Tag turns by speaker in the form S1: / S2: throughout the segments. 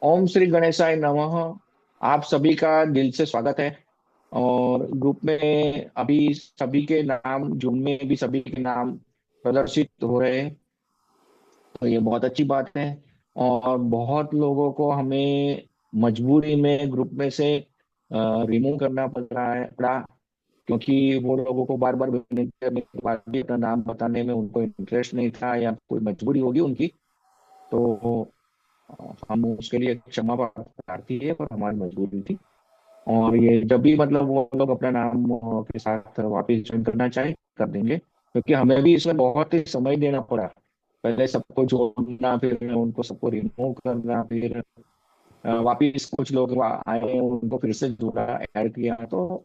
S1: ओम श्री गणेशाय नमः। आप सभी का दिल से स्वागत है। और ग्रुप में अभी सभी के नाम, जूम में भी सभी के नाम प्रदर्शित हो रहे हैं, तो ये बहुत अच्छी बात है। और बहुत लोगों को हमें मजबूरी में ग्रुप में से रिमूव करना पड़ा, क्योंकि वो लोगों को बार बार विनती करने के बाद भी अपना नाम बताने में उनको इंटरेस्ट नहीं था, या कोई मजबूरी होगी उनकी। तो हम उसके लिए क्षमा प्रार्थी है, पर हमारी मजबूरी थी। और ये जब भी मतलब वो लोग अपना नाम के साथ वापस ज्वाइन करना चाहें, कर देंगे, क्योंकि हमें भी इसमें बहुत ही समय देना पड़ा। पहले सबको जोड़ना, फिर उनको सबको रिमूव करना, फिर वापिस कुछ लोग आए, उनको फिर से जोड़ा, ऐड किया। तो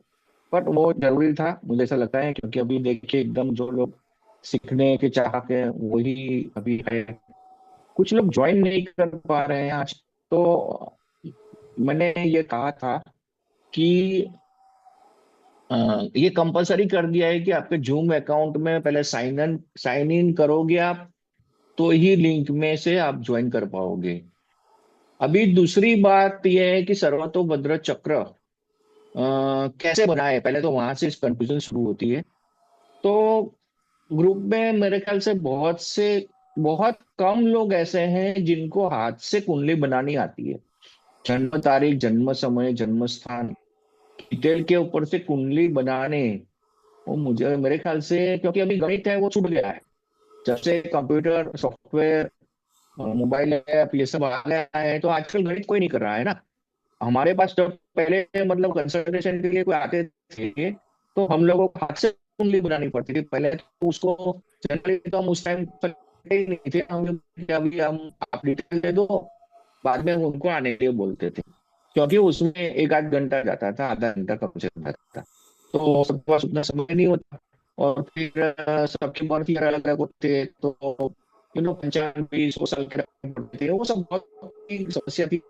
S1: बट वो जरूरी था, मुझे ऐसा लगता है, क्योंकि अभी देखिए एकदम जो लोग सीखने के चाहते हैं वही अभी है। कुछ लोग ज्वाइन नहीं कर पा रहे हैं आज। तो मैंने ये कहा था कि अ, ये कंपलसरी कर दिया है कि आपके जूम अकाउंट में पहले साइन इन करोगे आप, तो ही लिंक में से आप ज्वाइन कर पाओगे। अभी दूसरी बात यह है कि सर्वतोभद्र चक्र कैसे बनाए, पहले तो वहां से कंफ्यूजन शुरू होती है। तो ग्रुप में मेरे ख्याल से बहुत कम लोग ऐसे हैं जिनको हाथ से कुंडली बनानी आती है। जन्म तारीख, जन्म समय, जन्म स्थान, डिटेल के ऊपर से कुंडली बनाने, वो मुझे मेरे ख्याल से, क्योंकि अभी गणित है वो छूट गया है। जब से कंप्यूटर सॉफ्टवेयर, मोबाइल ऐप ये सब आ गया है, तो आजकल गणित कोई नहीं कर रहा है ना। हमारे पास जब पहले मतलब कंसल्टेशन के लिए कोई आते थे, तो हम लोगों को हाथ से कुंडली बनानी पड़ती थी पहले। तो उसको जनरली तो हम उस टाइम करते ही नहीं थे, हम कि अभी हम आप डिटेल दे दो, बाद में उनको आने के लिए बोलते थे। क्योंकि उसमें एक आध घंटा जाता था, आधा घंटा कम से कम जाता था, तो सबके पास उतना समय नहीं होता। और फिर सबके बर्थ ईयर अलग अलग होते हैं, तो 95 100 साल के रखने पड़ते थे, वो सब बहुत ही समस्या थी।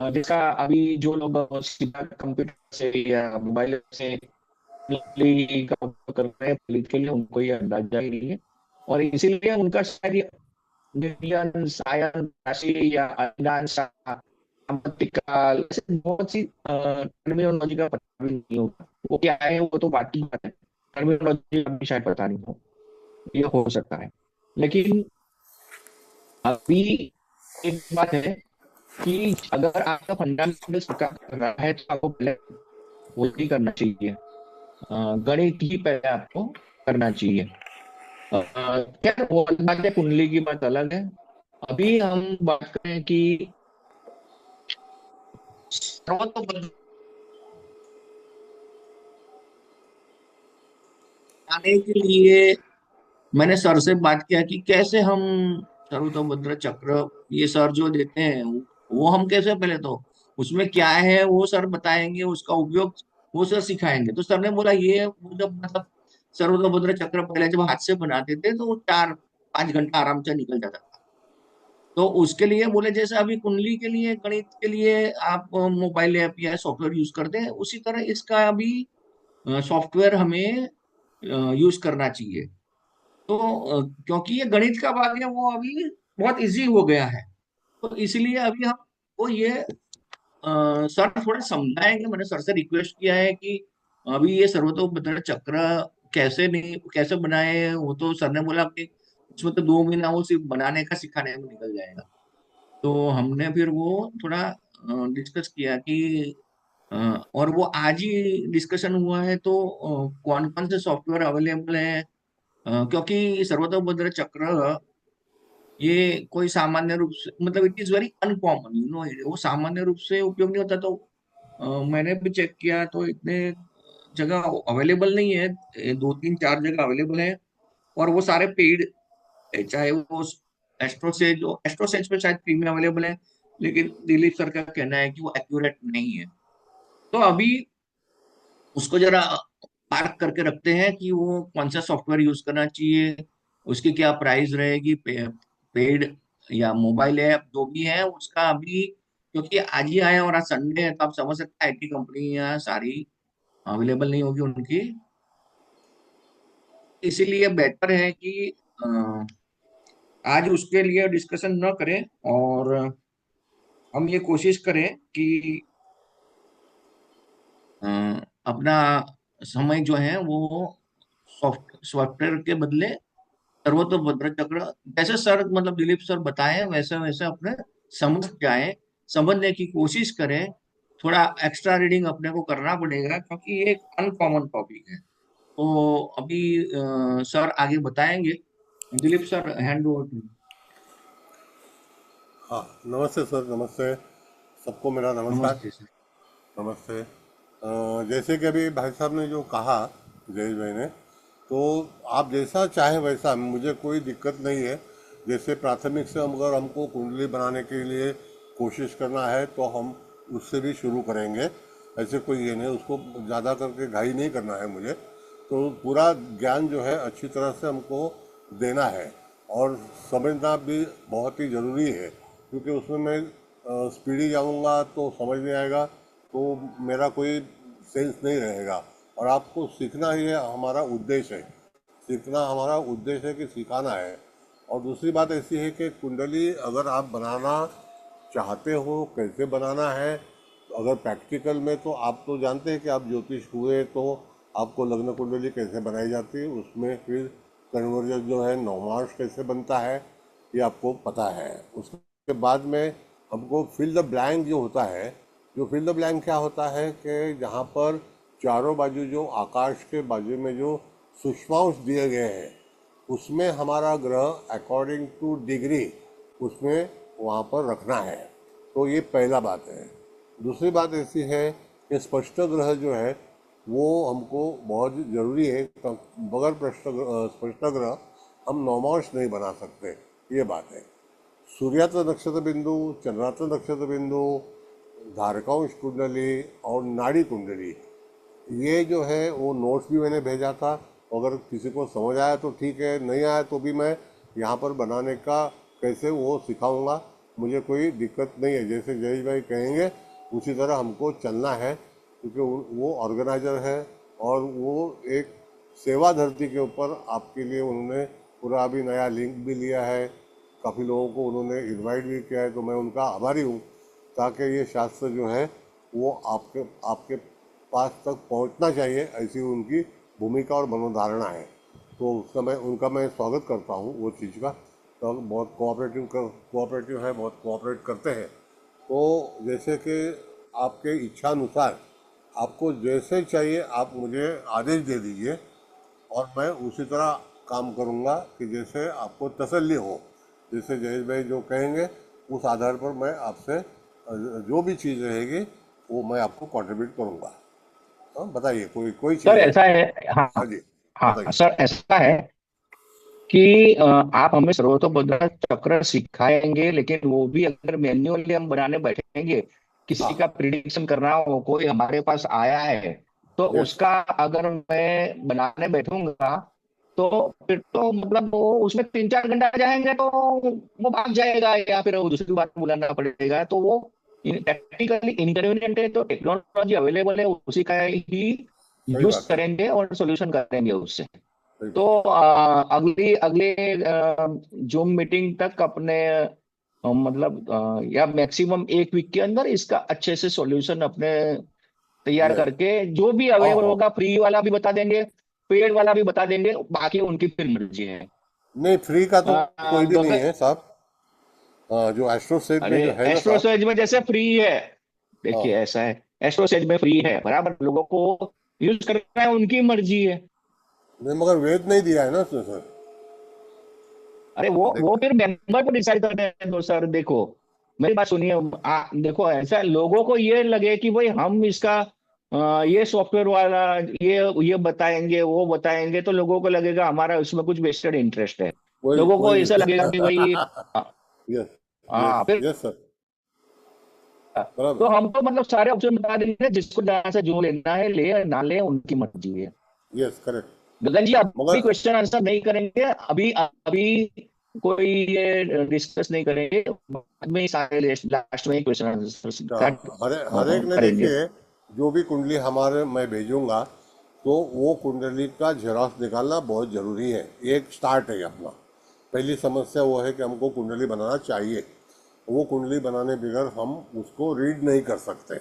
S1: जैसा अभी जो लोग सीधा कंप्यूटर से या मोबाइल से का उपयोग कर रहे हैं खरीद के लिए, उनको ये अंदाजा ही नहीं है। और इसीलिए उनका शायद ये विज्ञान, सायन, राशि या अज्ञान, साम्प्रतिक काल, ऐसे बहुत सी टर्मिनोलॉजी का पता भी नहीं होगा। वो क्या है वो तो बात की बात है, टर्मिनोलॉजी का भी शायद पता नहीं हो, ये हो सकता है। लेकिन अभी एक बात है कि अगर आपका फंडामेंटल्स पक्का करना है, तो आपको पहले वही करना चाहिए। गणित ही पहले आपको करना चाहिए। खैर वो अलग बात है, कुंडली की बात अलग है। अभी हम बात करें कि सर्वतोमुखी
S2: आने के लिए मैंने सर से बात किया कि कैसे हम सरुतोभद्र चक्र, ये सर जो देते हैं वो हम कैसे, पहले तो उसमें क्या है वो सर बताएंगे, उसका उपयोग वो सर सिखाएंगे। तो सर ने बोला ये वो जब मतलब सरुतोभद्र चक्र पहले जब हाथ से बनाते थे तो वो 4 5 घंटा आराम से निकल जाता था। तो उसके लिए बोले जैसे अभी कुंडली के लिए, गणित के लिए आप मोबाइल ऐप या सॉफ्टवेयर यूज करते हैं, उसी तरह इसका अभी सॉफ्टवेयर हमें यूज करना चाहिए। तो क्योंकि ये गणित का भाग है वो अभी बहुत इजी हो गया है, तो इसलिए अभी हम वो ये सर थोड़ा समझाएंगे। मैंने सर से रिक्वेस्ट किया है कि अभी ये सर्वतोभद्र चक्र कैसे नहीं कैसे बनाए, वो तो सर ने बोला कि उसमें तो 2 महीना वो सिर्फ बनाने का सिखाने में निकल जाएगा। तो हमने फिर वो थोड़ा डिस्कस किया कि अ, और वो आज ही डिस्कशन हुआ है, तो कौन कौन से सॉफ्टवेयर अवेलेबल है। क्योंकि सर्वतोभद्र चक्र ये कोई सामान्य रूप से मतलब इट इज वेरी अनकॉमन, वो सामान्य रूप से उपयोग नहीं होता। तो मैंने भी चेक किया तो इतने जगह अवेलेबल नहीं है, 2 3 4 जगह अवेलेबल है, और वो सारे पेड है। चाहे वो एस्ट्रोसेज पे शायद फ्री में अवेलेबल है, लेकिन दिलीप सर का कहना है कि वो एक्यूरेट नहीं है। तो अभी उसको जरा पार्क करके रखते हैं कि वो कौन सा सॉफ्टवेयर यूज करना चाहिए, उसकी क्या प्राइस रहेगी, पेड या मोबाइल ऐप जो भी है उसका अभी। क्योंकि आज ही आया और आज संडे है, तो आप समझ सकते हैं आईटी कंपनियां सारी अवेलेबल नहीं होगी उनकी। इसीलिए बेटर है कि आज उसके लिए डिस्कशन न करें, और हम ये कोशिश करें कि अ, अपना समय जो है वो सॉफ्टवेयर के बदले सर्वतोभद्र चक्र, जैसे सर मतलब दिलीप सर बताएं वैसे वैसे अपने समझ जाएं, समझने की कोशिश करें। थोड़ा एक्स्ट्रा रीडिंग अपने को करना पड़ेगा क्योंकि ये एक अनकॉमन टॉपिक है। तो अभी सर आगे बताएंगे। Dilip sir, hand over to.
S3: हाँ, नमस्ते सर, नमस्ते सबको, मेरा नमस्कार।
S2: नमस्ते सर।
S3: नमस्ते। जैसे कि अभी भाई साहब ने जो कहा, जयेश भाई ने, तो आप जैसा चाहें वैसा, मुझे कोई दिक्कत नहीं है। जैसे प्राथमिक से अगर हमको कुंडली बनाने के लिए कोशिश करना है तो हम उससे भी शुरू करेंगे। ऐसे कोई ये नहीं, उसको ज़्यादा करके घाई नहीं करना है मुझे। तो पूरा ज्ञान जो है अच्छी तरह से हमको देना है, और समझना भी बहुत ही ज़रूरी है, क्योंकि उसमें मैं स्पीडी जाऊंगा तो समझ नहीं आएगा, तो मेरा कोई सेंस नहीं रहेगा। और आपको सीखना ही है, हमारा उद्देश्य है सीखना, हमारा उद्देश्य है कि सिखाना है। और दूसरी बात ऐसी है कि कुंडली अगर आप बनाना चाहते हो, कैसे बनाना है, तो अगर प्रैक्टिकल में, तो आप तो जानते हैं कि आप ज्योतिष हुए, तो आपको लग्न कुंडली कैसे बनाई जाती है, उसमें फिर कन्वर्जन जो है नवमांश कैसे बनता है, ये आपको पता है। उसके बाद में हमको फिल द ब्लैंक जो होता है, जो फिल द ब्लैंक क्या होता है कि जहाँ पर चारों बाजू जो आकाश के बाजू में जो सूक्ष्मांश दिए गए हैं, उसमें हमारा ग्रह अकॉर्डिंग टू डिग्री उसमें वहाँ पर रखना है। तो ये पहला बात है। दूसरी बात ऐसी है कि स्पष्ट ग्रह जो है वो हमको बहुत ज़रूरी है, बगैर स्पष्ट ग्रह हम नौमांश नहीं बना सकते, ये बात है। सूर्याचा नक्षत्र बिंदु, चंद्राचा नक्षत्र बिंदु, धारकांश कुंडली और नाड़ी कुंडली, ये जो है वो नोट्स भी मैंने भेजा था। अगर किसी को समझ आया तो ठीक है, नहीं आया तो भी मैं यहाँ पर बनाने का कैसे वो सिखाऊंगा, मुझे कोई दिक्कत नहीं है। जैसे जयेश भाई कहेंगे उसी तरह हमको चलना है, क्योंकि वो ऑर्गेनाइजर है, और वो एक सेवा धरती के ऊपर आपके लिए उन्होंने पूरा अभी नया लिंक भी लिया है, काफ़ी लोगों को उन्होंने इनवाइट भी किया है, तो मैं उनका आभारी हूँ। ताकि ये शास्त्र जो है वो आपके आपके पास तक पहुंचना चाहिए, ऐसी उनकी भूमिका और मनोधारणा है। तो उसका मैं उनका मैं स्वागत करता हूँ वो चीज़ का। तो बहुत कोऑपरेटिव है, बहुत कोऑपरेट करते हैं। तो जैसे कि आपके इच्छा अनुसार आपको जैसे चाहिए आप मुझे आदेश दे दीजिए, और मैं उसी तरह काम करूँगा कि जैसे आपको तसल्ली हो। जैसे जयेश भाई जो कहेंगे उस आधार पर मैं आपसे जो भी चीज़ रहेगी वो मैं आपको कंट्रीब्यूट करूँगा। हाँ, बताइए, कोई कोई
S1: सर
S3: चीज़ है?
S1: ऐसा है। हाँ।
S3: हाँ जी,
S1: हाँ
S3: बताइए।
S1: सर, ऐसा है कि आप हमें सर्वतोभद्र चक्र सिखाएंगे, लेकिन वो भी अगर मैन्युअली हम बनाने बैठेंगे, किसी का
S3: हाँ,
S1: प्रिडिक्शन करना हो, कोई हमारे पास आया है, तो
S3: यस,
S1: उसका अगर मैं बनाने बैठूंगा तो फिर तो मतलब वो उसमें 3-4 घंटा जाएंगे तो वो भाग जाएगा, या फिर वो दूसरी बार बुलाना पड़ेगा, तो वो टेक्निकली इनकन्वीनियंट है। तो टेक्नोलॉजी अवेलेबल है, उसी का ही
S3: सही
S1: यूज
S3: बात है,
S1: करेंगे और सोल्यूशन करेंगे उससे।
S3: सही
S1: तो
S3: बात है।
S1: अगली अगले जूम मीटिंग तक अपने मतलब या मैक्सिमम एक वीक के अंदर इसका अच्छे से सॉल्यूशन अपने तैयार
S3: यस,
S1: करके जो भी
S3: हाँ
S1: अवेलेबल
S3: हाँ।
S1: होगा, फ्री वाला भी बता देंगे, पेड वाला भी बता देंगे, बाकी उनकी फिर मर्जी है।
S3: नहीं, फ्री का तो कोई भी नहीं
S1: बगैर
S3: है साहब। जो एस्ट्रोसेट में
S1: अरे,
S3: जो है ना साहब।
S1: एस्ट्रोसेज में जैसे फ्री है,
S3: हाँ,
S1: देखिए ऐसा है, एस्ट्रोसेज में फ्री है बराबर, लोगों को यूज करना है उनकी मर्जी है।
S3: नहीं मगर वेद नहीं दिया है ना उसने सर।
S1: अरे वो
S3: देख,
S1: फिर मेंबर को डिसाइड करने हैं। तो सर देखो, मेरी बात सुनिए। देखो, ऐसा लोगों को ये लगे कि भाई हम इसका ये सॉफ्टवेयर वाला ये बताएंगे वो बताएंगे, तो लोगों को लगेगा हमारा उसमें कुछ वेस्टेड इंटरेस्ट है।
S3: वही
S1: लोगों को
S3: वही
S1: ऐसा लगेगा कि भाई
S3: यस, यस,
S1: फिर
S3: यस सर, बराबर।
S1: तो हम तो मतलब सारे ऑप्शन बता देंगे, जिसको जहां से जो लेना है ले, ना ले उनकी मर्जी है।
S3: Yes, correct.
S1: गगन जी, अभी
S3: मगर
S1: क्वेश्चन आंसर नहीं करेंगे, अभी अभी कोई ये डिस्कस नहीं करेंगे, बाद में ही सारे लास्ट में ही क्वेश्चन आंसर स्टार्ट
S3: हर एक ने
S1: करेंगे।
S3: देखिए, जो भी कुंडली हमारे मैं भेजूंगा, तो वो कुंडली का जेरॉक्स निकालना बहुत ज़रूरी है। ये एक स्टार्ट है अपना। पहली समस्या वो है कि हमको कुंडली बनाना चाहिए। वो कुंडली बनाने बगैर हम उसको रीड नहीं कर सकते।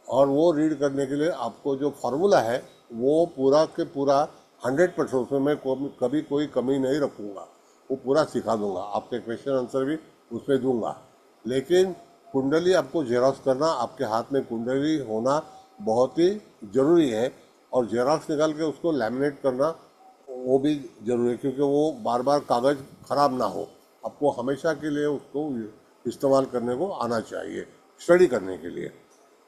S3: और वो रीड करने के लिए आपको जो फार्मूला है वो पूरा के पूरा 100% उसमें मैं कभी कोई कमी नहीं रखूँगा, वो पूरा सिखा दूंगा, आपके क्वेश्चन आंसर भी उसमें दूंगा। लेकिन कुंडली आपको जेरॉक्स करना, आपके हाथ में कुंडली होना बहुत ही ज़रूरी है। और जेरॉक्स निकाल के उसको लैमिनेट करना वो भी ज़रूरी है, क्योंकि वो बार बार कागज़ ख़राब ना हो। आपको हमेशा के लिए उसको इस्तेमाल करने को आना चाहिए, स्टडी करने के लिए।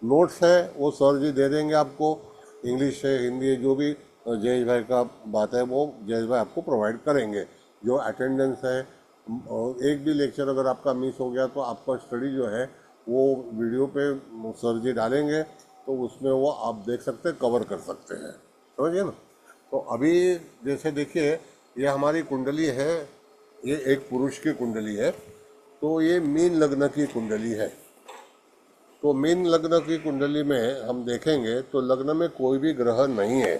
S3: नोट्स है वो सर जी दे देंगे आपको, इंग्लिश है, हिंदी है, जो भी जयेश भाई का बात है वो जयेश भाई आपको प्रोवाइड करेंगे। जो अटेंडेंस है, और एक भी लेक्चर अगर आपका मिस हो गया तो आपका स्टडी जो है वो वीडियो पे सर जी डालेंगे, तो उसमें वो आप देख सकते हैं, कवर कर सकते हैं। समझिए ना। तो अभी जैसे देखिए, ये हमारी कुंडली है, ये एक पुरुष की कुंडली है। तो ये मीन लग्न की कुंडली है। तो मीन लग्न की कुंडली में हम देखेंगे तो लग्न में कोई भी ग्रह नहीं है,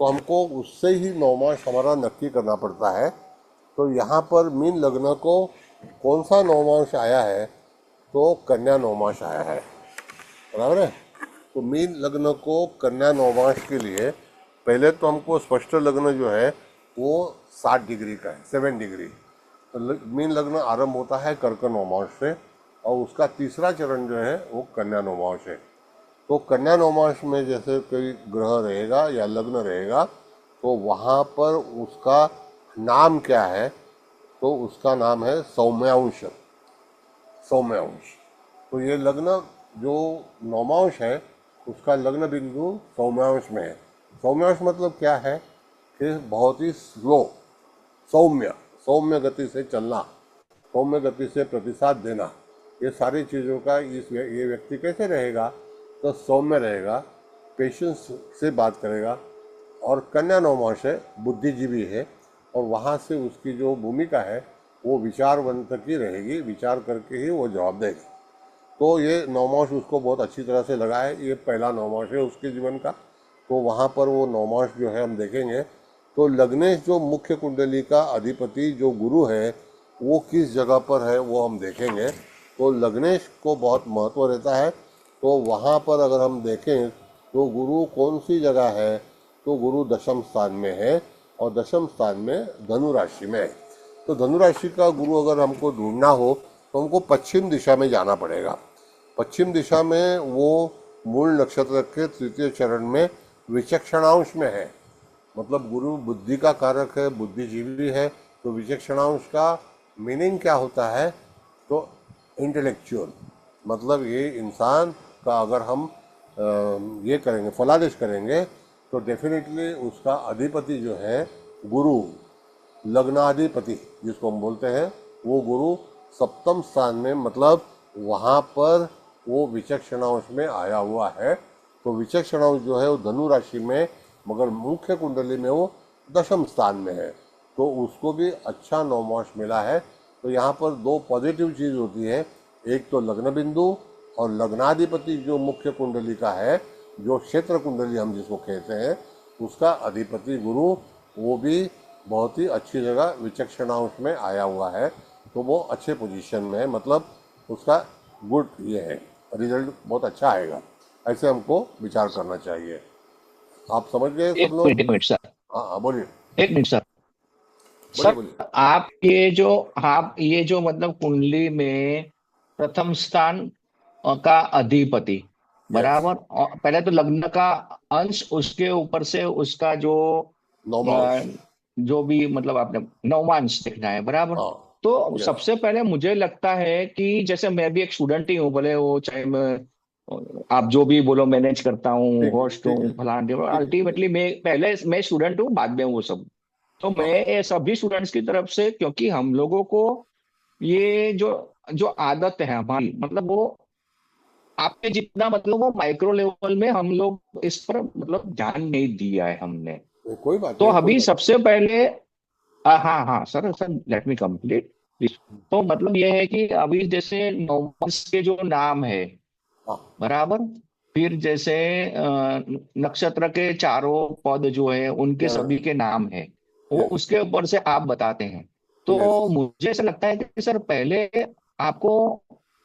S3: तो हमको उससे ही नौमांश हमारा नक्की करना पड़ता है। तो यहाँ पर मीन लग्न को कौन सा नौमांश आया है, तो कन्या नौमांश आया है, बराबर है। तो मीन लग्न को कन्या नौमांश के लिए पहले तो हमको स्पष्ट लग्न जो है वो 60 डिग्री का है, 7 डिग्री। तो मीन लग्न आरंभ होता है कर्क नौमांश से, और उसका तीसरा चरण जो है वो कन्या नौमांश है। तो कन्या नौमांश में जैसे कोई ग्रह रहेगा या लग्न रहेगा, तो वहाँ पर उसका नाम क्या है, तो उसका नाम है सौम्यांश। सौम्यांश। तो ये लग्न जो नौमांश है उसका लग्न बिंदु सौम्यांश में है। सौम्यांश मतलब क्या है कि बहुत ही स्लो, सौम्य, सौम्य गति से चलना, सौम्य गति से प्रतिसाद देना, ये सारी चीज़ों का ये व्यक्ति कैसे रहेगा, तो सौम्य रहेगा, पेशेंस से बात करेगा। और कन्या नौमांश है, बुद्धिजीवी है, और वहाँ से उसकी जो भूमिका है वो विचारवंत की रहेगी, विचार करके ही वो जवाब देगा। तो ये नौमांश उसको बहुत अच्छी तरह से लगा है, ये पहला नौमांश है उसके जीवन का। तो वहाँ पर वो नौमांश जो है हम देखेंगे। तो लग्नेश जो मुख्य कुंडली का अधिपति जो गुरु है वो किस जगह पर है वो हम देखेंगे। तो लग्नेश को बहुत महत्व रहता है। तो वहाँ पर अगर हम देखें तो गुरु कौन सी जगह है, तो गुरु दशम स्थान में है, और दशम स्थान में धनु राशि में है। तो धनु राशि का गुरु अगर हमको ढूंढना हो तो हमको पश्चिम दिशा में जाना पड़ेगा। पश्चिम दिशा में वो मूल नक्षत्र के तृतीय चरण में विचक्षणांश में है। मतलब गुरु बुद्धि का कारक है, बुद्धिजीवी है। तो विचक्षणांश का मीनिंग क्या होता है, तो इंटेलेक्चुअल, मतलब ये इंसान का अगर हम ये करेंगे, फलादेश करेंगे, तो डेफिनेटली उसका अधिपति जो है गुरु, लग्नाधिपति जिसको हम बोलते हैं, वो गुरु सप्तम स्थान में, मतलब वहाँ पर वो विचक्षणांश में आया हुआ है। तो विचक्षणांश जो है वो धनु राशि में, मगर मुख्य कुंडली में वो दशम स्थान में है। तो उसको भी अच्छा नौमांश मिला है। तो यहाँ पर दो पॉजिटिव चीज़ होती है, एक तो लग्न बिंदु, और लग्नाधिपति जो मुख्य कुंडली का है, जो क्षेत्र कुंडली हम जिसको कहते हैं, उसका अधिपति गुरु वो भी बहुत ही अच्छी जगह विचक्षणांश में आया हुआ है। तो वो अच्छे पोजीशन में है, मतलब उसका गुड ये है, रिजल्ट बहुत अच्छा आएगा। ऐसे हमको विचार करना चाहिए। आप समझ गए सब लोग?
S1: एक मिनट सर,
S3: हाँ हाँ, बोलिए
S1: एक मिनट सर।
S3: बोलिए
S1: सर
S3: बोलिए।
S1: आप ये जो मतलब कुंडली में प्रथम स्थान का अधिपति,
S3: यस,
S1: बराबर, और पहले तो लग्न का अंश, उसके ऊपर से उसका जो
S3: नौमांश।
S1: अ, जो भी मतलब आपने नौमांश देखना है, बराबर।
S3: हाँ,
S1: तो
S3: यस,
S1: सबसे पहले मुझे लगता है कि जैसे मैं भी एक स्टूडेंट ही हूँ, भले वो चाहे मैं आप जो भी बोलो मैनेज करता हूँ,
S3: ठीक है
S1: होस्ट
S3: ठीक है
S1: हूँ, फलान,
S3: ठीक है ठीक है।
S1: अल्टीमेटली मैं स्टूडेंट हूँ, बाद में वो सब। तो मैं
S3: हाँ
S1: ये सभी स्टूडेंट्स की तरफ से, क्योंकि हम लोगों को ये जो जो आदत है हमारी, मतलब वो आपके जितना, मतलब वो माइक्रो लेवल में हम लोग इस पर मतलब ध्यान नहीं दिया है हमने।
S3: कोई बात
S1: तो
S3: नहीं, कोई
S1: अभी
S3: बात
S1: सबसे पहले हाँ हाँ sir, let me complete please. तो मतलब ये है कि अभी जैसे नौवंश के जो नाम है,
S3: नहीं। हाँ,
S1: बराबर, फिर जैसे नक्षत्र के चारों पद जो है उनके सभी के नाम है, वो
S3: यस
S1: उसके ऊपर से आप बताते हैं।
S3: यस।
S1: तो मुझे ऐसा लगता है कि सर पहले आपको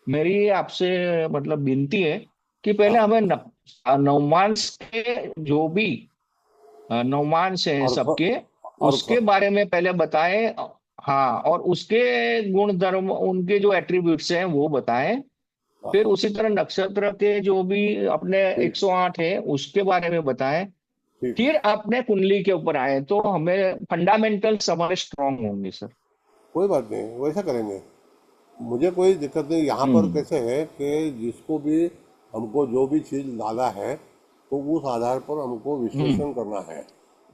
S1: मेरी आपसे मतलब विनती है कि पहले
S3: हाँ,
S1: हमें नवमांस के जो भी नवमांस हैं
S3: अर्थ
S1: सबके,
S3: अर्थ
S1: उसके बारे में पहले बताएं। हाँ, और उसके गुण धर्म, उनके जो एट्रीब्यूट्स हैं वो बताएं।
S3: हाँ,
S1: फिर उसी तरह नक्षत्र के जो भी अपने
S3: ठीक
S1: 108 है उसके बारे में बताएं।
S3: ठीक है।
S1: फिर अपने कुंडली के ऊपर आए तो हमें फंडामेंटल्स हमारे स्ट्रांग होंगे सर।
S3: कोई बात नहीं, वैसा करेंगे। मुझे कोई दिक्कत नहीं। यहाँ पर
S1: हम्म।
S3: कैसे है कि जिसको भी हमको जो भी चीज़ डाला है तो उस आधार पर हमको
S1: हम्म।
S3: विश्लेषण करना है।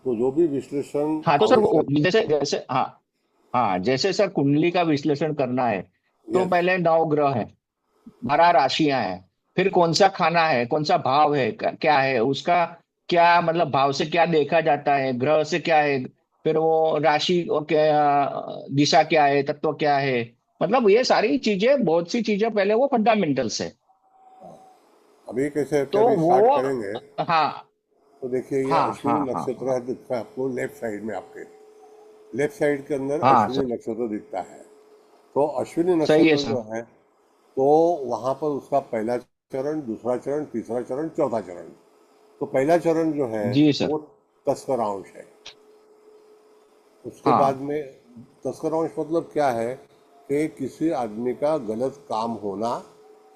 S3: तो जो भी विश्लेषण
S1: हाँ तो सर
S3: आवश्यक।
S1: जैसे जैसे हाँ, हाँ जैसे सर कुंडली का विश्लेषण करना है तो
S3: यस।
S1: पहले 9 ग्रह है, 12 राशियां हैं, फिर कौन सा खाना है, कौन सा भाव है, क्या है उसका, क्या मतलब भाव से क्या देखा जाता है, ग्रह से क्या है, फिर वो राशि और क्या, दिशा क्या है, तत्व क्या है, मतलब ये सारी चीजें, बहुत सी चीजें पहले वो फंडामेंटल्स है।
S3: अभी कैसे
S1: तो
S3: कभी
S1: वो
S3: स्टार्ट करेंगे।
S1: हाँ
S3: तो देखिए, ये
S1: हाँ
S3: अश्विनी
S1: हाँ हाँ
S3: नक्षत्र
S1: हाँ
S3: है, दिखता है आपको लेफ्ट साइड में। आपके लेफ्ट साइड के अंदर
S1: हाँ
S3: अश्विनी
S1: सर,
S3: नक्षत्र दिखता है। तो अश्विनी
S1: सही है
S3: नक्षत्र
S1: सर।
S3: जो है, तो वहाँ पर उसका पहला चरण, दूसरा चरण, तीसरा चरण, चौथा चरण। तो पहला चरण जो है
S1: जी सर।
S3: वो तस्करांश है। उसके बाद
S1: हाँ।
S3: में तस्करांश मतलब क्या है कि किसी आदमी का गलत काम होना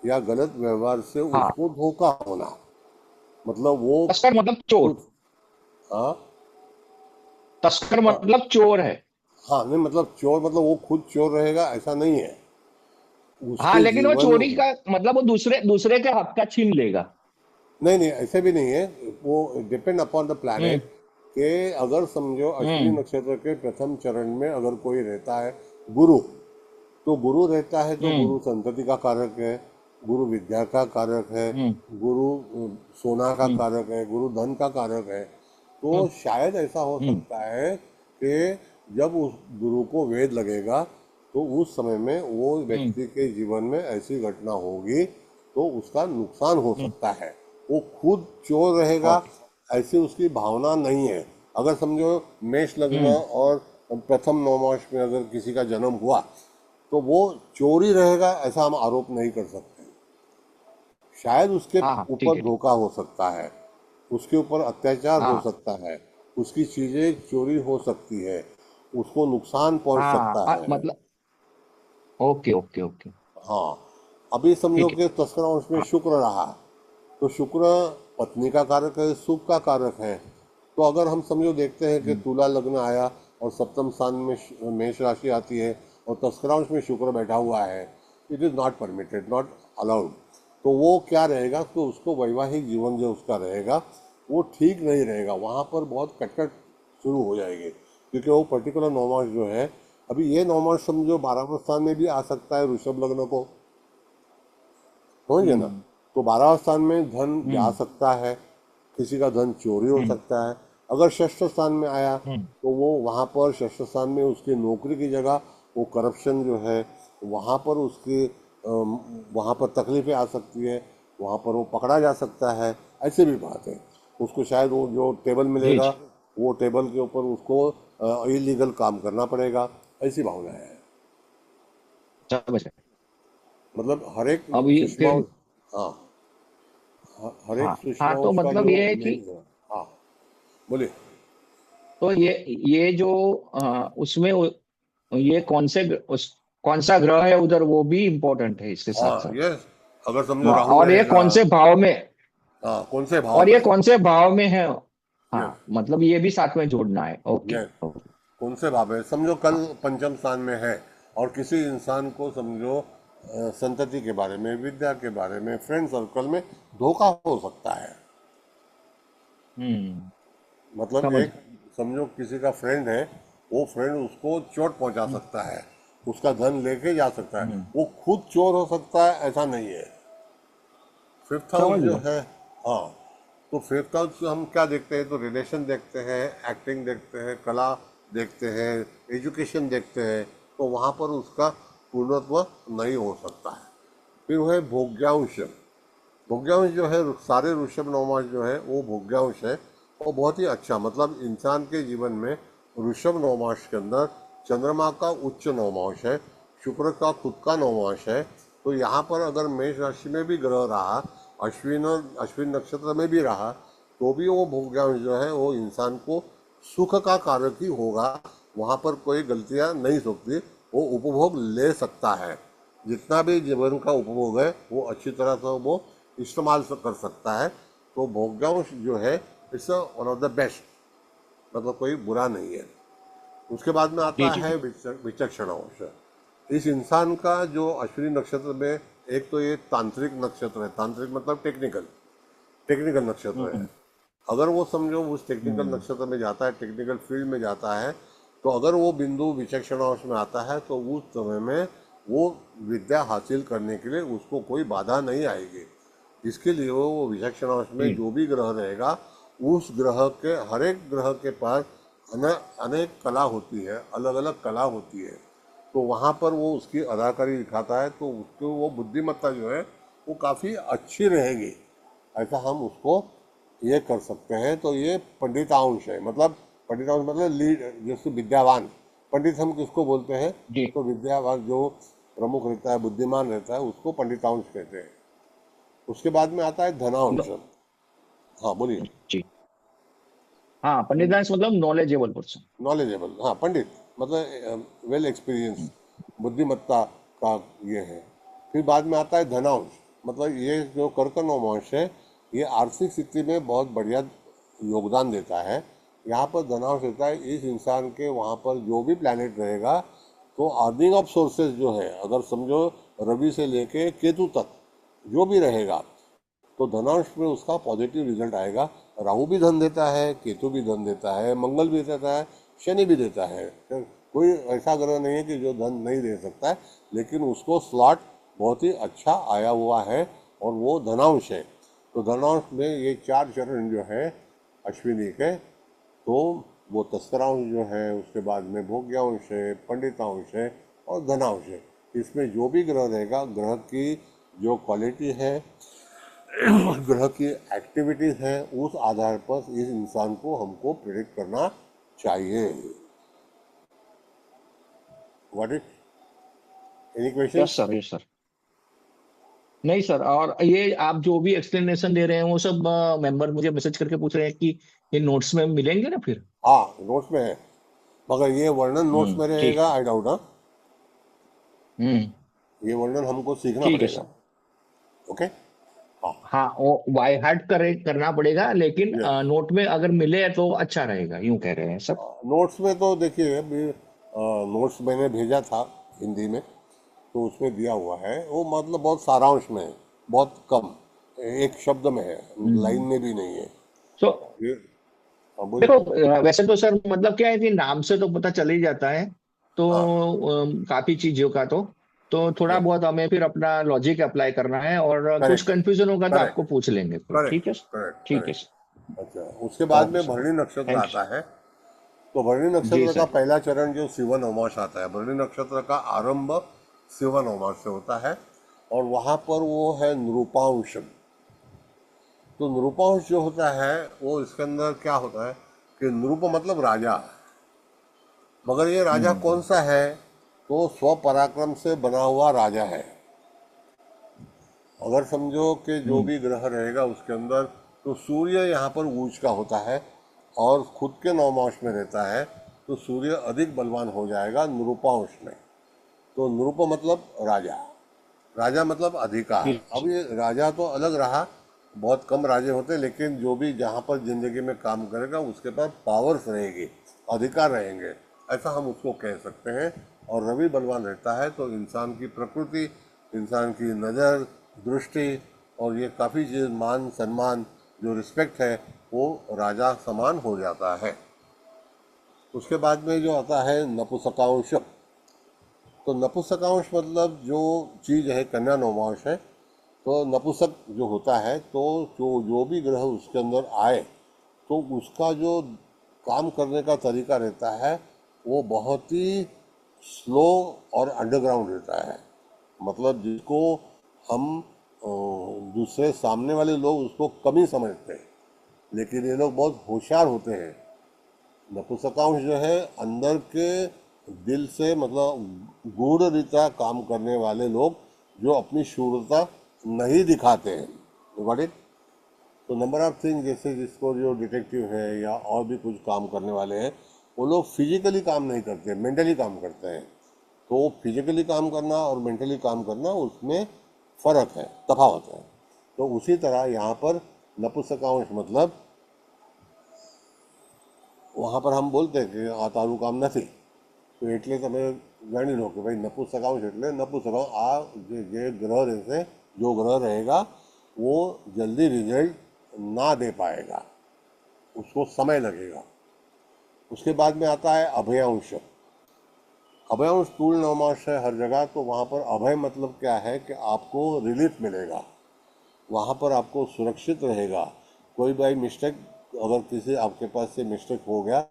S3: या गलत व्यवहार से
S1: हाँ,
S3: उसको धोखा होना। मतलब वो
S1: तस्कर मतलब चोर।
S3: कुछ। हाँ।
S1: तस्कर
S3: हाँ।
S1: मतलब चोर है।
S3: हाँ, नहीं मतलब चोर मतलब वो खुद चोर रहेगा ऐसा नहीं है।
S1: हाँ
S3: उसके
S1: लेकिन वो
S3: जीवन।
S1: चोरी का मतलब वो दूसरे दूसरे के हक का छीन लेगा।
S3: नहीं नहीं, ऐसे भी नहीं है। वो depend upon the
S1: hmm.
S3: Planet. कि अगर समझो अश्विनी
S1: हम्म।
S3: नक्षत्र के प्रथम चरण में अगर कोई रहता है गुरु, तो गुरु रहता है तो
S1: हम्म।
S3: गुरु संतति का कारक है, गुरु विद्या का कारक है,
S1: हम्म।
S3: गुरु सोना का
S1: हम्म।
S3: कारक है, गुरु धन का कारक है। तो
S1: हम्म।
S3: शायद ऐसा हो
S1: हम्म।
S3: सकता है कि जब उस गुरु को वेद लगेगा तो उस समय में वो
S1: हम्म।
S3: व्यक्ति के जीवन में ऐसी घटना होगी तो उसका नुकसान हो
S1: हम्म।
S3: सकता है। वो खुद चोर रहेगा
S1: ओके।
S3: ऐसी उसकी भावना नहीं है। अगर समझो मेष लग्न
S1: हम्म।
S3: और प्रथम नवमास में अगर किसी का जन्म हुआ तो वो चोरी रहेगा ऐसा हम आरोप नहीं कर सकते। शायद उसके
S1: हाँ हाँ ठीक
S3: ऊपर
S1: है, ठीक।
S3: धोखा हो सकता है, उसके ऊपर अत्याचार हो
S1: हाँ
S3: सकता है, उसकी चीजें चोरी हो सकती है, उसको नुकसान पहुंच
S1: हाँ
S3: सकता है।
S1: मतलब ओके ओके ओके।
S3: हाँ। अभी समझो
S1: ठीक है।
S3: कि तस्करांश में
S1: हाँ।
S3: शुक्र रहा, तो शुक्र पत्नी का कारक है, सुख का कारक है। तो अगर हम समझो देखते हैं कि
S1: हम्म।
S3: तुला लग्न आया और सप्तम स्थान में मेष राशि आती है और तस्करांश में शुक्र बैठा हुआ है, it is not permitted, not allowed. तो वो क्या रहेगा, तो उसको वैवाहिक जीवन जो उसका रहेगा वो ठीक नहीं रहेगा। वहाँ पर बहुत कटकट शुरू हो जाएगी, क्योंकि वो पर्टिकुलर नौमास जो है, अभी ये नौमास समझो 12वें स्थान में भी आ सकता है वृषभ लग्न को। समझिए ना।
S1: हम्म।
S3: तो 12वें स्थान में धन जा
S1: हम्म।
S3: सकता है, किसी का धन चोरी हो
S1: हम्म।
S3: सकता है। अगर षष्ठ स्थान में आया
S1: हम्म।
S3: तो वो वहाँ पर षष्ठ स्थान में उसकी नौकरी की जगह वो करप्शन जो है वहाँ पर उसकी वहाँ पर तकलीफें आ सकती है, वहाँ पर वो पकड़ा जा सकता है। ऐसे भी बात है। उसको शायद वो जो टेबल
S1: जी
S3: मिलेगा
S1: जी,
S3: वो टेबल के ऊपर उसको इलीगल काम करना पड़ेगा। ऐसी भावना है।
S1: समझ गए।
S3: मतलब हर एक
S1: अभी
S3: सुषमा।
S1: फिर
S3: हाँ। हर एक
S1: हाँ हाँ,
S3: सुषमा
S1: तो
S3: उसका
S1: मतलब
S3: जो
S1: ये है कि
S3: मेन। हाँ, बोलिए।
S1: तो ये जो उसमें ये कौन सा ग्रह है उधर वो भी इम्पोर्टेंट है इसके साथ
S3: हाँ,
S1: साथ।
S3: यस। अगर समझो राहु
S1: और ये
S3: रहेगा।
S1: कौन से भाव में,
S3: हाँ, कौन से भाव
S1: और ये
S3: में।
S1: कौन से भाव में है।
S3: यस।
S1: हाँ मतलब ये भी साथ में जोड़ना है। Okay
S3: yes.
S1: ओके।
S3: कौन से भाव में समझो कल
S1: हाँ।
S3: पंचम स्थान में है और किसी इंसान को समझो संतति के बारे में, विद्या के बारे में, फ्रेंड सर्कल में धोखा हो सकता है।
S1: हम्म।
S3: मतलब
S1: समझ
S3: एक
S1: गए।
S3: समझो किसी का फ्रेंड है, वो फ्रेंड उसको चोट पहुंचा
S1: हम्म।
S3: सकता है, उसका धन लेके जा सकता है।
S1: हम्म।
S3: वो खुद चोर हो सकता है ऐसा नहीं है। फिफ्थ हाउस
S1: समझ
S3: जो
S1: गए।
S3: है। हाँ। तो फिफ्थ हाउस हम क्या देखते हैं, तो रिलेशन देखते हैं, एक्टिंग देखते हैं, कला देखते हैं, एजुकेशन देखते हैं। तो वहाँ पर उसका पूर्णत्व नहीं हो सकता है। फिर वो है भोग्यांश। भोग्यांश जो है, सारे ऋषभ नवमास जो है वो भोग्यांश है। वो बहुत ही अच्छा, मतलब इंसान के जीवन में ऋषभ नवमास के अंदर चंद्रमा का उच्च नवमास है। शुक्र का खुद का नवमांश है। तो यहाँ पर अगर मेष राशि में भी ग्रह रहा, अश्विन नक्षत्र में भी रहा, तो भी वो भोग्यांश जो है वो इंसान को सुख का कारक ही होगा। वहाँ पर कोई गलतियाँ नहीं सकती, वो उपभोग ले सकता है। जितना भी जीवन का उपभोग है वो अच्छी तरह से वो इस्तेमाल कर सकता है। तो भोग्यांश जो है it's one of the best, मतलब कोई बुरा नहीं है। उसके बाद में
S1: जी
S3: आता
S1: जी
S3: है
S1: जी।
S3: विचक्षण अंश। इस इंसान का जो अश्विनी नक्षत्र में, एक तो ये तांत्रिक नक्षत्र है, तांत्रिक मतलब टेक्निकल, टेक्निकल नक्षत्र है।
S1: हम्म
S3: अगर वो समझो उस टेक्निकल
S1: हम्म
S3: नक्षत्र में जाता है, टेक्निकल फील्ड में जाता है, तो अगर वो बिंदु विचक्षण अंश में आता है तो उस समय में वो विद्या हासिल करने के लिए उसको कोई बाधा नहीं आएगी। इसके लिए वो विचक्षण अंश में
S1: जी
S3: जो भी ग्रह रहेगा, उस ग्रह के, हर एक ग्रह के पास अनेक कला होती है, अलग अलग कला होती है। तो वहाँ पर वो उसकी अदाकारी दिखाता है, तो उसको वो बुद्धिमत्ता जो है वो काफ़ी अच्छी रहेगी। ऐसा हम उसको ये कर सकते हैं। तो ये पंडितांश है, मतलब पंडितांश मतलब लीड, जैसे विद्यावान। पंडित हम किसको बोलते हैं?
S1: जी
S3: तो विद्यावान जो प्रमुख रहता है, बुद्धिमान रहता है, उसको पंडितांश कहते हैं। उसके बाद में आता है धनांश।
S1: नो-
S3: हाँ बोलिए।
S1: जी। हाँ, पंडितांश मतलब नॉलेजेबल पर्सन।
S3: नॉलेजेबल, हाँ, पंडित मतलब वेल एक्सपीरियंस, बुद्धिमत्ता का ये है। फिर बाद में आता है धनांश, मतलब ये जो कर्क नवमांश है, ये आर्थिक स्थिति में बहुत बढ़िया योगदान देता है। यहाँ पर धनांश रहता है इस इंसान के, वहाँ पर जो भी प्लैनेट रहेगा, तो अर्निंग ऑफ सोर्सेज जो है, अगर समझो रवि से लेके केतु तक जो भी रहेगा, तो धनांश में उसका पॉजिटिव रिजल्ट आएगा। राहु भी धन देता है, केतु भी धन देता है, मंगल भी देता है, शनि भी देता है। तो कोई ऐसा ग्रह नहीं है कि जो धन नहीं दे सकता है, लेकिन उसको स्लॉट बहुत ही अच्छा आया हुआ है और वो धनांश है। तो धनांश में ये चार चरण जो है अश्विनी के, तो वो तस्करांश जो है, उसके बाद में भोग्यांश है, पंडितांश है और धनांश है। इसमें जो भी ग्रह रहेगा, ग्रह की जो क्वालिटी है, ग्रह की एक्टिविटीज है, उस आधार पर इस इंसान को हमको प्रेडिक्ट करना चाहिए। What is any
S1: yes
S3: questions?
S1: Sir, yes sir. नहीं सर, और ये आप जो भी एक्सप्लेनेशन दे रहे हैं वो सब मेंबर मुझे मैसेज करके पूछ रहे हैं कि ये नोट्स में मिलेंगे ना फिर।
S3: हाँ, नोट्स में है, मगर ये वर्णन नोट्स में
S1: ठीक
S3: रहेगा,
S1: है।
S3: I doubt. हाँ,
S1: हम्म।
S3: ये वर्णन हमको सीखना
S1: ठीक है
S3: पड़ेगा।
S1: सर।
S3: ओके। हाँ।
S1: हाँ, वो बाय हार्ट करना पड़ेगा, लेकिन
S3: यस।
S1: नोट में अगर मिले तो अच्छा रहेगा, यूं कह रहे हैं सब।
S3: नोट्स में तो देखिए अभी नोट्स मैंने भेजा था हिंदी में, तो उसमें दिया हुआ है वो, मतलब बहुत सारांश में है, बहुत कम, एक शब्द में है, लाइन
S1: हम्म।
S3: में भी नहीं है
S1: तो
S3: ये। हाँ बोलिए।
S1: देखो, वैसे तो सर मतलब क्या है कि नाम से तो पता चल ही जाता है। तो
S3: हाँ।
S1: काफी चीजों का तो थोड़ा
S3: यस।
S1: बहुत हमें फिर अपना लॉजिक अप्लाई करना है, और कुछ
S3: करेक्ट,
S1: कंफ्यूजन होगा तो
S3: करेक्ट,
S1: आपको पूछ लेंगे फिर।
S3: करेक्ट,
S1: ठीक है
S3: करेक्ट,
S1: ठीक है
S3: करेक्ट।
S1: सर।
S3: अच्छा, उसके बाद
S1: ओके
S3: में
S1: सर,
S3: भरणी नक्षत्र
S1: थैंक
S3: आता है। तो भरणी
S1: जी
S3: नक्षत्र का
S1: सर।
S3: पहला चरण जो शिव नवमास आता है, भरणी नक्षत्र का आरंभ शिव नवमास से होता है, और वहाँ पर वो है नृपांश। तो नृपांश जो होता है वो, इसके अंदर क्या होता है कि नृप मतलब राजा, मगर ये राजा कौन
S1: हम्म
S3: सा है? तो स्वपराक्रम से बना हुआ राजा है। अगर समझो कि जो
S1: हम्म
S3: भी ग्रह रहेगा उसके अंदर, तो सूर्य यहाँ पर ऊंच का होता है और खुद के नवमांश में रहता है, तो सूर्य अधिक बलवान हो जाएगा नृपांश में। तो नृप मतलब राजा, राजा मतलब अधिकार।
S1: जी
S3: अब ये राजा तो अलग रहा, बहुत कम राजे होते, लेकिन जो भी जहाँ पर जिंदगी में काम करेगा उसके पास पावर्स रहेगी, अधिकार रहेंगे, ऐसा हम उसको कह सकते हैं। और रवि बलवान रहता है तो इंसान की प्रकृति, इंसान की नज़र, दृष्टि, और ये काफ़ी चीज़, मान सम्मान, जो रिस्पेक्ट है, वो राजा समान हो जाता है। उसके बाद में जो आता है नपुंसकांश। तो नपुंसकांश मतलब जो चीज़ है, कन्या नवमांश है, तो नपुंसक जो होता है, तो जो भी ग्रह उसके अंदर आए, तो उसका जो काम करने का तरीका रहता है वो बहुत ही स्लो और अंडरग्राउंड रहता है। मतलब जिसको हम दूसरे सामने वाले लोग उसको कमी समझते हैं, लेकिन ये लोग बहुत होशियार होते हैं। नपुंसकांश जो है अंदर के दिल से मतलब गूढ़ रीता काम करने वाले लोग जो अपनी शूरता नहीं दिखाते हैं। Got it. तो नंबर ऑफ थिंग, जैसे जिसको जो डिटेक्टिव है या और भी कुछ काम करने वाले हैं, वो लोग फिजिकली काम नहीं करते, मेंटली काम करते हैं। तो फिजिकली काम करना और मेंटली काम करना, उसमें फर्क है, तफावत है। तो उसी तरह यहाँ पर नपुंसकांश मतलब वहाँ पर हम बोलते हैं कि आ तारू काम નથી, તો એટલે તમે જાણી લો કે ભાઈ નપુંસકાંશ એટલે નપુંસકાંશ આ જે ग्रह रहते, जो ग्रह रहेगा वो जल्दी रिजल्ट ना दे पाएगा, उसको समय लगेगा। उसके बाद में आता है अभयांश। अभयांश स्थूल नवमास है हर जगह, तो वहाँ पर अभय मतलब क्या है कि आपको रिलीफ मिलेगा, वहाँ पर आपको सुरक्षित रहेगा। कोई भाई मिस्टेक, अगर किसी आपके पास से मिस्टेक हो गया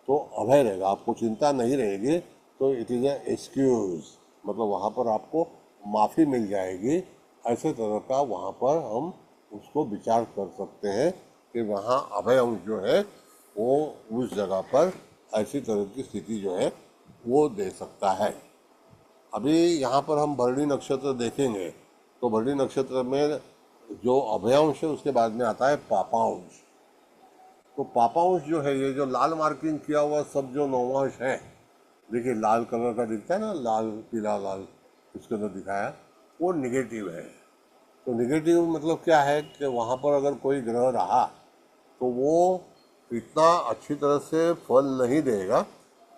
S3: तो अभय रहेगा, आपको चिंता नहीं रहेगी। तो इट इज़ एक्सक्यूज, मतलब वहाँ पर आपको माफ़ी मिल जाएगी। ऐसे तरह का वहाँ पर हम उसको विचार कर सकते हैं कि वहाँ अभय अंश जो है वो उस जगह पर ऐसी तरह की स्थिति जो है वो दे सकता है। अभी यहाँ पर हम भरणी नक्षत्र देखेंगे, तो भरणी नक्षत्र में जो अभयांश है उसके बाद में आता है पापांश। तो पापांश जो है, ये जो लाल मार्किंग किया हुआ सब जो नौमांश है, देखिए लाल कलर का दिखता है ना, लाल पीला लाल इसके अंदर दिखाया, वो निगेटिव है। तो निगेटिव मतलब क्या है कि वहाँ पर अगर कोई ग्रह रहा तो वो इतना अच्छी तरह से फल नहीं देगा।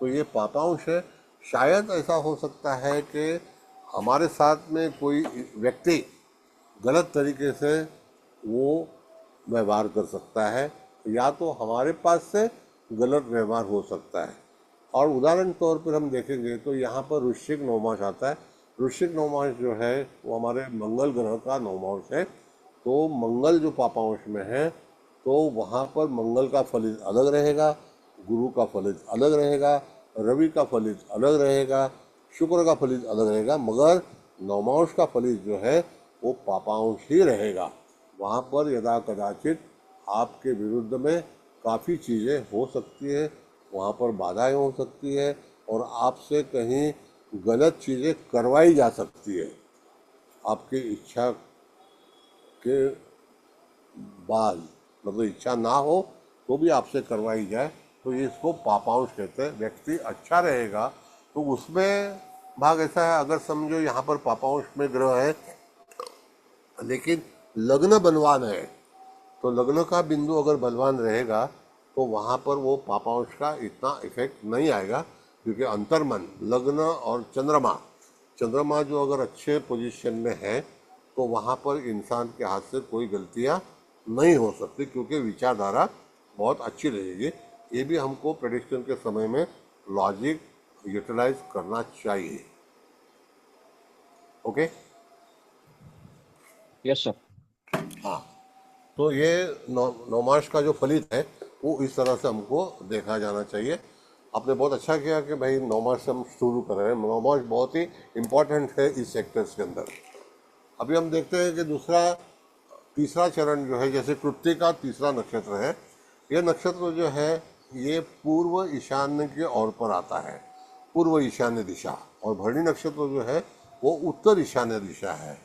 S3: तो ये पापांश है। शायद ऐसा हो सकता है कि हमारे साथ में कोई व्यक्ति गलत तरीके से वो व्यवहार कर सकता है, या तो हमारे पास से गलत व्यवहार हो सकता है। और उदाहरण तौर पर हम देखेंगे तो यहाँ पर वृश्चिक नवमास आता है। वृश्चिक नवमास जो है वो हमारे मंगल ग्रह का नवमास है। तो मंगल जो पापांश में है, तो वहाँ पर मंगल का फलित अलग रहेगा, गुरु का फलित अलग रहेगा, रवि का फलित अलग रहेगा, शुक्र का फलित अलग रहेगा, मगर नवमांश का फलित जो है वो पापांश ही रहेगा। वहाँ पर यदा कदाचित आपके विरुद्ध में काफ़ी चीज़ें हो सकती है, वहाँ पर बाधाएं हो सकती है, और आपसे कहीं गलत चीज़ें करवाई जा सकती है आपकी इच्छा के बाद, मतलब इच्छा ना हो तो भी आपसे करवाई जाए, तो ये इसको पापांश कहते हैं। व्यक्ति अच्छा रहेगा तो उसमें भाग ऐसा है, अगर समझो यहाँ पर पापांश में ग्रह है लेकिन लग्न बलवान है, तो लग्न का बिंदु अगर बलवान रहेगा तो वहाँ पर वो पापांश का इतना इफेक्ट नहीं आएगा, क्योंकि अंतर्मन लग्न और चंद्रमा, चंद्रमा जो अगर अच्छे पोजीशन में है तो वहाँ पर इंसान के हाथ से कोई गलतियाँ नहीं हो सकती, क्योंकि विचारधारा बहुत अच्छी रहेगी। ये भी हमको प्रेडिक्शन के समय में लॉजिक यूटिलाइज करना चाहिए। ओके।
S1: Yes sir.
S3: हाँ, तो ये नौमास का जो फलित है वो इस तरह से हमको देखा जाना चाहिए। आपने बहुत अच्छा किया कि भाई नौमास से हम शुरू कर रहे हैं। नौमास बहुत ही इम्पोर्टेंट है इस सेक्टर्स के अंदर। अभी हम देखते हैं कि तीसरा चरण जो है, जैसे कृत्तिका तीसरा नक्षत्र है, यह नक्षत्र जो है ये पूर्व ईशान्य की ओर पर आता है, पूर्व ईशान्य दिशा। और भरणी नक्षत्र जो है वो उत्तर ईशान्य दिशा है।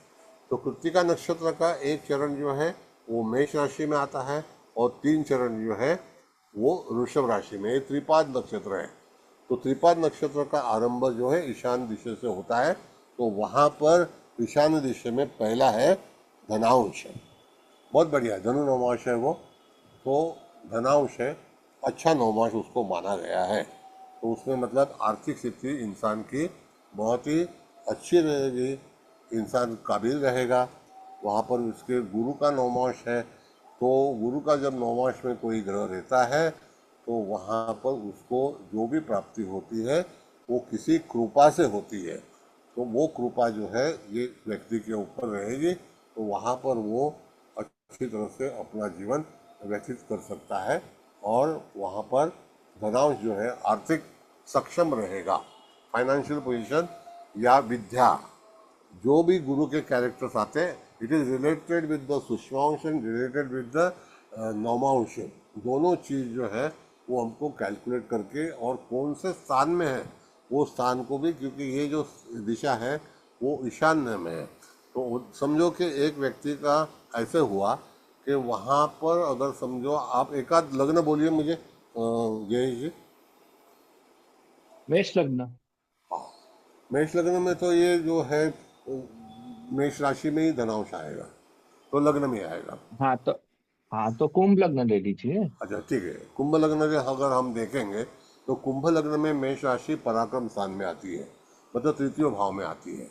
S3: तो कृत्तिका नक्षत्र का एक चरण जो है वो मेष राशि में आता है, और 3 चरण जो है वो वृषभ राशि में। ये त्रिपाद नक्षत्र है। तो त्रिपाद नक्षत्र का आरंभ जो है ईशान्य दिशा से होता है। तो वहाँ पर ईशान्य दिशा में पहला है धनांश। बहुत बढ़िया, धनु नवमास है वो, तो धनांश है, अच्छा नवमास उसको माना गया है। तो उसमें मतलब आर्थिक स्थिति इंसान की बहुत ही अच्छी रहेगी, इंसान काबिल रहेगा। वहाँ पर उसके गुरु का नवमास है, तो गुरु का जब नवमास में कोई ग्रह रहता है तो वहाँ पर उसको जो भी प्राप्ति होती है वो किसी कृपा से होती है। तो वो कृपा जो है ये व्यक्ति के ऊपर रहेगी, तो वहाँ पर वो अच्छी तरह से अपना जीवन व्यतीत कर सकता है, और वहाँ पर धनांश जो है आर्थिक सक्षम रहेगा। फाइनेंशियल पोजीशन या विद्या, जो भी गुरु के कैरेक्टर्स आते हैं, it is related with the सूक्ष्मांश एंड रिलेटेड विद द नौमांश। दोनों चीज़ जो है वो हमको कैलकुलेट करके, और कौन से स्थान में है वो स्थान को भी, क्योंकि ये जो दिशा है वो ईशान्य में है। तो समझो कि एक व्यक्ति का ऐसे हुआ कि वहाँ पर अगर समझो आप एक आध लग्न बोलिए मुझे जय जी।
S1: मेष लग्न।
S3: मेष लग्न में तो ये जो है मेष राशि में ही धनांश आएगा, तो लग्न में आएगा।
S1: हाँ तो, हाँ तो कुंभ लग्न ले लीजिए।
S3: अच्छा ठीक है, कुंभ लग्न के अगर हम देखेंगे तो कुंभ लग्न में मेष राशि पराक्रम स्थान में आती है, मतलब तृतीय भाव में आती है।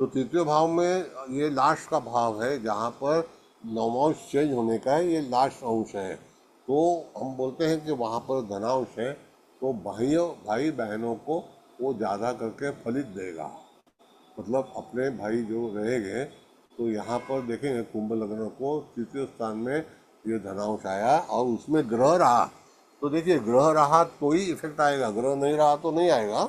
S3: तो तृतीय भाव में ये लास्ट का भाव है जहाँ पर नवांश चेंज होने का है, ये लास्ट अंश है। तो हम बोलते हैं कि वहाँ पर धनांश है, तो भाई बहनों को वो ज़्यादा करके फलित देगा, मतलब अपने भाई जो रहेंगे। तो यहाँ पर देखेंगे कुंभ लग्न को तृतीय स्थान में ये धनांश आया और उसमें ग्रह रहा, तो देखिए ग्रह रहा तो ही इफेक्ट आएगा, ग्रह नहीं रहा तो नहीं आएगा।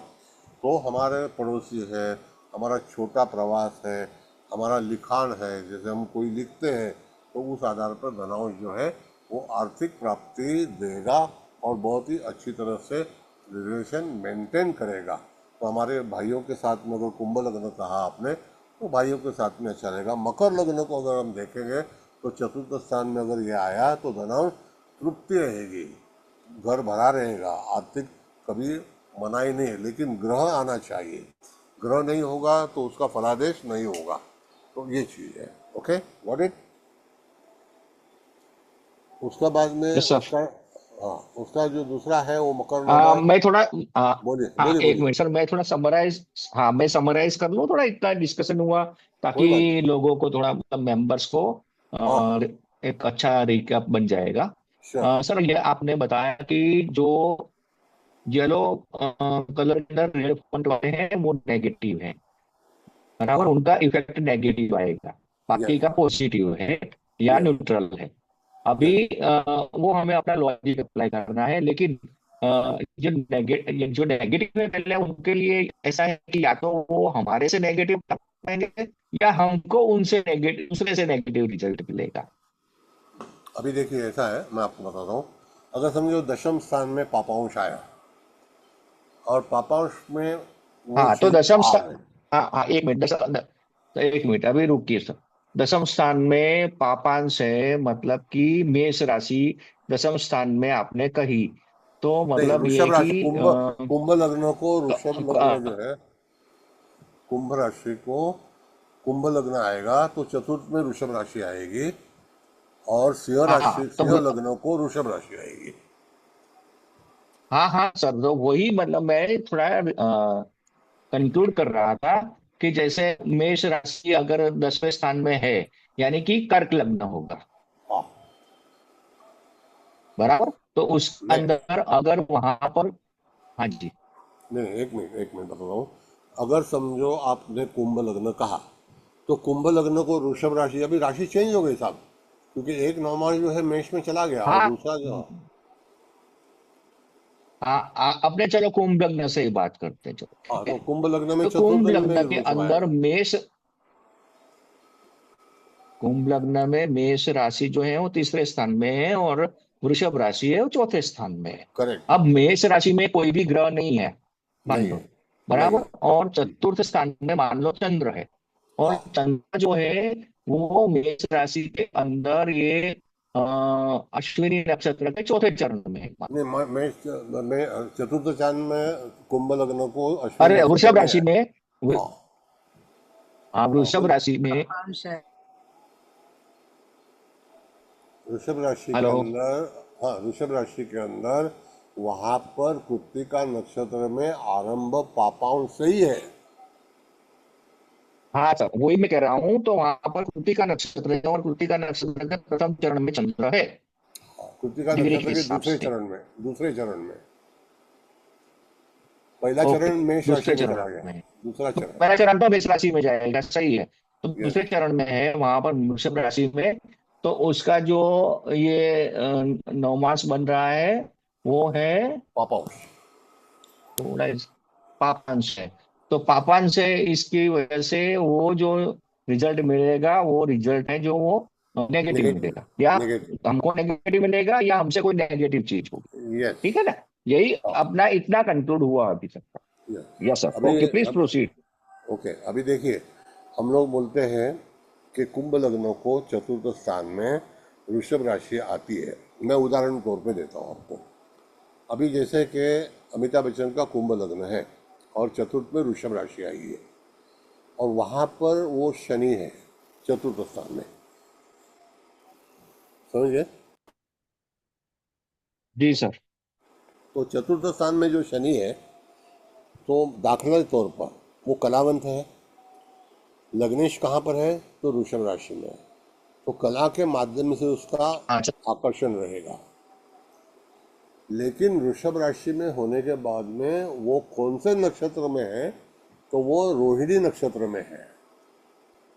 S3: तो हमारे पड़ोसी है, हमारा छोटा प्रवास है, हमारा लिखान है, जैसे हम कोई लिखते हैं तो उस आधार पर धनांश जो है वो आर्थिक प्राप्ति देगा और बहुत ही अच्छी तरह से रिलेशन मेंटेन करेगा। तो हमारे भाइयों के साथ में अगर कुंभ लग्न कहा आपने, तो भाइयों के साथ में अच्छा रहेगा। मकर लग्न को अगर हम देखेंगे तो चतुर्थ स्थान में अगर ये आया तो धनांश तृप्ति रहेगी, घर भरा रहेगा, आर्थिक कभी मनाही नहीं है, लेकिन ग्रह आना चाहिए। ग्रह नहीं होगा तो उसका फलादेश नहीं होगा। तो ये चीज़ है। Okay, got it. उसका बाद में
S1: यस सर।
S3: उसका, हाँ, उसका जो दूसरा है वो मकर नौमा।
S1: मैं थोड़ा
S3: बोलिए
S1: हाँ
S3: बोलिए
S1: एक
S3: बोलिए।
S1: मिनट सर, मैं थोड़ा समराइज, हाँ मैं समराइज कर लूँ, थोड़ा इतना डिस्कशन हुआ
S3: कोई बात
S1: ताकि
S3: नहीं।
S1: लोगों को थोड़ा, मतलब मेंबर्स को
S3: हाँ,
S1: एक अच्छा रिकैप बन जाएगा।
S3: श्योर।
S1: सर ये आपने बताया कि जो येलो कलर अंदर रेड फॉन्ट वाले हैं वो नेगेटिव है, बराबर,
S3: हाँ,
S1: उनका इफेक्ट नेगेटिव आएगा, बाकी
S3: यस
S1: का पॉजिटिव है या
S3: यस
S1: न्यूट्रल है। अभी
S3: यस।
S1: वो हमें अपना लॉजिक अप्लाई करना है, लेकिन जो नेगेटिव है पहले उनके लिए ऐसा है कि या तो वो हमारे से नेगेटिव पाएंगे या हमको उनसे नेगेटिव, दूसरे से नेगेटिव रिजल्ट मिलेगा।
S3: अभी देखिए ऐसा है, मैं आपको बताता हूँ। अगर समझो दशम स्थान में पापांश आया और पापांश में वो
S1: हाँ तो
S3: चीज
S1: दशम
S3: आ
S1: स्थान,
S3: है।
S1: हाँ हाँ एक मिनट तो एक मिनट अभी रुकिए सर। दशम स्थान में पापांश है, मतलब कि मेष राशि दशम स्थान में आपने कही, तो
S3: नहीं,
S1: मतलब ये
S3: वृषभ
S1: कि
S3: राशि, कुंभ कुंभ लग्न को वृषभ लग्न जो है, कुंभ राशि को कुंभ लग्न आएगा तो चतुर्थ में वृषभ राशि आएगी और सिंह राशि,
S1: हाँ तो
S3: सिंह लग्न को वृषभ राशि आएगी।
S1: हाँ हाँ सर, तो वही मतलब मैं थोड़ा कंक्लूड कर रहा था कि जैसे मेष राशि अगर 10वें स्थान में है, यानी कि कर्क लग्न होगा,
S3: हाँ।
S1: बराबर, तो उस
S3: नहीं
S1: अंदर अगर वहां पर, हाँ जी,
S3: नहीं, एक मिनट बता रहा हूँ। अगर समझो आपने कुंभ लग्न कहा तो कुंभ लग्न को वृषभ राशि, अभी राशि चेंज हो गई साहब, क्योंकि एक नौमान जो है मेष में चला गया और
S1: हाँ
S3: दूसरा जो,
S1: हाँ अपने चलो कुंभ लग्न से ही बात करते हैं, चलो
S3: हाँ,
S1: ठीक है।
S3: तो कुंभ लग्न में
S1: तो
S3: चतुर्थ
S1: कुंभ
S3: में
S1: लग्न के
S3: वृषभ
S1: अंदर
S3: आएगा।
S1: मेष, कुंभ लग्न में मेष राशि जो है वो तीसरे स्थान में है और वृषभ राशि है वो चौथे स्थान में है।
S3: करेक्ट।
S1: अब मेष राशि में कोई भी ग्रह नहीं है, मान
S3: नहीं
S1: लो,
S3: है, नहीं
S1: बराबर,
S3: है।
S1: और चतुर्थ स्थान में मान लो चंद्र है, और
S3: हाँ,
S1: चंद्र जो है वो मेष राशि के अंदर ये अश्विनी नक्षत्र के चौथे चरण में है।
S3: नहीं, मैं चतुर्थ चांद में कुंभ लग्न को अश्विनी
S1: अरे
S3: नक्षत्र
S1: वृषभ
S3: में
S1: राशि
S3: है।
S1: में,
S3: हाँ
S1: हाँ
S3: हाँ,
S1: वृषभ राशि में।
S4: अंश है।
S3: वृषभ राशि के
S1: हेलो,
S3: अंदर, हाँ वृषभ राशि के अंदर वहां पर कृत्तिका नक्षत्र में आरंभ पापाओं से ही है।
S1: हाँ सर वही मैं कह रहा हूँ, तो वहां पर कृत्तिका नक्षत्र है और कृत्तिका नक्षत्र के प्रथम चरण में चंद्र है,
S3: कृत्तिका
S1: डिग्री के
S3: नक्षत्र के
S1: हिसाब
S3: दूसरे
S1: से।
S3: चरण में, दूसरे चरण में, पहला
S1: ओके,
S3: चरण मेष राशि
S1: दूसरे
S3: में
S1: चरण
S3: चला गया,
S1: में है,
S3: दूसरा
S1: तो
S3: चरण।
S1: पहला चरण तो मेष राशि में जाएगा, सही है, तो
S3: यस।
S1: दूसरे चरण में है वहां पर वृषभ राशि में। तो उसका जो ये नवमास बन रहा है वो है
S3: पापाओं।
S1: थोड़ा पापांश है, तो पापांश है, इसकी वजह से वो जो रिजल्ट मिलेगा वो रिजल्ट है जो वो नेगेटिव
S3: नेगेटिव।
S1: मिलेगा, या
S3: नेगेटिव।
S1: हमको नेगेटिव मिलेगा या हमसे कोई नेगेटिव चीज होगी।
S3: यस।
S1: ठीक है ना, यही
S3: हाँ,
S1: अपना इतना कंक्लूड हुआ अभी तक का।
S3: यस।
S1: यस सर,
S3: अभी
S1: ओके प्लीज
S3: अब
S1: प्रोसीड।
S3: ओके, अभी देखिए, हम लोग बोलते हैं कि कुंभ लग्नों को चतुर्थ स्थान में वृषभ राशि आती है। मैं उदाहरण तौर पे देता हूँ आपको। अभी जैसे कि अमिताभ बच्चन का कुंभ लग्न है और चतुर्थ में वृषभ राशि आई है, और वहाँ पर वो शनि है चतुर्थ स्थान में, समझिए।
S1: जी सर।
S3: तो चतुर्थ स्थान में जो शनि है, तो दाखला के तौर पर वो कलावंत है। लग्नेश कहाँ पर है? तो वृषभ राशि में है। तो कला के माध्यम से उसका
S1: अच्छा।
S3: आकर्षण रहेगा। लेकिन वृषभ राशि में होने के बाद में वो कौन से नक्षत्र में है? तो वो रोहिणी नक्षत्र में है।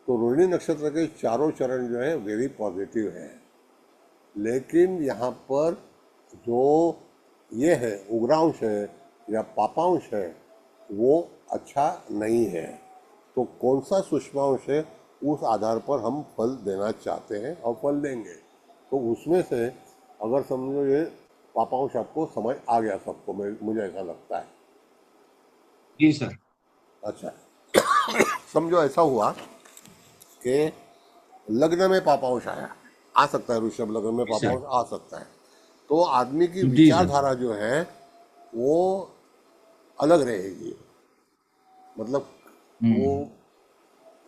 S3: तो रोहिणी नक्षत्र के चारों चरण जो है वेरी पॉजिटिव है। लेकिन यहाँ पर जो ये है उग्रांश है या पापांश है, वो अच्छा नहीं है। तो कौन सा सूक्ष्मांश है, उस आधार पर हम फल देना चाहते हैं और फल देंगे। तो उसमें से अगर समझो ये पापांश आपको समझ आ गया सबको, मुझे ऐसा लगता है।
S2: जी सर।
S3: अच्छा, समझो ऐसा हुआ कि लग्न में पापांश आया, आ सकता है, ऋषभ लग्न में
S2: जी सर।
S3: पापांश आ सकता है। तो आदमी की
S2: जी सर।
S3: विचारधारा जो है वो अलग रहेगी। मतलब वो
S2: हम्म।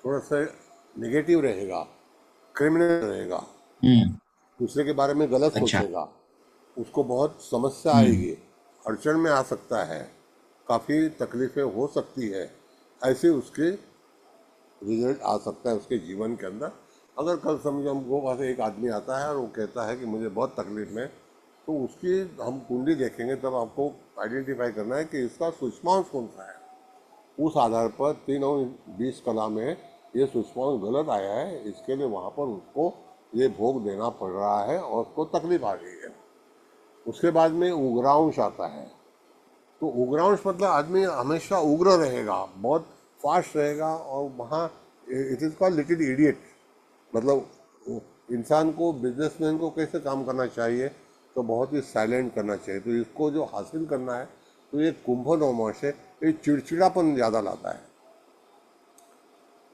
S3: थोड़ा सा नेगेटिव रहेगा, क्रिमिनल रहेगा,
S2: हम्म।
S3: दूसरे के बारे में गलत
S2: अच्छा।
S3: सोचेगा, उसको बहुत समस्या
S2: हम्म।
S3: आएगी, अड़चन में आ सकता है, काफ़ी तकलीफें हो सकती है। ऐसे उसके रिजल्ट आ सकता है उसके जीवन के अंदर। अगर कल समझो हमको वहाँ से एक आदमी आता है और वो कहता है कि मुझे बहुत तकलीफ में, तो उसकी हम कुंडली देखेंगे तब आपको आइडेंटिफाई करना है कि इसका सूक्ष्मांश कौन सा है। उस आधार पर 3 और 20 कला में ये सूक्ष्मांश गलत आया है, इसके लिए वहाँ पर उसको ये भोग देना पड़ रहा है और उसको तकलीफ आ गई है। उसके बाद में उग्रांश आता है। तो उग्रांश मतलब आदमी हमेशा उग्र रहेगा, बहुत फास्ट रहेगा, और वहाँ it is called little idiot. मतलब इंसान को, बिजनेसमैन को कैसे काम करना चाहिए, तो बहुत ही साइलेंट करना चाहिए। तो इसको जो हासिल करना है, तो ये कुंभ नवमास है, ये चिड़चिड़ापन ज़्यादा लाता है।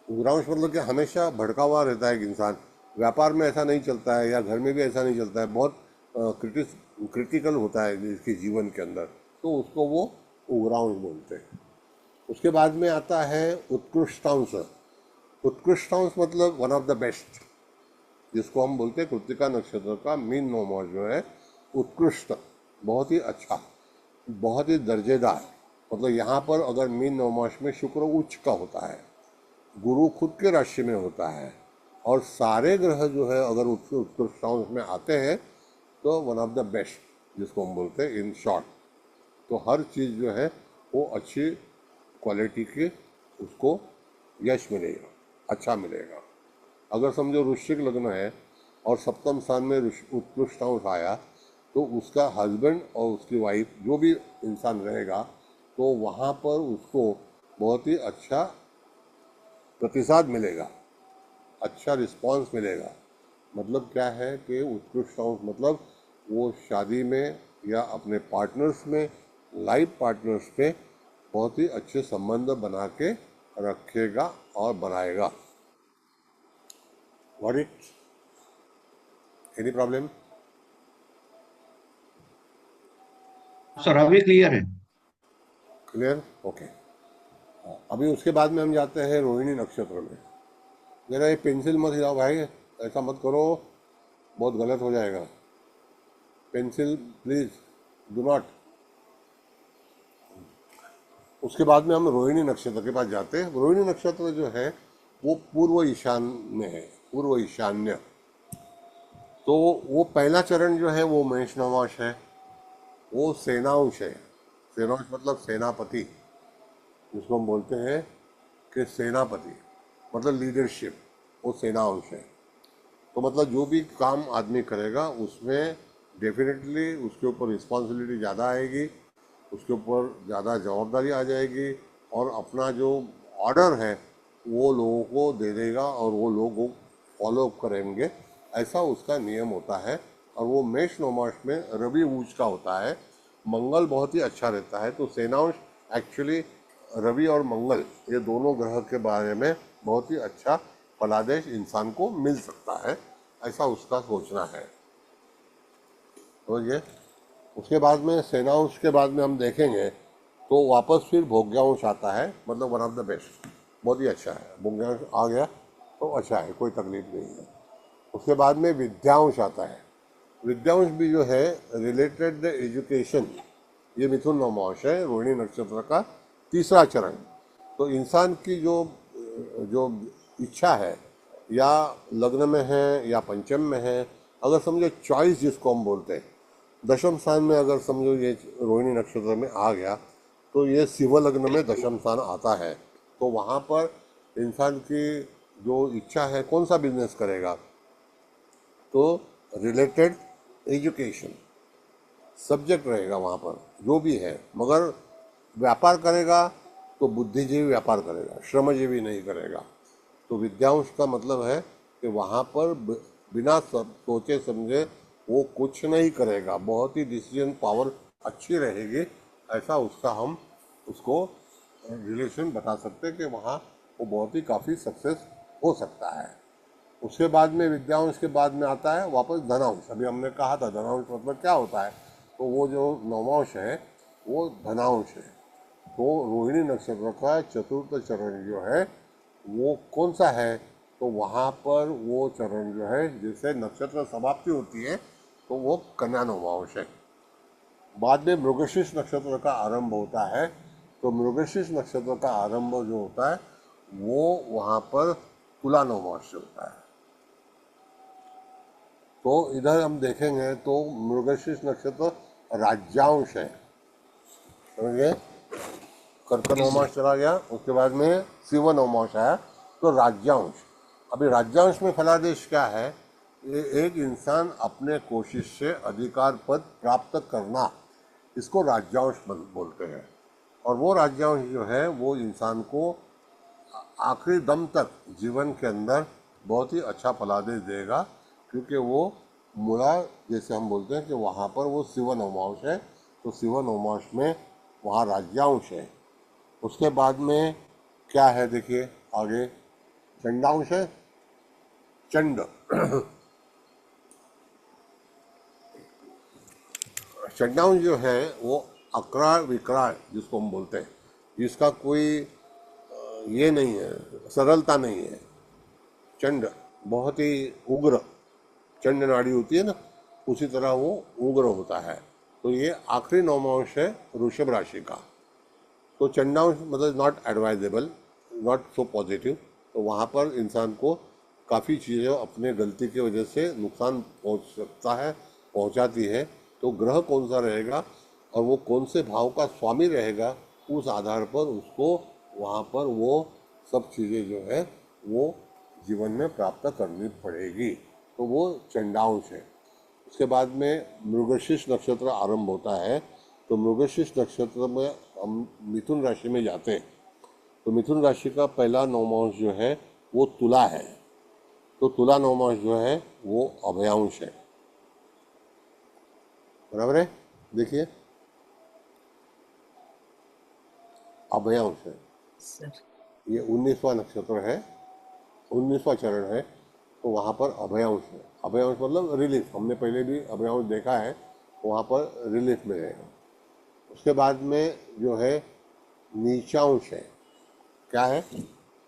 S3: उग्रांश मतलब कि हमेशा भड़का हुआ रहता है एक इंसान। व्यापार में ऐसा नहीं चलता है या घर में भी ऐसा नहीं चलता है, बहुत क्रिटिकल होता है इसके जीवन के अंदर, तो उसको वो उग्रांश बोलते हैं। उसके बाद में आता है उत्कृष्टांश। उत्कृष्टांश मतलब वन ऑफ द बेस्ट, जिसको हम बोलते हैं कृतिका नक्षत्र का मीन नवमास जो है उत्कृष्ट, बहुत ही अच्छा, बहुत ही दर्जेदार। मतलब यहाँ पर अगर मीन नवमास में शुक्र उच्च का होता है, गुरु खुद के राशि में होता है, और सारे ग्रह जो है अगर उत्कृष्टांश में आते हैं, तो वन ऑफ द बेस्ट जिसको हम बोलते हैं इन शॉर्ट। तो हर चीज़ जो है वो अच्छी क्वालिटी के, उसको यश मिलेगा, अच्छा मिलेगा। अगर समझो वृश्चिक लग्न है और सप्तम स्थान में उत्कृष्टांश आया, तो उसका हस्बैंड और उसकी वाइफ जो भी इंसान रहेगा, तो वहाँ पर उसको बहुत ही अच्छा प्रतिसाद मिलेगा, अच्छा रिस्पांस मिलेगा। मतलब क्या है कि उत्कृष्टांश मतलब वो शादी में या अपने पार्टनर्स में, लाइफ पार्टनर्स पे बहुत ही अच्छे संबंध बना के रखेगा और बनाएगा। What it, any problem?
S2: Sir अभी क्लियर है।
S3: Clear, okay. अभी उसके बाद में हम जाते हैं रोहिणी नक्षत्र में। मेरा ये पेंसिल मत हिलाओ भाई, ऐसा मत करो, बहुत गलत हो जाएगा। Pencil please do not. उसके बाद में हम रोहिणी नक्षत्र के पास जाते हैं। रोहिणी नक्षत्र जो है वो पूर्व ईशान्य है, पूर्व ईशान्य। तो वो पहला चरण जो है वो मेष नवांश है, वो सेनांश है। सेनांश मतलब सेनापति, जिसको हम बोलते हैं कि सेनापति मतलब लीडरशिप, वो सेनांश है। तो मतलब जो भी काम आदमी करेगा उसमें डेफिनेटली उसके ऊपर रिस्पॉन्सिबिलिटी ज़्यादा आएगी, उसके ऊपर ज़्यादा जवाबदारी आ जाएगी, और अपना जो ऑर्डर है वो लोगों को दे देगा और वो लोग वो फॉलो करेंगे, ऐसा उसका नियम होता है। और वो मेष नवमास में रवि उच्च का होता है, मंगल बहुत ही अच्छा रहता है। तो सेनांश एक्चुअली रवि और मंगल ये दोनों ग्रह के बारे में बहुत ही अच्छा फलादेश इंसान को मिल सकता है, ऐसा उसका सोचना है। तो ये उसके बाद में सेनांश के बाद में हम देखेंगे तो वापस फिर भोग्यांश आता है, मतलब वन ऑफ द बेस्ट, बहुत ही अच्छा है। भोग्यांश आ गया तो अच्छा है, कोई तकलीफ नहीं है। उसके बाद में विद्यांश आता है। विद्यांश भी जो है रिलेटेड एजुकेशन, ये मिथुन नवमांश है, रोहिणी नक्षत्र का तीसरा चरण। तो इंसान की जो जो इच्छा है, या लग्न में है या पंचम में है, अगर समझो चॉइस जिसको हम बोलते हैं, दशम स्थान में अगर समझो ये रोहिणी नक्षत्र में आ गया तो ये शिव लग्न में दशम स्थान आता है। तो वहाँ पर इंसान की जो इच्छा है, कौन सा बिजनेस करेगा, तो रिलेटेड एजुकेशन सब्जेक्ट रहेगा वहाँ पर जो भी है। मगर व्यापार करेगा तो बुद्धिजीवी व्यापार करेगा, श्रमजीवी नहीं करेगा। तो विद्यांश का मतलब है कि वहाँ पर बिना सोचे समझे वो कुछ नहीं करेगा, बहुत ही डिसीजन पावर अच्छी रहेगी, ऐसा उसका हम उसको रिलेशन बता सकते हैं कि वहाँ वो बहुत ही काफ़ी सक्सेस हो सकता है। उसके बाद में विद्यांश के बाद में आता है वापस धनांश। अभी हमने कहा था धनांश मतलब क्या होता है, तो वो जो नवांश है वो धनांश है। तो रोहिणी नक्षत्र का चतुर्थ चरण जो है वो कौन सा है, तो वहाँ पर वो चरण जो है जिससे नक्षत्र समाप्ति होती है तो वो कन्या नवांश है। बाद में मृगशीर्ष नक्षत्र का आरंभ होता है। तो मृगशीर्ष नक्षत्र का आरंभ जो होता है वो वहाँ पर तुला नवमांश से होता है। तो इधर हम देखेंगे तो मृगशीर्ष नक्षत्र राज्यांश है, समझिए। कर्क नवमांश चला गया, उसके बाद में शिव नवमांश आया तो राज्यांश। अभी राज्यांश में फलादेश क्या है, ये एक इंसान अपने कोशिश से अधिकार पद प्राप्त करना, इसको राज्यांश बोलते हैं। और वो राज्यांश जो है वो इंसान को आखिरी दम तक जीवन के अंदर बहुत ही अच्छा फलादेश देगा, क्योंकि वो मूला जैसे हम बोलते हैं कि वहाँ पर वो शिव नवमांश है। तो शिव नवमांश में वहाँ राज्यांश है। उसके बाद में क्या है देखिए आगे, चंडांश है, चंड चंडांश जो है वो अकराळ विकराळ जिसको हम बोलते हैं, जिसका कोई ये नहीं है, सरलता नहीं है। चंड बहुत ही उग्र, चंड नाड़ी होती है ना, उसी तरह वो उग्र होता है। तो ये आखिरी नवमांश है वृषभ राशि का। तो चंडांश मतलब not advisable, not so positive. तो वहाँ पर इंसान को काफ़ी चीज़ें अपने गलती की वजह से नुकसान पहुँच सकता है, पहुँचाती है। तो ग्रह कौन सा रहेगा और वो कौन से भाव का स्वामी रहेगा, उस आधार पर उसको वहाँ पर वो सब चीज़ें जो है वो जीवन में प्राप्त करनी पड़ेगी। तो वो चंडांश है। उसके बाद में मृगशीर्ष नक्षत्र आरंभ होता है। तो मृगशीर्ष नक्षत्र में हम मिथुन राशि में जाते हैं। तो मिथुन राशि का पहला नवमांश जो है वो तुला है। तो तुला नवमांश जो है वो अभयांश है, बराबर है। देखिए अभयांश है,
S2: सर
S3: ये 19वां नक्षत्र है, 19वां चरण है। तो वहाँ पर अभयांश है। अभयांश मतलब रिलीफ, हमने पहले भी अभयांश देखा है, वहाँ पर रिलीफ मिलेगा। उसके बाद में जो है नीचांश है। क्या है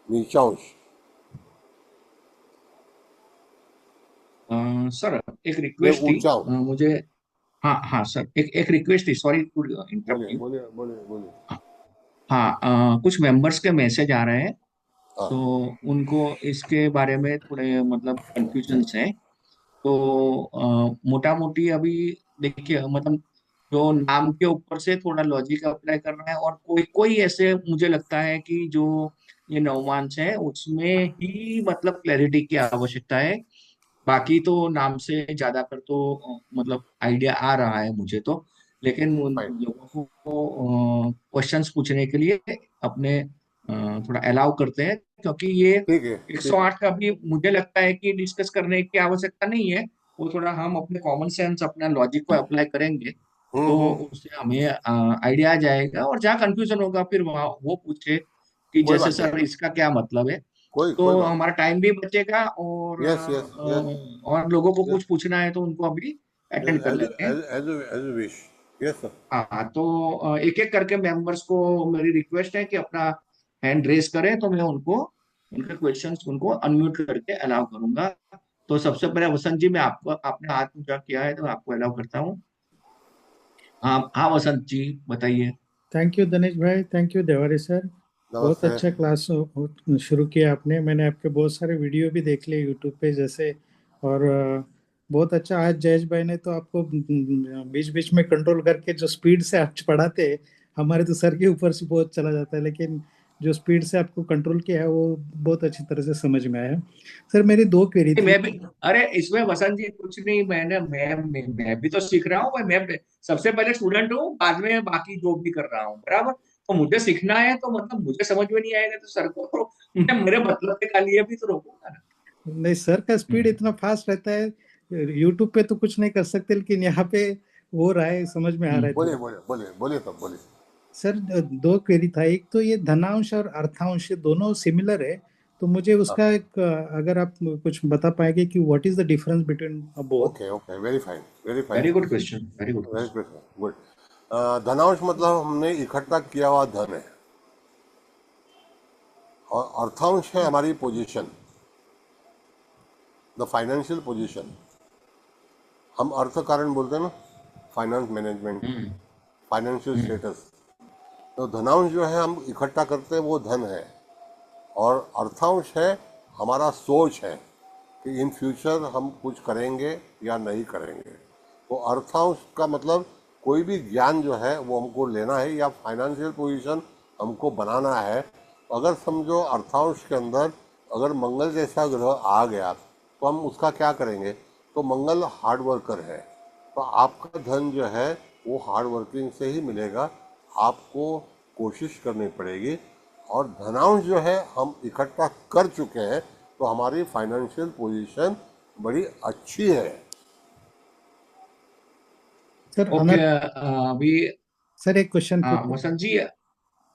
S3: नीचांश?
S2: सर एक
S3: ये
S2: रिक्वेस्ट थी
S3: ऊंचांश।
S2: मुझे। हाँ हाँ सर, एक रिक्वेस्ट थी, सॉरी टू
S3: बोलिए
S2: इंटरप्ट यू।
S3: बोलिए बोलिए बोलिए।
S2: हाँ, कुछ मेंबर्स के मैसेज आ रहे हैं,
S3: हाँ
S2: तो उनको इसके बारे में थोड़े मतलब कंफ्यूजन्स है। तो मोटा मोटी अभी देखिए, मतलब जो नाम के ऊपर से थोड़ा लॉजिक अप्लाई करना है, और कोई कोई ऐसे मुझे लगता है कि जो ये नवमांश है उसमें ही मतलब क्लैरिटी की आवश्यकता है। बाकी तो नाम से ज्यादातर तो मतलब आइडिया आ रहा है मुझे तो। लेकिन उन
S3: फाइन,
S2: लोगों को क्वेश्चंस पूछने के लिए अपने थोड़ा अलाउ करते हैं, क्योंकि ये
S3: ठीक है ठीक है।
S2: 108 का भी मुझे लगता है कि डिस्कस करने की आवश्यकता नहीं है। वो थोड़ा हम अपने कॉमन सेंस, अपना लॉजिक को अप्लाई करेंगे तो
S3: हम्म।
S2: उससे हमें आइडिया आ जाएगा, और जहाँ कंफ्यूजन होगा फिर वहाँ वो पूछे कि
S3: कोई
S2: जैसे
S3: बात नहीं,
S2: सर इसका क्या मतलब है।
S3: कोई
S2: तो
S3: बात
S2: हमारा टाइम भी बचेगा,
S3: यस यस यस
S2: और लोगों को
S3: यस
S2: कुछ पूछना है तो उनको अभी
S3: यस
S2: अटेंड कर
S3: एज
S2: लेते हैं।
S3: As as as wish. Yes sir.
S2: हाँ, तो एक एक करके मेंबर्स को मेरी रिक्वेस्ट है कि अपना हैंड रेस करें, तो मैं उनको उनके क्वेश्चंस उनको अनम्यूट करके अलाउ करूंगा। तो सबसे पहले वसंत जी, मैं आपको, आपने हाथ ऊंचा किया है तो मैं आपको अलाउ करता हूँ। हाँ हाँ, वसंत जी बताइए।
S4: थैंक यू दिनेश भाई, थैंक यू देवारी सर। बहुत
S3: नमस्ते।
S4: अच्छा क्लास शुरू किया आपने। मैंने आपके बहुत सारे वीडियो भी देख लिए यूट्यूब पे जैसे। और बहुत अच्छा। आज जयेश भाई ने तो आपको बीच बीच में कंट्रोल करके जो स्पीड से आप पढ़ाते हैं, हमारे तो सर के ऊपर से बहुत चला जाता है, लेकिन जो स्पीड से आपको कंट्रोल किया है वो बहुत अच्छी तरह से समझ में आया। सर मेरी दो क्वेरी थी।
S2: मैं भी, अरे इसमें वसंत जी कुछ नहीं, मैं भी तो सीख रहा हूँ भाई। मैं सबसे पहले स्टूडेंट हूँ, बाद में बाकी जो भी कर रहा हूँ, बराबर। तो मुझे सीखना है, तो मतलब मुझे समझ में नहीं आएगा तो सर को तो मैं मेरे मतलब के लिए भी तो रोकूंगा ना।
S4: नहीं, सर का स्पीड
S2: हम्म।
S4: इतना फास्ट रहता है, यूट्यूब पे तो कुछ नहीं कर सकते, लेकिन यहाँ पे हो रहा है, समझ में आ रहा है
S3: बोलिए
S4: थोड़ा।
S3: बोलिए बोलिए बोलिए तब बोलिए।
S4: सर दो क्वेरी था। एक तो ये धनांश और अर्थांश ये दोनों सिमिलर है, तो मुझे
S3: हाँ,
S4: उसका एक अगर आप कुछ बता पाएंगे कि what is the difference between both.
S3: Okay okay, very fine, very fine,
S2: very good question, very good
S3: very
S2: question.
S3: Good. धनांश मतलब हमने इकट्ठा किया हुआ धन है, और अर्थांश है हमारी पोजीशन, द फाइनेंशियल पोजीशन। हम अर्थ कारण बोलते हैं ना, फाइनेंस मैनेजमेंट,
S2: हम्म।
S3: फाइनेंशियल
S2: हम्म।
S3: स्टेटस। तो धनांश जो है हम इकट्ठा करते हैं वो धन है, और अर्थांश है हमारा सोच है कि इन फ्यूचर हम कुछ करेंगे या नहीं करेंगे। तो अर्थांश का मतलब कोई भी ज्ञान जो है वो हमको लेना है, या फाइनेंशियल पोजीशन हमको बनाना है। अगर समझो अर्थांश के अंदर अगर मंगल जैसा ग्रह आ गया, तो हम उसका क्या करेंगे? तो मंगल हार्ड वर्कर है, तो आपका धन जो है वो हार्ड वर्किंग से ही मिलेगा, आपको कोशिश करनी पड़ेगी। और धनांश जो है हम इकट्ठा कर चुके हैं, तो हमारी फाइनेंशियल पोजीशन बड़ी अच्छी है।
S4: सर
S2: ओके,
S4: अनर
S2: अभी
S4: सर एक क्वेश्चन
S2: हाँ
S4: पूछे।
S2: वसंत जी।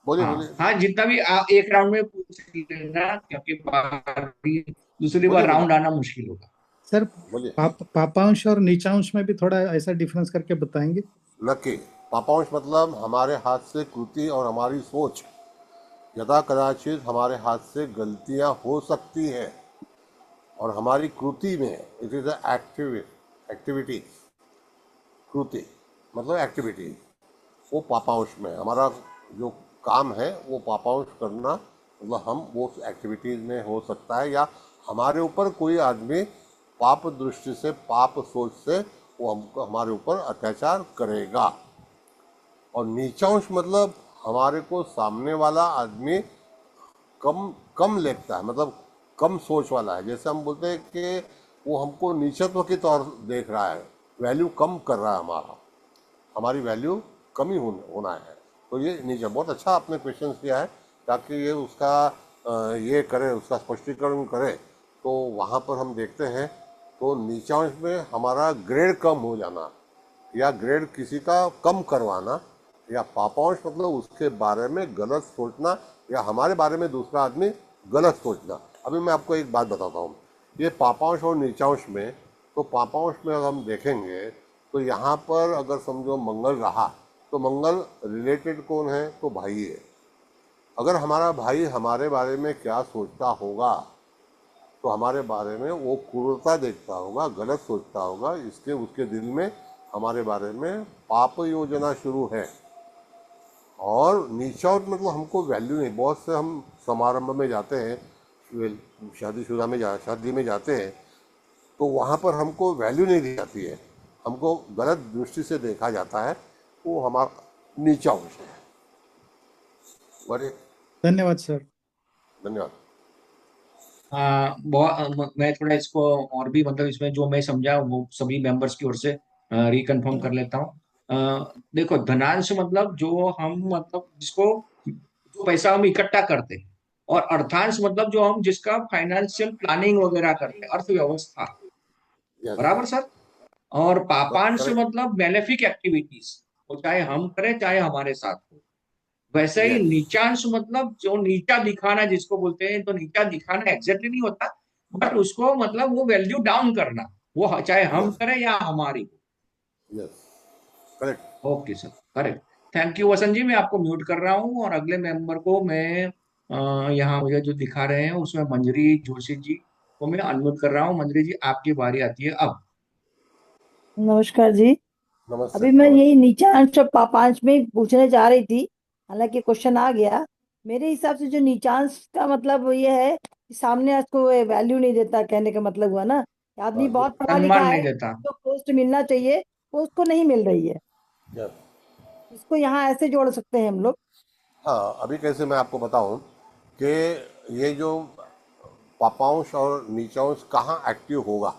S3: बोलिए
S2: हाँ
S3: बोलिए
S2: हाँ, जितना भी एक राउंड में पूछ लेना, क्योंकि दूसरी बार
S3: बोलिए बोलिए
S2: राउंड आना मुश्किल होगा।
S4: सर
S3: बोलिए।
S4: पापांश और नीचांश में भी थोड़ा ऐसा डिफरेंस करके बताएंगे।
S3: नक्की। पापांश मतलब हमारे हाथ से कृति और हमारी सोच, यदा कदाचित हमारे हाथ से गलतियां हो सकती हैं, और हमारी कृति में इट इज एक्टिविटी। कृति मतलब एक्टिविटी, वो पापांश में हमारा जो काम है वो पापांश करना, मतलब हम वो एक्टिविटीज में हो सकता है, या हमारे ऊपर कोई आदमी पाप दृष्टि से, पाप सोच से वो हमको हमारे ऊपर अत्याचार करेगा। और नीचांश मतलब हमारे को सामने वाला आदमी कम कम लेता है, मतलब कम सोच वाला है। जैसे हम बोलते हैं कि वो हमको नीचत्व की तौर देख रहा है, वैल्यू कम कर रहा है, हमारी वैल्यू कमी होना है। तो ये नीचे बहुत अच्छा आपने क्वेश्चन किया है, ताकि ये उसका ये करे, उसका स्पष्टीकरण करे। तो वहाँ पर हम देखते हैं, तो नीचांश में हमारा ग्रेड कम हो जाना, या ग्रेड किसी का कम करवाना, या पापांश मतलब उसके बारे में गलत सोचना, या हमारे बारे में दूसरा आदमी गलत सोचना। अभी मैं आपको एक बात बताता हूँ, ये पापांश और नीचांश में, तो पापांश में अगर हम देखेंगे तो यहाँ पर अगर समझो मंगल रहा, तो मंगल रिलेटेड कौन है? तो भाई है। अगर हमारा भाई हमारे बारे में क्या सोचता होगा, तो हमारे बारे में वो क्रूरता देखता होगा, गलत सोचता होगा, इसके उसके दिल में हमारे बारे में पाप योजना शुरू है। और नीचा मतलब हमको वैल्यू नहीं। बहुत से हम समारंभ में जाते हैं, शादीशुदा में शादी में जाते हैं, तो वहाँ पर हमको वैल्यू नहीं दी जाती है, हमको गलत दृष्टि से देखा जाता है, वो हमारा नीचा अंश है। बड़े
S4: धन्यवाद सर।
S3: धन्यवाद।
S2: मैं थोड़ा इसको और भी, मतलब इसमें जो मैं समझा वो सभी मेंबर्स की ओर से रिकन्फर्म कर लेता हूँ। देखो, धनांश मतलब जो हम, मतलब जिसको, जो पैसा हम इकट्ठा करते हैं। और अर्थांश मतलब जो हम, जिसका फाइनेंशियल प्लानिंग वगैरह करते हैं, अर्थव्यवस्था।
S3: यस।
S2: बराबर सर। और पापांश
S3: करेक्ट।
S2: मतलब बेनिफिक एक्टिविटीज, वो चाहे हम करें चाहे हमारे साथ हो। वैसे ही
S3: यस
S2: नीचांश मतलब जो नीचा दिखाना जिसको बोलते हैं, तो नीचा दिखाना एग्जैक्टली नहीं होता, बट उसको मतलब वो वैल्यू डाउन करना, वो चाहे हम
S3: यस
S2: करें या हमारी।
S3: Yes correct.
S2: Okay sir, correct. Thank you Vasant ji, मैं आपको म्यूट कर रहा हूँ और अगले मेंबर को मैं यहाँ मुझे जो दिखा रहे हैं उसमें मंजरी जोशी जी को मैं अनम्यूट कर रहा हूँ। मंजरी जी, आपकी बारी आती है अब।
S5: नमस्कार जी।
S3: नमस्ते
S5: अभी मैं यही
S3: नमस्ते।
S5: नीचांश और पापांश में पूछने जा रही थी, हालांकि क्वेश्चन आ गया। मेरे हिसाब से जो नीचांश का मतलब ये है कि सामने उसको वैल्यू नहीं देता, कहने का मतलब हुआ ना कि आदमी
S3: हाँ
S5: बहुत पढ़ा लिखा
S2: सम्मान नहीं
S5: है,
S2: देता।
S5: जो पोस्ट मिलना चाहिए वो उसको नहीं मिल रही है।
S3: यस।
S5: इसको यहाँ ऐसे जोड़ सकते हैं हम लोग।
S3: हाँ अभी कैसे मैं आपको बताऊं कि ये जो पापांश और नीचांश कहाँ एक्टिव होगा।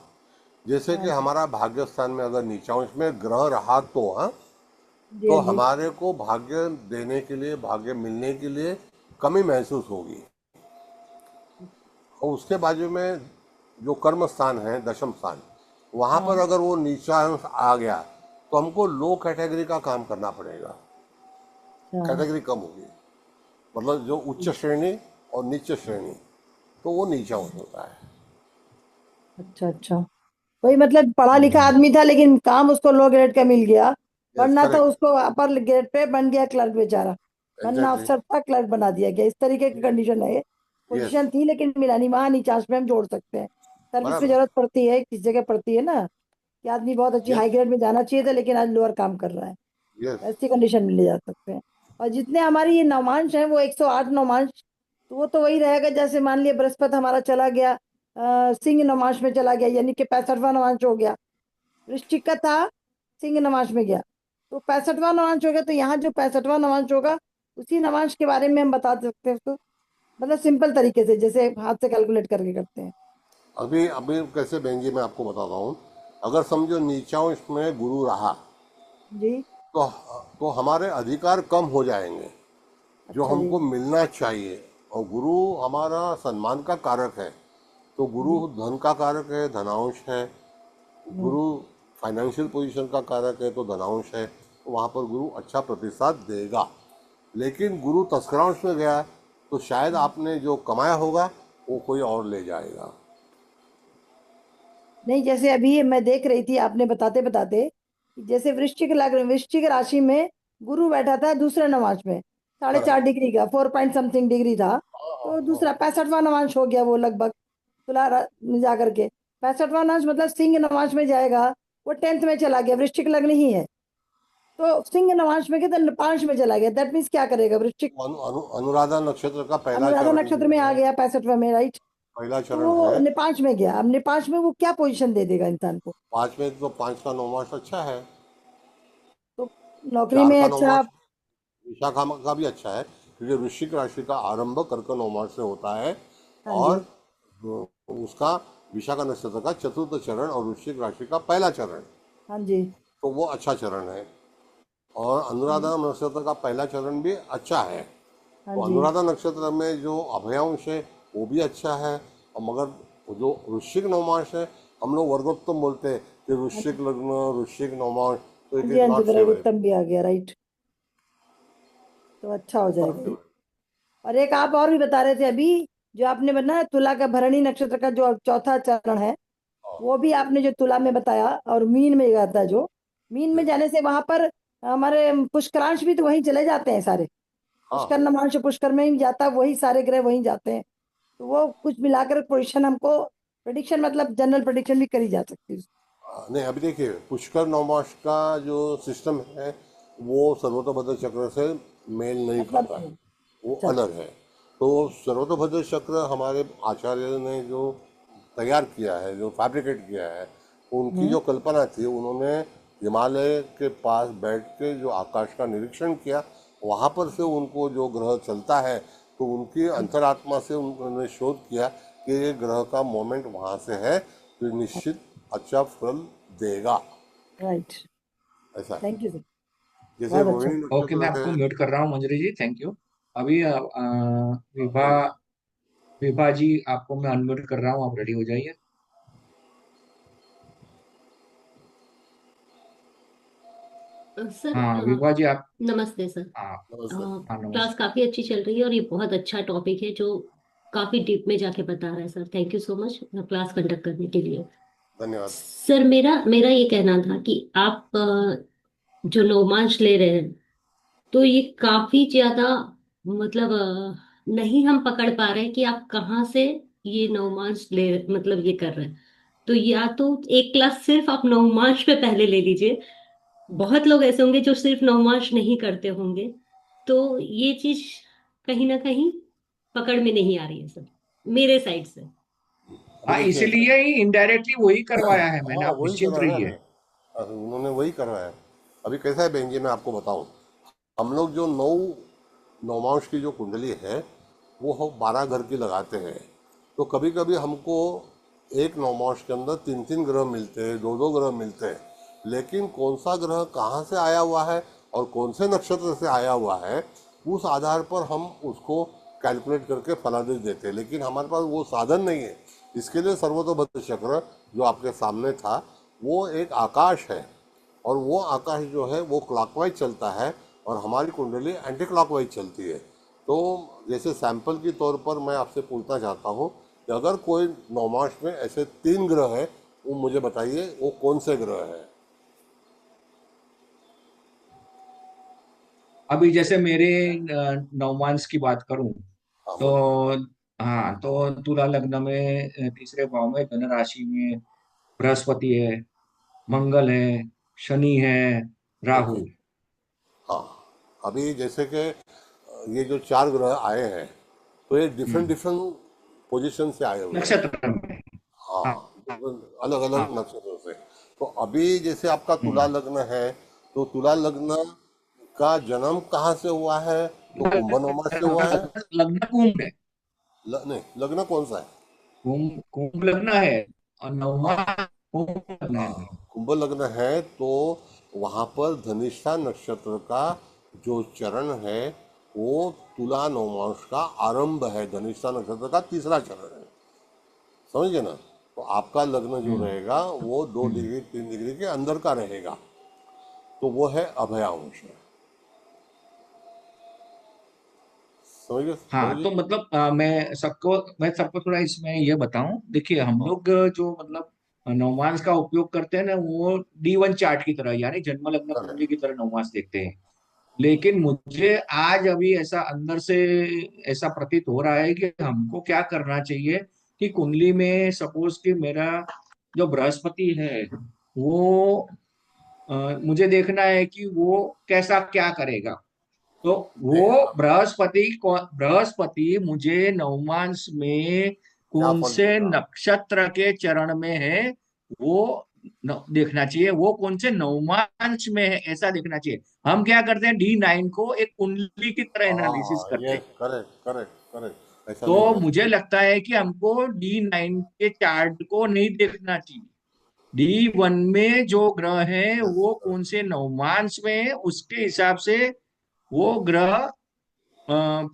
S3: जैसे कि
S5: हाँ जी।
S3: हमारा भाग्य स्थान में अगर नीचांश में ग्रह रहा तो हाँ,
S5: जी
S3: तो
S5: हाँ जी।
S3: हमारे को भाग्य देने के लिए, भाग्य मिलने के लिए कमी महसूस होगी। और उसके बाजू में जो कर्म स्थान है, दशम स्थान, वहाँ पर
S5: हाँ।
S3: अगर वो नीचा अंश आ गया तो हमको लो कैटेगरी का काम करना पड़ेगा,
S5: अच्छा।
S3: कैटेगरी कम होगी। मतलब जो उच्च श्रेणी और नीच श्रेणी, तो वो नीचा अंश होता है।
S5: अच्छा अच्छा। वही मतलब पढ़ा लिखा आदमी था लेकिन काम उसको लो ग्रेड का मिल गया,
S3: यस
S5: बनना था
S3: करेक्ट।
S5: उसको अपर ग्रेड पे, बन गया क्लर्क बेचारा। बनना
S3: एग्जैक्टली।
S5: अफसर था, क्लर्क बना दिया गया, इस तरीके की कंडीशन है।
S3: यस
S5: पोजीशन थी लेकिन मिला नहीं, वहां नीचांश में हम जोड़ सकते हैं। सर्विस में
S3: बराबर।
S5: जरूरत पड़ती है, किस जगह पड़ती है ना, कि आदमी बहुत अच्छी
S3: यस
S5: हाई ग्रेड में जाना चाहिए था लेकिन आज लोअर काम कर रहा है।
S3: यस।
S5: ऐसी कंडीशन में ले जा सकते हैं। और जितने हमारी ये नवमांश है वो 108 नवमांश, तो वो तो वही रहेगा। जैसे मान लिया बृहस्पति हमारा चला गया सिंह नवमांश में चला गया, यानी कि 65वां नवमांश हो गया। वृश्चिक का था, सिंह नवांश में गया, तो 65वां नवांश हो गया। तो यहाँ जो 65वां नवांश होगा उसी नवांश के बारे में हम बता सकते हैं उसको, मतलब सिंपल तरीके से, जैसे हाथ से कैलकुलेट करके करते हैं।
S3: अभी अभी कैसे बहन जी मैं आपको बताता हूँ। अगर समझो नीचा अंश में गुरु रहा
S5: जी।
S3: तो हमारे अधिकार कम हो जाएंगे जो
S5: अच्छा जी।
S3: हमको मिलना चाहिए। और गुरु हमारा सम्मान का कारक है, तो गुरु
S5: जी।
S3: धन का कारक है, धनांश है।
S5: हम्म।
S3: गुरु फाइनेंशियल पोजीशन का कारक है, तो धनांश है, तो वहाँ पर गुरु अच्छा प्रतिसाद देगा। लेकिन गुरु तस्करांश में गया तो शायद आपने जो कमाया होगा वो कोई और ले जाएगा।
S5: नहीं, जैसे अभी मैं देख रही थी आपने बताते बताते कि जैसे वृश्चिक लग वृश्चिक राशि में गुरु बैठा था दूसरे नवांश में, 4.5 डिग्री का, 4 पॉइंट समथिंग डिग्री था। तो दूसरा 65वां नवांश हो गया वो लगभग, में जा करके 65वां नवांश मतलब सिंह नवांश में जाएगा। वो 10th में चला गया, वृश्चिक लग्न ही है, तो सिंह नवांश में गया तो पांच में चला गया। दैट मीन्स क्या करेगा वृश्चिक,
S3: अनुराधा नक्षत्र का पहला
S5: अनुराधा
S3: चरण
S5: नक्षत्र
S3: जो
S5: में आ
S3: है,
S5: गया 65वां में, राइट।
S3: पहला
S5: तो
S3: चरण
S5: वो
S3: है।
S5: निपांश में गया, अब निपांश में वो क्या पोजीशन दे देगा इंसान को?
S3: पाँच में तो पाँच का नौमांश अच्छा है।
S5: तो नौकरी
S3: चार
S5: में
S3: का
S5: अच्छा।
S3: नौमांश विशाखा का भी अच्छा है, क्योंकि वृश्चिक राशि का आरंभ कर्क नौमांश से होता है।
S5: हाँ जी।
S3: और उसका विशाखा नक्षत्र का चतुर्थ चरण और वृश्चिक राशि का पहला चरण,
S5: हाँ जी।
S3: तो वो अच्छा चरण है। और अनुराधा नक्षत्र का पहला चरण भी अच्छा है।
S5: हाँ
S3: तो
S5: जी।
S3: अनुराधा नक्षत्र में जो अभयांश है वो भी अच्छा है। और मगर जो वृश्चिक नवमांश है, हम लोग वर्गोत्तम बोलते हैं कि
S5: हाँ
S3: वृश्चिक लग्न, वृश्चिक नवमांश, तो
S5: हाँ
S3: इट
S5: जी।
S3: इज
S5: हाँ जी,
S3: नॉट
S5: बड़ा
S3: फेवरेबल।
S5: उत्तम भी आ गया, राइट। तो अच्छा हो जाएगा ये। और एक आप और भी बता रहे थे अभी, जो आपने बताया तुला का भरणी नक्षत्र का जो चौथा चरण है, वो भी आपने जो तुला में बताया, और मीन में जाता है जो, मीन में जाने से वहां पर हमारे पुष्करांश भी तो वहीं चले जाते हैं सारे। पुष्कर
S3: हाँ
S5: नमांश पुष्कर में ही जाता है, वही सारे ग्रह वहीं जाते हैं। तो वो कुछ मिलाकर पोजिशन हमको, प्रेडिक्शन मतलब जनरल प्रेडिक्शन भी करी जा सकती है।
S3: नहीं अभी देखिए, पुष्कर नवमांश का जो सिस्टम है वो सर्वतोभद्र चक्र से मेल नहीं
S5: मतलब
S3: खाता है,
S5: नहीं।
S3: वो
S5: अच्छा
S3: अलग
S5: अच्छा।
S3: है। तो सर्वतोभद्र चक्र हमारे आचार्य ने जो तैयार किया है, जो फैब्रिकेट किया है, उनकी
S5: हम्म।
S3: जो कल्पना थी, उन्होंने हिमालय के पास बैठ के जो आकाश का निरीक्षण किया, वहाँ पर से उनको जो ग्रह चलता है, तो उनकी अंतरात्मा से उन्होंने शोध किया कि ये ग्रह का मोमेंट वहाँ से है, तो निश्चित अच्छा फल देगा।
S5: राइट।
S3: ऐसा है।
S5: Thank you sir.
S3: जैसे
S5: बहुत अच्छा।
S3: रोहिणी
S2: ओके, मैं
S3: नक्षत्र
S2: आपको
S3: है।
S2: म्यूट कर रहा हूँ मंजरी जी, थैंक यू। अभी विभा,
S3: बोलिए।
S2: विभा जी आपको मैं अनम्यूट कर रहा हूँ, आप रेडी हो जाइए।
S6: सर
S2: हाँ विभा जी आप।
S6: नमस्ते सर।
S2: हाँ।
S3: नमस्ते।
S2: हाँ
S6: क्लास
S2: नमस्ते।
S6: काफी अच्छी चल रही है और ये बहुत अच्छा टॉपिक है जो काफी डीप में जाके बता रहा है sir. Thank you so much class conduct करने के लिए।
S3: धन्यवाद।
S6: सर मेरा मेरा ये कहना था कि आप जो नवमांश ले रहे हैं तो ये काफी ज्यादा मतलब नहीं हम पकड़ पा रहे हैं कि आप कहाँ से ये नवमांश ले मतलब ये कर रहे हैं। तो या तो एक क्लास सिर्फ आप नवमांश पे पहले ले लीजिए। बहुत लोग ऐसे होंगे जो सिर्फ नवमांश नहीं करते होंगे। तो ये चीज कहीं ना कहीं पकड़ में नहीं आ रही है सर, मेरे साइड से।
S3: अभी
S2: हाँ
S3: देखिए
S2: इसीलिए ही इनडायरेक्टली वही करवाया है मैंने,
S3: हाँ
S2: आप
S3: वही
S2: निश्चिंत
S3: करवाया
S2: रहिए।
S3: है। उन्होंने वही करवाया। अभी कैसा है बहन जी, मैं आपको बताऊं। हम लोग जो नौमांश की जो कुंडली है वो हम 12 घर की लगाते हैं। तो कभी कभी हमको एक नौमांश के अंदर 3 3 ग्रह मिलते हैं, 2 2 ग्रह मिलते हैं। लेकिन कौन सा ग्रह कहाँ से आया हुआ है और कौन से नक्षत्र से आया हुआ है, उस आधार पर हम उसको कैलकुलेट करके फलादेश देते हैं। लेकिन हमारे पास वो साधन नहीं है। इसके लिए सर्वतोभद्र चक्र जो आपके सामने था वो एक आकाश है, और वो आकाश जो है वो क्लॉकवाइज चलता है और हमारी कुंडली एंटी क्लॉकवाइज चलती है। तो जैसे सैंपल के तौर पर मैं आपसे पूछना चाहता हूँ कि अगर कोई नौमांश में ऐसे 3 ग्रह है, वो मुझे बताइए वो कौन से ग्रह है।
S2: अभी जैसे मेरे नवमांश की बात करूं
S3: हाँ
S2: तो
S3: बोलिए।
S2: हाँ, तो तुला लग्न में तीसरे भाव में धन राशि में बृहस्पति है, मंगल है, शनि है, राहु
S3: ओके।
S2: है।
S3: हाँ अभी जैसे कि ये जो 4 ग्रह आए हैं तो ये डिफरेंट
S2: हम्म,
S3: डिफरेंट पोजीशन से आए हुए हैं।
S2: नक्षत्र में। हाँ
S3: हाँ अलग अलग
S2: हाँ।
S3: नक्षत्रों से। तो अभी जैसे आपका तुला
S2: हम्म।
S3: लग्न है, तो तुला लग्न का जन्म कहाँ से हुआ है? तो कुंभ नौमा से हुआ है।
S2: लग्न कुंभ है।
S3: नहीं, लग्न कौन सा है?
S2: कुंभ कुंभ लग्न है और नवमा
S3: हाँ
S2: कुंभ लग्न है।
S3: हाँ कुंभ लग्न है तो वहां पर धनिष्ठा नक्षत्र का जो चरण है वो तुला नवमांश का आरंभ है। धनिष्ठा नक्षत्र का तीसरा चरण है, समझ गए ना? तो आपका लग्न जो
S2: हम्म।
S3: रहेगा वो दो
S2: हम्म।
S3: डिग्री 3 डिग्री के अंदर का रहेगा। तो वो है अभयांश। समझिए
S2: हाँ
S3: समझिए।
S2: तो मतलब मैं सबको थोड़ा इसमें ये बताऊं। देखिए हम
S3: हाँ
S2: लोग जो मतलब नवमांश का उपयोग करते हैं ना, वो D1 चार्ट की तरह यानी जन्म लग्न कुंडली
S3: करेक्ट।
S2: की तरह नवमांश देखते हैं। लेकिन मुझे आज अभी ऐसा अंदर से ऐसा प्रतीत हो रहा है कि हमको क्या करना चाहिए कि कुंडली में सपोज कि मेरा जो बृहस्पति है वो मुझे देखना है कि वो कैसा क्या करेगा। तो वो
S3: नहीं,
S2: बृहस्पति मुझे नवमांश में
S3: क्या
S2: कौन
S3: फल
S2: से
S3: देगा?
S2: नक्षत्र के चरण में है वो देखना चाहिए। वो कौन से नवमांश में है ऐसा देखना चाहिए। हम क्या करते हैं, D9 को एक कुंडली की तरह एनालिसिस
S3: हाँ
S2: करते
S3: ये
S2: हैं।
S3: करेक्ट करेक्ट करेक्ट, ऐसा नहीं
S2: तो
S3: करना
S2: मुझे
S3: चाहिए।
S2: लगता है कि हमको D9 के चार्ट को नहीं देखना चाहिए। D1 में जो ग्रह है
S3: यस
S2: वो कौन
S3: करेक्ट।
S2: से नवमांश में है उसके हिसाब से वो ग्रह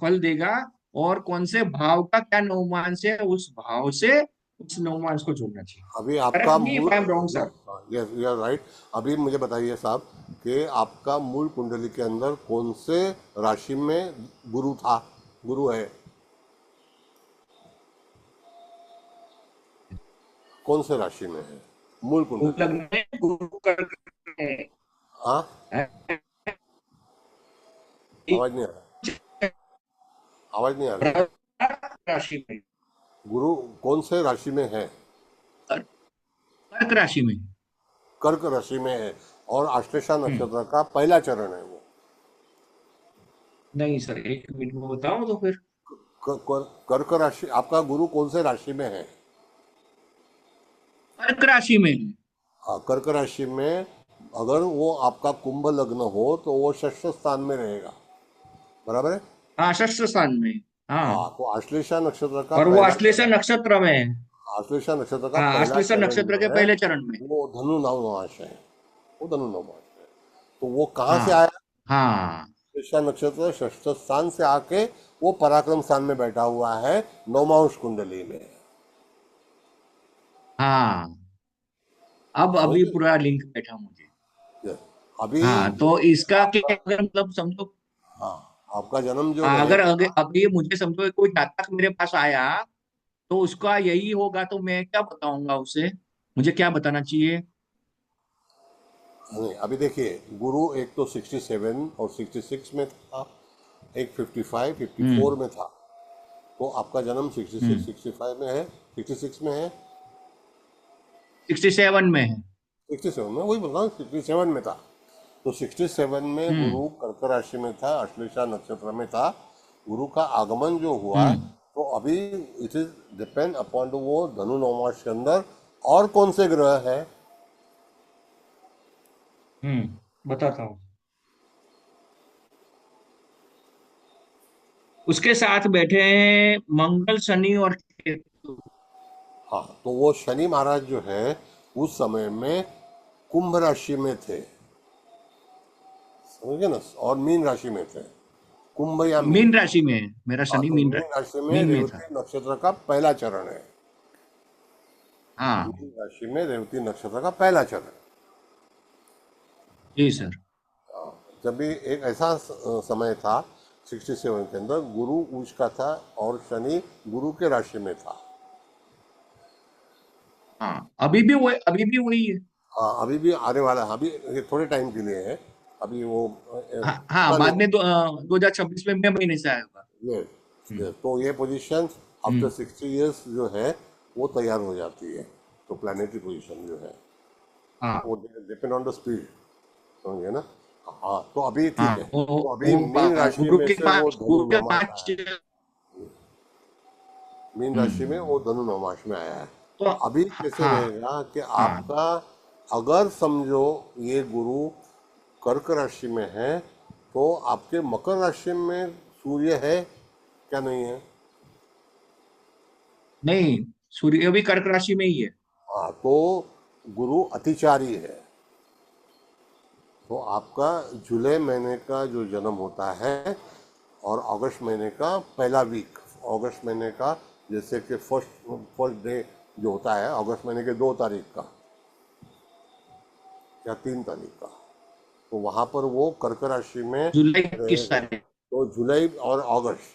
S2: फल देगा। और कौन से भाव का क्या नवमांश है उस भाव से उस नवमांश को जोड़ना चाहिए।
S3: अभी
S2: करेक्ट
S3: आपका
S2: मी
S3: मूल
S2: if I am wrong sir.
S3: Yes you are right. अभी मुझे बताइए साहब कि आपका मूल कुंडली के अंदर कौन से राशि में गुरु था, गुरु है? कौन से राशि में है मूल कुंडली में?
S2: लग्न में गुरु कर्क में
S3: हाँ
S2: है।
S3: आवाज नहीं आ रहा, आवाज नहीं आ रही।
S2: राशि में,
S3: गुरु कौन से राशि में है?
S2: कर्क राशि में।
S3: कर्क राशि में है और आश्लेषा
S2: हम्म।
S3: नक्षत्र का पहला चरण है वो।
S2: नहीं सर, एक मिनट में बताऊं तो फिर।
S3: कर्क राशि, आपका गुरु कौन से राशि में है?
S2: कर्क राशि में है।
S3: हाँ कर्क राशि में। अगर वो आपका कुंभ लग्न हो तो वो षष्ठ स्थान में रहेगा, बराबर है।
S2: हाँ षष्ठ स्थान में। हाँ।
S3: हाँ तो आश्लेषा नक्षत्र का
S2: और वो
S3: पहला
S2: अश्लेषा
S3: चरण,
S2: नक्षत्र में है।
S3: आश्लेषा नक्षत्र का
S2: हाँ
S3: पहला
S2: अश्लेषा
S3: चरण
S2: नक्षत्र
S3: जो
S2: के
S3: है
S2: पहले चरण में।
S3: वो धनु नवमास है। वो धनु नवमास है। तो वो कहाँ से
S2: हाँ
S3: आया?
S2: हाँ
S3: आश्लेषा नक्षत्र षष्ठ स्थान से आके वो पराक्रम स्थान में बैठा हुआ है नवमांश कुंडली में।
S2: हाँ। अब
S3: समझ
S2: अभी
S3: गए?
S2: पूरा लिंक बैठा मुझे।
S3: Yes. अभी
S2: हाँ, तो इसका क्या, अगर मतलब समझो,
S3: हाँ, आपका जन्म जो
S2: अगर
S3: रहेगा,
S2: अभी मुझे समझो कोई जातक मेरे पास आया, तो उसका यही होगा, तो मैं क्या बताऊंगा उसे, मुझे क्या बताना चाहिए?
S3: नहीं अभी देखिए, गुरु एक तो 67 और 66 में था, एक 55 54
S2: हम्म।
S3: में था। तो आपका जन्म 66
S2: हम्म।
S3: 65 में है, 66 में है,
S2: 67 में है।
S3: 67 में, वही बोल रहा हूँ 67 में था। तो 67 में
S2: हम्म।
S3: गुरु कर्क राशि में था, अश्लेषा नक्षत्र में था। गुरु का आगमन जो हुआ,
S2: हम्म।
S3: तो अभी it is depend upon two वो धनु नवमास के अंदर और कौन से ग्रह है।
S2: बताता हूँ। उसके साथ बैठे हैं मंगल, शनि और केतु।
S3: हाँ, तो वो शनि महाराज जो है उस समय में कुंभ राशि में थे, समझे ना, और मीन राशि में थे, कुंभ या मीन।
S2: मीन राशि में है मेरा
S3: हाँ,
S2: शनि,
S3: तो मीन राशि में
S2: मीन में था।
S3: रेवती नक्षत्र का पहला चरण है।
S2: हाँ।
S3: मीन राशि में रेवती नक्षत्र का पहला चरण।
S2: जी सर।
S3: जब भी एक ऐसा समय था 67 के अंदर, गुरु उच्च का था और शनि गुरु के राशि में था।
S2: हाँ, अभी भी वही है।
S3: हाँ, अभी भी आने वाला है, अभी ये थोड़े टाइम के लिए है, अभी वो
S2: हाँ हाँ,
S3: पता नहीं।
S2: बाद में 2026 में मई महीने से आएगा।
S3: ये
S2: हम्म।
S3: तो ये पोजीशन आफ्टर
S2: हम्म।
S3: 60 इयर्स जो है वो तैयार हो जाती है। तो प्लानिटरी पोजीशन जो है
S2: हाँ।
S3: वो डिपेंड ऑन द स्पीड, समझे ना। हाँ, तो अभी ठीक
S2: हाँ,
S3: है, तो अभी
S2: वो
S3: मीन राशि में से वो
S2: गुरु
S3: धनु
S2: के
S3: नवमास
S2: पांच।
S3: आया है। मीन राशि में
S2: हम्म।
S3: वो धनु नवमास में आया है।
S2: तो
S3: अभी कैसे
S2: हाँ।
S3: रहेगा कि
S2: हाँ।
S3: आपका, अगर समझो ये गुरु कर्क राशि में है, तो आपके मकर राशि में सूर्य है क्या, नहीं है?
S2: नहीं, सूर्य भी कर्क राशि में ही है।
S3: हाँ, तो गुरु अतिचारी है। तो आपका जुलाई महीने का जो जन्म होता है और अगस्त महीने का पहला वीक, अगस्त महीने का जैसे कि फर्स्ट फर्स्ट डे जो होता है अगस्त महीने के 2 तारीख का या 3 तारीख का, तो वहाँ पर वो कर्क राशि में
S2: जुलाई किस
S3: रहेगा।
S2: तारीख?
S3: तो जुलाई और अगस्त,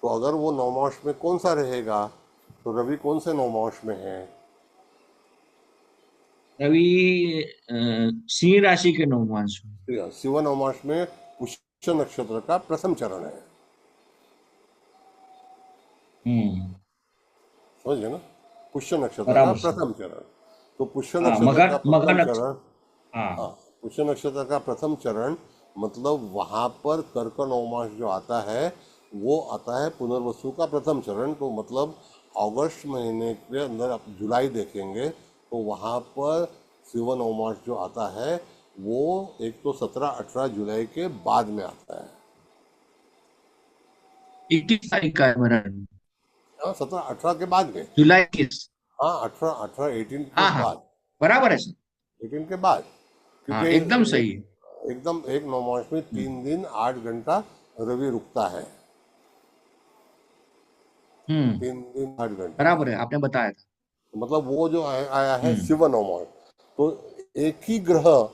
S3: तो अगर वो नवमास में कौन सा रहेगा, तो रवि कौन से नवमास में है?
S2: रवि सिंह राशि के नवमांश में।
S3: शिव नवमास में पुष्य नक्षत्र का प्रथम चरण है,
S2: हम्म।
S3: समझ गए ना, पुष्य नक्षत्र का
S2: बराबर सर।
S3: प्रथम चरण। तो पुष्य
S2: हाँ,
S3: नक्षत्र का
S2: मगर मगर
S3: प्रथम
S2: नक्ष
S3: चरण, हाँ,
S2: हाँ।
S3: पुष्य नक्षत्र का प्रथम चरण, मतलब वहां पर कर्क नवमास जो आता है वो आता है पुनर्वसु का प्रथम चरण। तो मतलब अगस्त महीने के अंदर आप जुलाई देखेंगे तो वहां पर शिव नवमास जो आता है वो एक तो 17-18 जुलाई के बाद में आता है।
S2: 21 तारीख का है मेरा जन्म।
S3: हाँ, 17-18 के बाद में।
S2: जुलाई 21।
S3: हाँ, 18-18 के
S2: हाँ हाँ,
S3: बाद,
S2: बराबर है सर।
S3: 18 के बाद, क्योंकि
S2: हाँ, एकदम सही है।
S3: एकदम एक नवमास में
S2: हम्म।
S3: 3 दिन 8 घंटा रवि रुकता है,
S2: हम्म।
S3: 3 दिन 8 घंटा।
S2: बराबर है, आपने बताया था।
S3: मतलब वो जो आया है
S2: हम्म।
S3: शिव नवमास, तो एक ही ग्रह,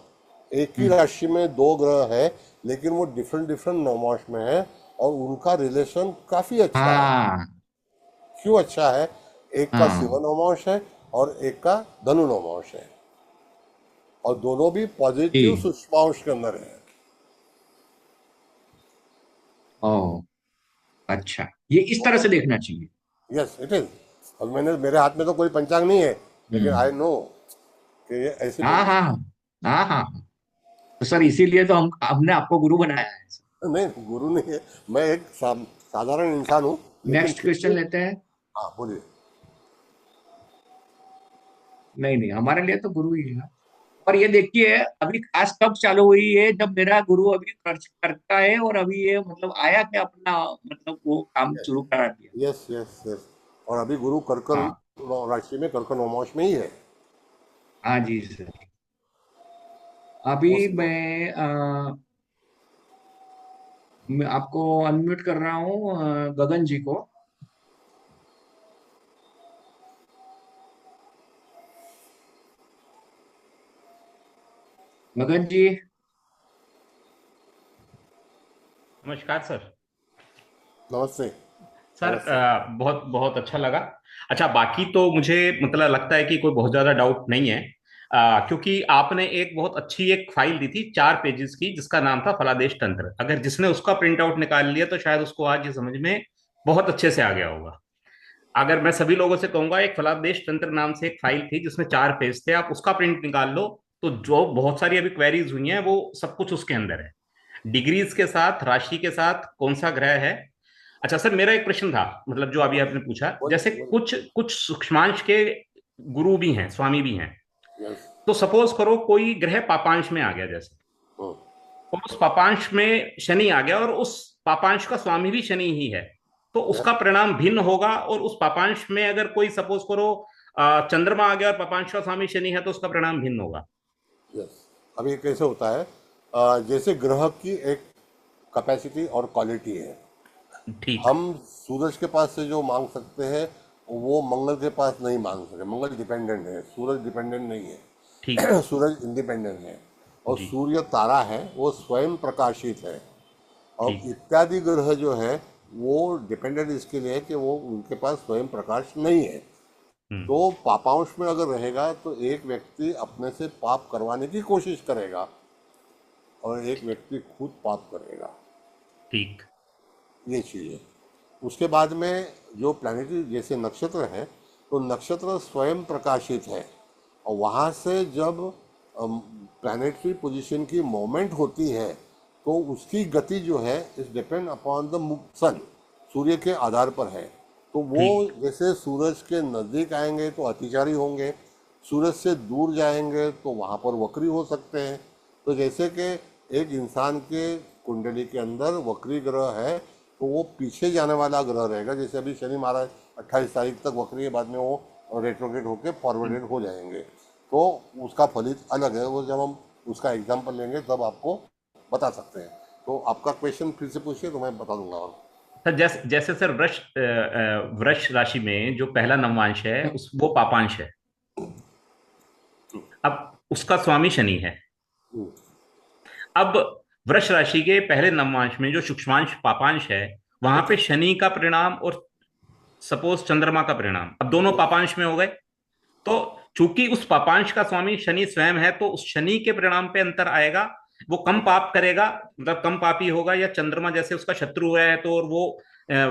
S3: एक ही
S2: हम्म।
S3: राशि में 2 ग्रह है, लेकिन वो डिफरेंट डिफरेंट नवमास में है और उनका रिलेशन काफी अच्छा है।
S2: हाँ।
S3: क्यों अच्छा है? एक का शिव
S2: हाँ।
S3: नवमास है और एक का धनु नवमास है, और दोनों भी पॉजिटिव
S2: जी।
S3: सूक्ष्मांश के अंदर है।
S2: ओ, अच्छा, ये इस तरह से देखना चाहिए।
S3: Yes it is. अब मैंने, मेरे हाथ में तो कोई पंचांग नहीं है, लेकिन आई
S2: हम्म।
S3: नो कि ये ऐसी
S2: हाँ हाँ
S3: पोजीशन।
S2: हाँ। हाँ हाँ हाँ। तो सर, इसीलिए तो हमने आपको गुरु बनाया है सर।
S3: नहीं, गुरु नहीं है, मैं एक साधारण इंसान हूँ, लेकिन
S2: नेक्स्ट
S3: फिर
S2: क्वेश्चन
S3: भी।
S2: लेते हैं।
S3: हाँ, बोलिए।
S2: नहीं नहीं, हमारे लिए तो गुरु ही है। और ये देखिए, अभी क्लास कब चालू हुई है, जब मेरा गुरु अभी करता है, और अभी ये मतलब आया कि अपना मतलब वो काम
S3: यस
S2: शुरू करा दिया।
S3: Yes yes yes. और अभी गुरु कर्कन
S2: हाँ।
S3: राशि में कर्कन नवमास में ही है।
S2: हाँ जी सर। अभी
S3: उस
S2: मैं आपको अनम्यूट कर रहा हूँ, गगन जी को। गगन जी।
S7: नमस्कार सर।
S3: नमस्ते।
S7: सर
S3: नमस्ते।
S7: बहुत बहुत अच्छा लगा। अच्छा, बाकी तो मुझे मतलब लगता है कि कोई बहुत ज्यादा डाउट नहीं है, क्योंकि आपने एक बहुत अच्छी एक फाइल दी थी 4 पेजेस की, जिसका नाम था फलादेश तंत्र। अगर जिसने उसका प्रिंट आउट निकाल लिया तो शायद उसको आज ये समझ में बहुत अच्छे से आ गया होगा। अगर मैं सभी लोगों से कहूंगा, एक फलादेश तंत्र नाम से एक फाइल थी जिसमें 4 पेज थे, आप उसका प्रिंट निकाल लो, तो जो बहुत सारी अभी क्वेरीज हुई हैं वो सब कुछ उसके अंदर है। डिग्रीज के साथ, राशि के साथ, कौन सा ग्रह है। अच्छा सर, मेरा एक प्रश्न था, मतलब जो अभी आपने पूछा,
S3: बोलिए
S7: जैसे
S3: बोलिए।
S7: कुछ कुछ सूक्ष्मांश के गुरु भी हैं, स्वामी भी हैं।
S3: यस।
S7: तो सपोज करो कोई ग्रह पापांश में आ गया, जैसे,
S3: हम्म।
S7: और उस पापांश में शनि आ गया, और उस पापांश का स्वामी भी शनि ही है, तो
S3: यस।
S7: उसका परिणाम भिन्न होगा। और उस पापांश में अगर कोई सपोज करो चंद्रमा आ गया और पापांश का स्वामी शनि है, तो उसका परिणाम भिन्न होगा।
S3: यस। अब ये कैसे होता है, जैसे ग्रह की एक कैपेसिटी और क्वालिटी है।
S7: ठीक।
S3: हम सूरज के पास से जो मांग सकते हैं वो मंगल के पास नहीं मांग सकते। मंगल डिपेंडेंट है, सूरज डिपेंडेंट नहीं
S7: ठीक।
S3: है। सूरज इंडिपेंडेंट है। और
S7: जी।
S3: सूर्य तारा है, वो स्वयं प्रकाशित है। और
S7: ठीक।
S3: इत्यादि ग्रह जो है वो डिपेंडेंट इसके लिए है कि वो उनके पास स्वयं प्रकाश नहीं है।
S7: हम्म।
S3: तो पापांश में अगर रहेगा तो एक व्यक्ति अपने से पाप करवाने की कोशिश करेगा और एक व्यक्ति खुद पाप करेगा।
S7: ठीक।
S3: ये चीज़ है। उसके बाद में जो प्लानिटरी जैसे नक्षत्र है, तो नक्षत्र स्वयं प्रकाशित है। और वहाँ से जब प्लानिटरी पोजीशन की मोमेंट होती है तो उसकी गति जो है इज डिपेंड अपॉन द सन, सूर्य के आधार पर है। तो वो
S7: ठीक।
S3: जैसे सूरज के नज़दीक आएंगे तो अतिचारी होंगे, सूरज से दूर जाएंगे तो वहाँ पर वक्री हो सकते हैं। तो जैसे कि एक इंसान के कुंडली के अंदर वक्री ग्रह है तो वो पीछे जाने वाला ग्रह रहेगा। जैसे अभी शनि महाराज 28 तारीख तक वक्री है, बाद में वो रेट्रोग्रेड होकर फॉरवर्डेड हो जाएंगे। तो उसका फलित अलग है, वो जब हम उसका एग्जाम्पल लेंगे तब आपको बता सकते हैं। तो आपका क्वेश्चन फिर से पूछिए तो मैं बता दूंगा। और
S7: सर, जैसे जैसे सर, वृष राशि में जो पहला नवमांश है उस वो पापांश है। अब उसका स्वामी शनि है। अब वृष राशि के पहले नवमांश में जो सूक्ष्मांश पापांश है, वहां पे शनि का परिणाम और सपोज चंद्रमा का परिणाम, अब दोनों पापांश में हो गए। तो चूंकि उस पापांश का स्वामी शनि स्वयं है, तो उस शनि के परिणाम पे अंतर आएगा। वो कम पाप करेगा, मतलब कम पापी होगा, या चंद्रमा जैसे उसका शत्रु है तो, और वो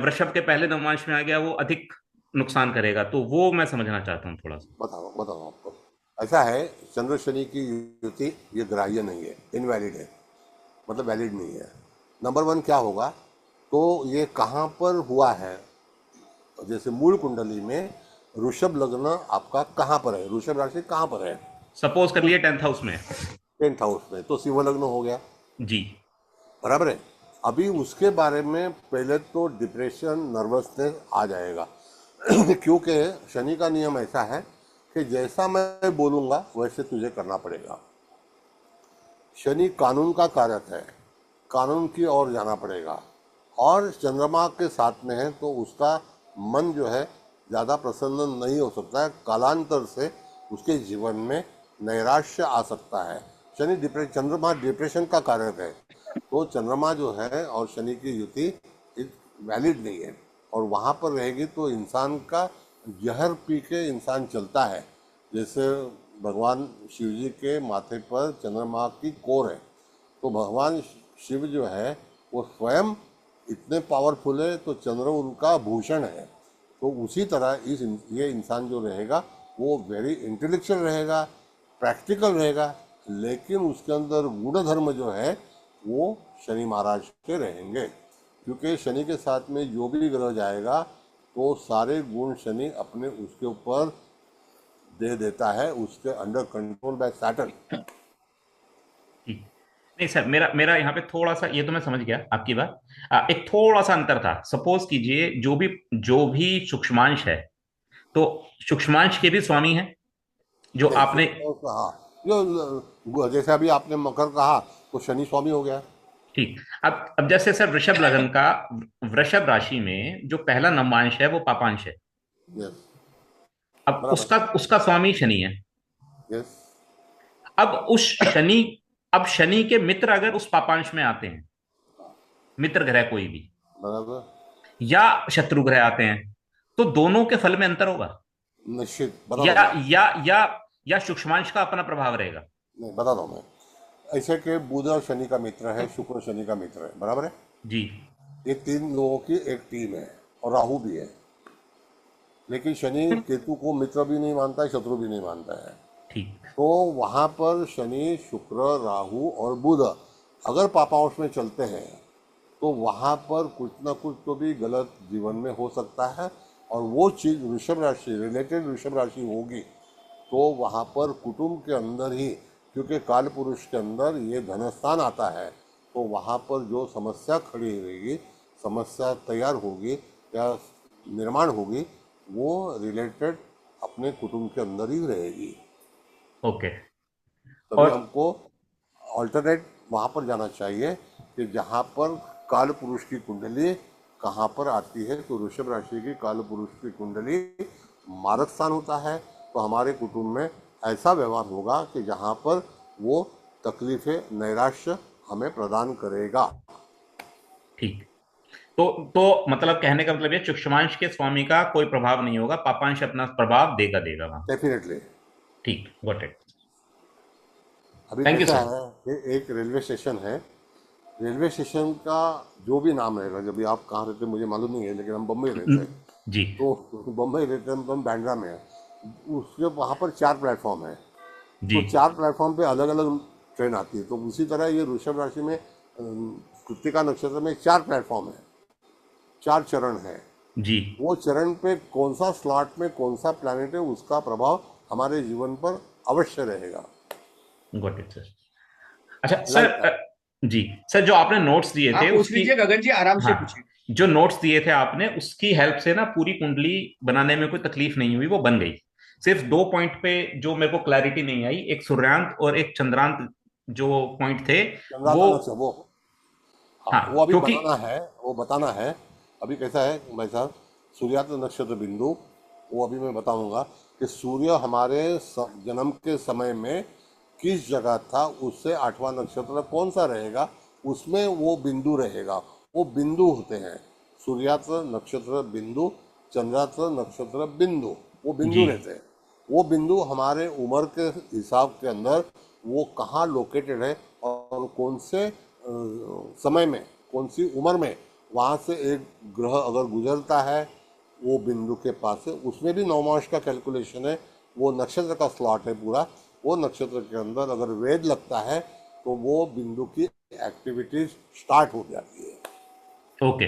S7: वृषभ के पहले नवमांश में आ गया, वो अधिक नुकसान करेगा। तो वो मैं समझना चाहता हूँ थोड़ा सा।
S3: बताओ बताओ आपको। ऐसा है, चंद्र शनि की युति ये ग्राह्य नहीं है, इनवैलिड है, मतलब वैलिड नहीं है। नंबर वन क्या होगा, तो ये कहाँ पर हुआ है। जैसे मूल कुंडली में ऋषभ लग्न आपका कहाँ पर है, ऋषभ राशि कहाँ पर है,
S7: सपोज कर लिए 10th हाउस में।
S3: 10th हाउस में, तो सिंह लग्न हो गया,
S7: जी।
S3: बराबर है। अभी उसके बारे में पहले तो डिप्रेशन, नर्वसनेस आ जाएगा। क्योंकि शनि का नियम ऐसा है कि जैसा मैं बोलूँगा वैसे तुझे करना पड़ेगा। शनि कानून का कारक है, कानून की ओर जाना पड़ेगा। और चंद्रमा के साथ में है तो उसका मन जो है ज़्यादा प्रसन्न नहीं हो सकता है। कालांतर से उसके जीवन में नैराश्य आ सकता है। चंद्रमा डिप्रेशन का कारक है। तो चंद्रमा जो है और शनि की युति वैलिड नहीं है, और वहाँ पर रहेगी तो इंसान का जहर पी के इंसान चलता है। जैसे भगवान शिव जी के माथे पर चंद्रमा की कोर है, तो भगवान शिव जो है वो स्वयं इतने पावरफुल है, तो चंद्र उनका भूषण है। तो उसी तरह ये इंसान जो रहेगा वो वेरी इंटेलेक्चुअल रहेगा, प्रैक्टिकल रहेगा, लेकिन उसके अंदर गुण धर्म जो है वो शनि महाराज के रहेंगे। क्योंकि शनि के साथ में जो भी ग्रह जाएगा तो सारे गुण शनि अपने उसके ऊपर दे देता है, उसके अंडर कंट्रोल बाय सैटर्न।
S7: ठीक। नहीं सर, मेरा मेरा यहाँ पे थोड़ा सा, ये तो मैं समझ गया आपकी बात। एक थोड़ा सा अंतर था। सपोज कीजिए जो भी सूक्ष्मांश है, तो सूक्ष्मांश के भी स्वामी हैं जो
S3: नहीं,
S7: आपने।
S3: हाँ, जो जैसे अभी आपने मकर कहा तो शनि स्वामी हो गया।
S7: ठीक। अब जैसे सर, वृषभ लग्न का, वृषभ राशि में जो पहला नवमांश है वो पापांश है।
S3: यस,
S7: अब
S3: बराबर।
S7: उसका उसका स्वामी शनि है।
S3: यस।
S7: अब उस शनि अब शनि के मित्र अगर उस पापांश में आते हैं, मित्र ग्रह कोई भी,
S3: बराबर,
S7: या शत्रु ग्रह आते हैं, तो दोनों के फल में अंतर होगा,
S3: निश्चित बता
S7: या
S3: रहा हूँ मैं।
S7: या या या सूक्ष्मांश का अपना प्रभाव रहेगा?
S3: नहीं, बता रहा हूँ मैं। ऐसे कि बुध और शनि का मित्र है, शुक्र शनि का मित्र है, बराबर है।
S7: जी।
S3: ये तीन लोगों की एक टीम है, और राहु भी है। लेकिन शनि केतु को मित्र भी नहीं मानता है, शत्रु भी नहीं मानता है।
S7: ठीक।
S3: तो वहाँ पर शनि, शुक्र, राहु और बुध अगर पापांश में चलते हैं, तो वहाँ पर कुछ ना कुछ तो भी गलत जीवन में हो सकता है। और वो चीज़ वृषभ राशि, रिलेटेड वृषभ राशि होगी, तो वहाँ पर कुटुंब के अंदर ही, क्योंकि काल पुरुष के अंदर ये धनस्थान आता है, तो वहाँ पर जो समस्या खड़ी रहेगी, समस्या तैयार होगी या निर्माण होगी, वो रिलेटेड अपने कुटुंब के अंदर ही रहेगी।
S7: ओके।
S3: तभी
S7: और
S3: हमको ऑल्टरनेट वहाँ पर जाना चाहिए कि जहाँ पर काल पुरुष की कुंडली कहाँ पर आती है। तो वृषभ राशि की काल पुरुष की कुंडली मारक स्थान होता है, तो हमारे कुटुंब में ऐसा व्यवहार होगा कि जहाँ पर वो तकलीफें, नैराश्य हमें प्रदान करेगा।
S7: ठीक। तो मतलब कहने का मतलब ये, सूक्ष्मांश के स्वामी का कोई प्रभाव नहीं होगा, पापांश अपना प्रभाव देगा देगा वहां।
S3: डेफिनेटली।
S7: ठीक, गॉट इट।
S3: अभी
S7: थैंक यू
S3: कैसा
S7: सर।
S3: है कि एक रेलवे स्टेशन है, रेलवे स्टेशन का जो भी नाम रहेगा, जब भी आप कहाँ रहते हैं मुझे मालूम नहीं है, लेकिन हम बम्बई रहते हैं,
S7: जी।
S3: तो बम्बई रहते हैं, तो हम बांद्रा में हैं। उसके वहाँ पर 4 प्लेटफॉर्म है,
S7: जी।
S3: तो 4 प्लेटफॉर्म पे अलग अलग ट्रेन आती है। तो उसी तरह ये वृषभ राशि में कृत्तिका नक्षत्र में 4 प्लेटफॉर्म है, 4 चरण है।
S7: जी।
S3: वो चरण पे कौन सा स्लॉट में कौन सा प्लैनेट है, उसका प्रभाव हमारे जीवन पर अवश्य रहेगा।
S7: Got it sir. अच्छा सर,
S3: लाइक दैट।
S7: जी सर, जो आपने नोट्स दिए थे
S2: आप पूछ
S7: उसकी,
S2: लीजिए गगन जी, आराम से
S7: हाँ,
S2: पूछिए।
S7: जो नोट्स दिए थे आपने उसकी हेल्प से ना पूरी कुंडली बनाने में कोई तकलीफ नहीं हुई, वो बन गई। सिर्फ 2 पॉइंट पे जो मेरे को क्लैरिटी नहीं आई, एक सूर्यांत और एक चंद्रांत जो पॉइंट थे, वो,
S3: चंद्राता नक्षत्र वो, हाँ, वो
S7: हाँ
S3: अभी
S7: क्योंकि,
S3: बनाना है, वो बताना है। अभी कैसा है भाई साहब, सूर्यास्त नक्षत्र बिंदु, वो अभी मैं बताऊंगा कि सूर्य हमारे जन्म के समय में किस जगह था, उससे 8वां नक्षत्र कौन सा रहेगा, उसमें वो बिंदु रहेगा। वो बिंदु होते हैं सूर्यास्त नक्षत्र बिंदु, चंद्रास्त नक्षत्र बिंदु, वो बिंदु
S7: जी।
S3: रहते हैं। वो बिंदु हमारे उम्र के हिसाब के अंदर वो कहाँ लोकेटेड है, और कौन से समय में, कौन सी उम्र में वहाँ से एक ग्रह अगर गुजरता है वो बिंदु के पास है, उसमें भी नवमांश का कैलकुलेशन है। वो नक्षत्र का स्लॉट है पूरा, वो नक्षत्र के अंदर अगर वेद लगता है तो वो बिंदु की एक्टिविटीज स्टार्ट हो जाती है।
S7: Okay,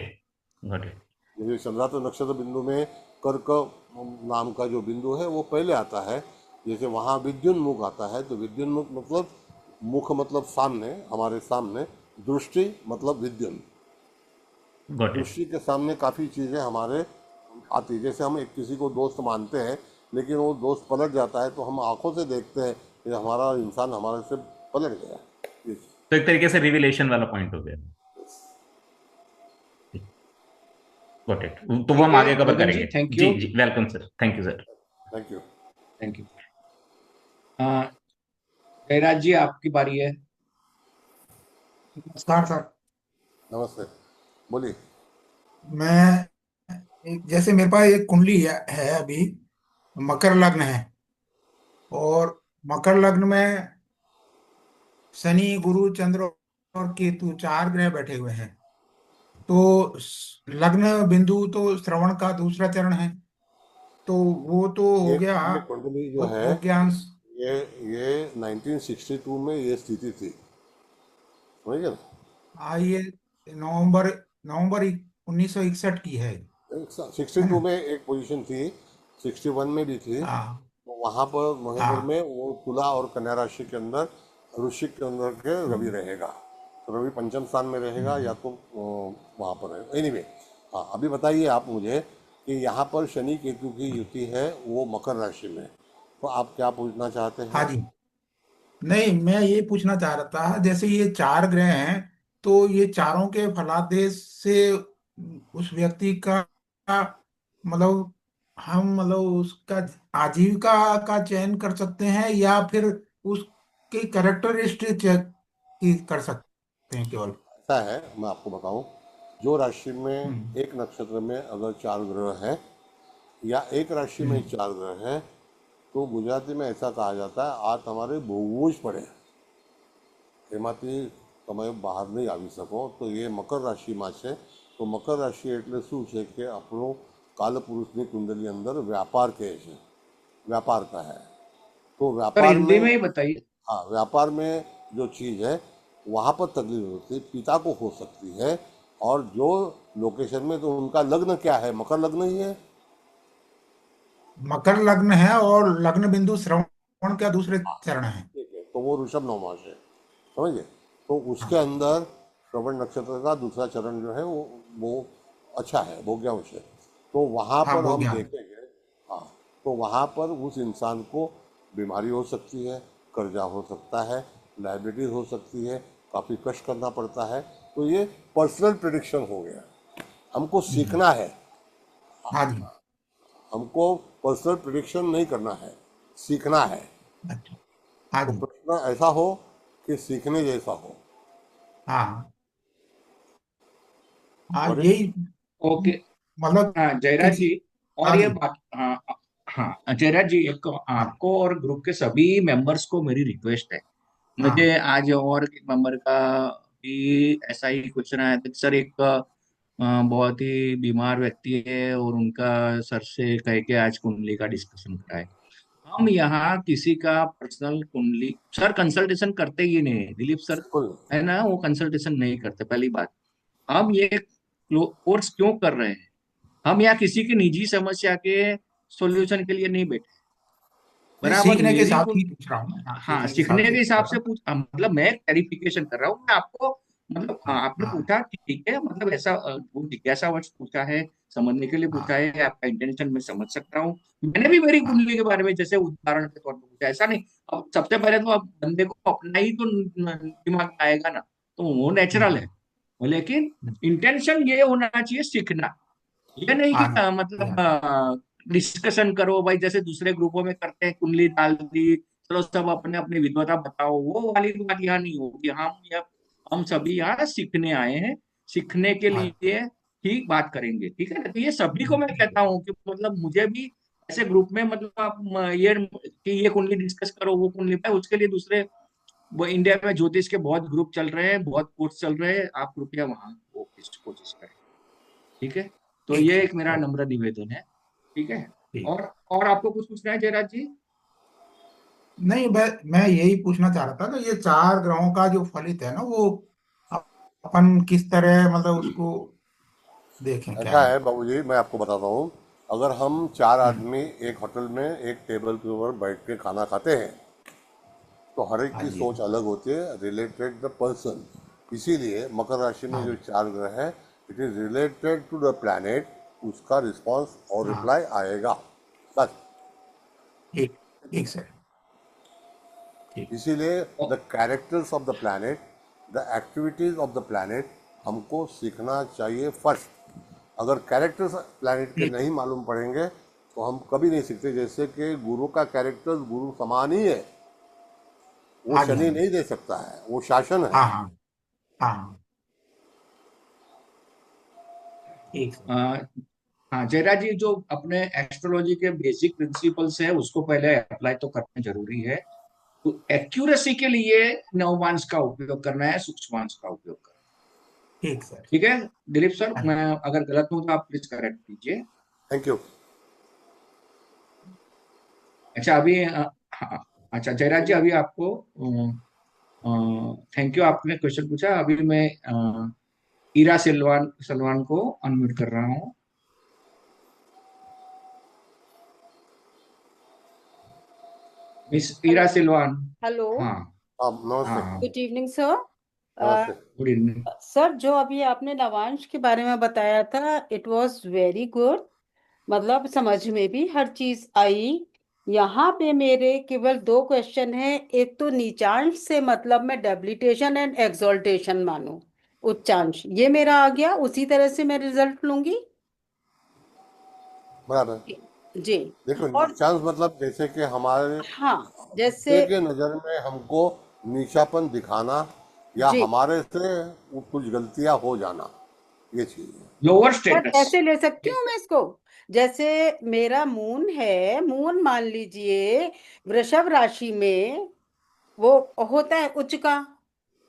S7: got it.
S3: जैसे चंद्रात नक्षत्र बिंदु में कर्क नाम का जो बिंदु है वो पहले आता है। जैसे वहाँ विद्युन्मुख आता है, तो विद्युन्मुख मतलब मुख मतलब सामने, हमारे सामने, दृष्टि मतलब विद्युन,
S7: गॉट इट।
S3: दृष्टि के सामने काफ़ी चीज़ें हमारे आती है। जैसे हम एक किसी को दोस्त मानते हैं, लेकिन वो दोस्त पलट जाता है, तो हम आंखों से देखते हैं कि हमारा इंसान हमारे से पलट गया। Yes.
S7: तो एक तरीके से रिविलेशन वाला पॉइंट हो गया। Got it. तो वो
S2: ठीक
S7: हम
S2: है
S7: आगे कवर
S2: गगन जी,
S7: करेंगे।
S2: थैंक
S7: जी
S2: यू।
S7: जी, welcome sir, thank you sir.
S3: Thank you.
S2: Thank you. Jayraj ji, आपकी बारी है।
S8: नमस्कार सर।
S3: नमस्ते, बोलिए।
S8: मैं जैसे मेरे पास एक कुंडली है अभी, मकर लग्न है, और मकर लग्न में शनि, गुरु, चंद्र और केतु 4 ग्रह बैठे हुए हैं। तो लग्न बिंदु तो श्रवण का दूसरा चरण है, तो वो तो हो गया
S3: ये कुंडली जो है,
S8: भोग्यांश।
S3: ये ये 1962 में ये स्थिति थी, समझ गए ना।
S8: ये नवंबर नवंबर 1961 की है
S3: 62
S8: ना।
S3: में एक पोजीशन थी, 61 में भी थी।
S8: हाँ
S3: तो वहाँ पर नवंबर
S8: हाँ
S3: में वो तुला और कन्या राशि के अंदर, वृश्चिक के अंदर के रवि रहेगा। तो रवि पंचम स्थान में रहेगा, या तो वहाँ पर है। एनीवे, हाँ, अभी बताइए आप मुझे कि यहाँ पर शनि केतु की युति है, वो मकर राशि में, तो आप क्या पूछना चाहते
S8: हाँ
S3: हैं।
S8: जी। नहीं, मैं ये पूछना चाह रहा था, जैसे ये 4 ग्रह हैं, तो ये चारों के फलादेश से उस व्यक्ति का मतलब हम मतलब उसका आजीविका का चयन कर सकते हैं, या फिर उसकी कैरेक्टरिस्टिक चेक की कर सकते हैं केवल।
S3: ऐसा है, मैं आपको बताऊं जो राशि में एक नक्षत्र में अगर 4 ग्रह हैं या एक राशि में 4 ग्रह हैं, तो गुजराती में ऐसा कहा जाता है, आ તમારે બહુ જ પડે, એમાંથી તમે બહાર નહીં આવી શકો. તો એ મકર રાશિમાં છે. તો મકર રાશિ એટલે શું છે કે આપણો કાલપુરુષની કુંડલી અંદર વ્યાપાર કહે છે, व्यापार का है. तो
S2: सर
S3: व्यापार
S2: हिंदी
S3: में,
S2: में ही बताइए.
S3: हाँ, व्यापार में जो चीज़ है वहाँ पर तकलीफ होती है, पिता को हो सकती है. और जो लोकेशन में, तो उनका लग्न क्या है, मकर लग्न ही है.
S8: मकर लग्न है और लग्न बिंदु श्रवण का दूसरे चरण है.
S3: ठीक है, तो वो ऋषभ नवमास है, समझिए. तो उसके अंदर श्रवण नक्षत्र का दूसरा चरण जो है वो अच्छा है, भोग्यांश है. तो वहाँ
S8: हाँ
S3: पर हम
S8: भोग्यांश.
S3: देखेंगे. हाँ, तो वहाँ पर उस इंसान को बीमारी हो सकती है, कर्जा हो सकता है, लाइबिलिटीज हो सकती है, काफ़ी कष्ट करना पड़ता है. तो ये पर्सनल प्रिडिक्शन हो गया. हमको सीखना है,
S8: हाँ जी.
S3: हमको पर्सनल प्रिडिक्शन नहीं करना है, सीखना है.
S8: अच्छा. हाँ
S3: तो
S8: जी.
S3: प्रश्न ऐसा हो कि सीखने जैसा हो.
S8: हाँ हाँ
S3: और
S8: यही
S2: ओके.
S8: मतलब
S2: हाँ जयराज
S8: किस
S2: जी, और
S8: हाँ
S2: ये
S8: जी.
S2: बात, हाँ हाँ जयराज जी, एक
S8: हाँ
S2: आपको और ग्रुप के सभी मेंबर्स को मेरी रिक्वेस्ट है. मुझे
S8: हाँ
S2: आज और एक मेंबर का भी ऐसा ही क्वेश्चन आया था कि सर एक बहुत ही बीमार व्यक्ति है और उनका सर से कह के आज कुंडली का डिस्कशन कराए. हम यहाँ किसी का पर्सनल कुंडली सर कंसल्टेशन करते ही नहीं है, दिलीप सर
S3: बिल्कुल.
S2: है ना, वो कंसल्टेशन नहीं करते. पहली बात, हम ये कोर्स क्यों कर रहे हैं? हम यहाँ किसी की निजी समस्या के सॉल्यूशन के लिए नहीं बैठे.
S8: नहीं,
S2: बराबर
S8: सीखने के
S2: मेरी
S8: साथ
S2: कुछ,
S8: ही पूछ रहा हूँ. हाँ,
S2: हाँ
S8: सीखने के
S2: सीखने
S8: हिसाब
S2: के
S8: से पूछ
S2: हिसाब
S8: रहा
S2: से
S8: था.
S2: पूछ, मतलब मैं क्लैरिफिकेशन कर रहा हूँ मैं आपको. मतलब
S8: हाँ
S2: आपने
S8: हाँ
S2: पूछा ठीक है, मतलब ऐसा वो जिज्ञासावश पूछा है, समझने के लिए पूछा
S8: हाँ
S2: है, आपका इंटेंशन मैं समझ सकता हूँ. मैंने भी मेरी
S8: हाँ
S2: कुंडली के बारे में जैसे उदाहरण के तौर पर पूछा, ऐसा नहीं. अब सबसे पहले तो अब बंदे को अपना ही तो दिमाग में आएगा ना, तो वो नेचुरल है.
S8: हम्म,
S2: लेकिन
S8: हम्म,
S2: इंटेंशन ये होना चाहिए सीखना. ये नहीं कि
S8: हाँ जी.
S2: मतलब डिस्कशन करो भाई, जैसे दूसरे ग्रुपों में करते हैं, कुंडली डाल दी, चलो सब अपने अपनी विद्वता बताओ, वो वाली बात यहाँ नहीं होगी. हम सभी यहाँ सीखने आए हैं, सीखने के
S8: हाँ
S2: लिए ही बात करेंगे, ठीक है ना. तो ये सभी को मैं
S8: ठीक
S2: कहता
S8: है.
S2: हूँ कि मतलब मुझे भी ऐसे ग्रुप में, मतलब आप ये कि ये कुंडली डिस्कस करो, वो कुंडली पे, उसके लिए दूसरे, वो इंडिया में ज्योतिष के बहुत ग्रुप चल रहे हैं, बहुत कोर्स चल रहे हैं, आप कृपया वहां वो कोशिश करें, ठीक है. तो
S8: ठीक
S2: ये
S8: है.
S2: एक मेरा
S8: ओके.
S2: नम्र निवेदन है, ठीक है.
S8: ठीक.
S2: और आपको कुछ पूछना है जयराज जी?
S8: नहीं, मैं यही पूछना चाह रहा था कि ये चार ग्रहों का जो फलित है ना, वो अप- अपन किस तरह मतलब उसको देखें क्या
S3: ऐसा
S8: है.
S3: है बाबूजी, मैं आपको बताता हूँ. अगर हम 4
S8: हम्म,
S3: आदमी एक होटल में एक टेबल के ऊपर बैठ के खाना खाते हैं, तो हर एक
S8: हाँ
S3: की
S8: जी.
S3: सोच अलग होती है, रिलेटेड द पर्सन. इसीलिए मकर राशि में
S8: हाँ
S3: जो 4 ग्रह है, it is related to the planet. उसका रिस्पांस और
S8: हाँ.
S3: रिप्लाई आएगा, बस.
S8: ठीक. ठीक सर. ठीक.
S3: इसीलिए
S2: oh,
S3: the characters of the planet, the activities of the planet हमको सीखना चाहिए फर्स्ट. अगर कैरेक्टर्स प्लैनेट के
S8: ठीक.
S3: नहीं मालूम पड़ेंगे तो हम कभी नहीं सीखते. जैसे कि गुरु का कैरेक्टर गुरु समान ही है, वो
S8: हाँ जी. हाँ
S3: शनि
S8: जी.
S3: नहीं दे सकता है, वो शासन है.
S8: हाँ हाँ हाँ. ठीक सर.
S2: अ, हाँ जयराज जी, जो अपने एस्ट्रोलॉजी के बेसिक प्रिंसिपल्स है उसको पहले अप्लाई तो करना जरूरी है. तो एक्यूरेसी के लिए नवमांश का उपयोग करना है, सूक्ष्मांश का उपयोग करना
S8: ठीक सर.
S2: है, ठीक है. दिलीप सर,
S8: हाँ
S2: मैं
S8: जी.
S2: अगर गलत हूं तो आप प्लीज करेक्ट कीजिए.
S3: Thank you.
S2: अच्छा अभी हाँ, अच्छा जयराज जी, अभी आपको थैंक यू, आपने क्वेश्चन पूछा. अभी मैं ईरा सिलवान सलवान को अनम्यूट कर रहा हूँ. Miss Ira
S9: hello.
S2: Silvan.
S9: Hello.
S2: हाँ
S3: आप
S2: हाँ
S3: नमस्ते.
S2: हाँ.
S9: Good evening sir.
S3: नमस्ते.
S2: Good evening.
S9: सर, जो अभी आपने नवांश के बारे में बताया था, इट वाज वेरी गुड. मतलब समझ में भी हर चीज आई. यहाँ पे मेरे केवल दो क्वेश्चन हैं. एक तो नीचांश से मतलब मैं डेबिलिटेशन एंड एक्सोल्टेशन मानूं, उच्चांश, ये मेरा आ गया, उसी तरह से मैं रिजल्ट लूंगी.
S3: बराबर.
S9: जी.
S3: देखो,
S9: और
S3: नीचांस मतलब जैसे कि हमारे
S9: हाँ, जैसे
S3: दूसरे के नज़र में हमको नीचापन दिखाना, या
S9: जी.
S3: हमारे से कुछ गलतियां हो जाना, ये चीज है।
S2: Lower
S9: sir
S2: status.
S9: ऐसे ले सकती हूँ मैं इसको, जैसे मेरा मून है, मून मान लीजिए वृषभ राशि में, वो होता है उच्च का,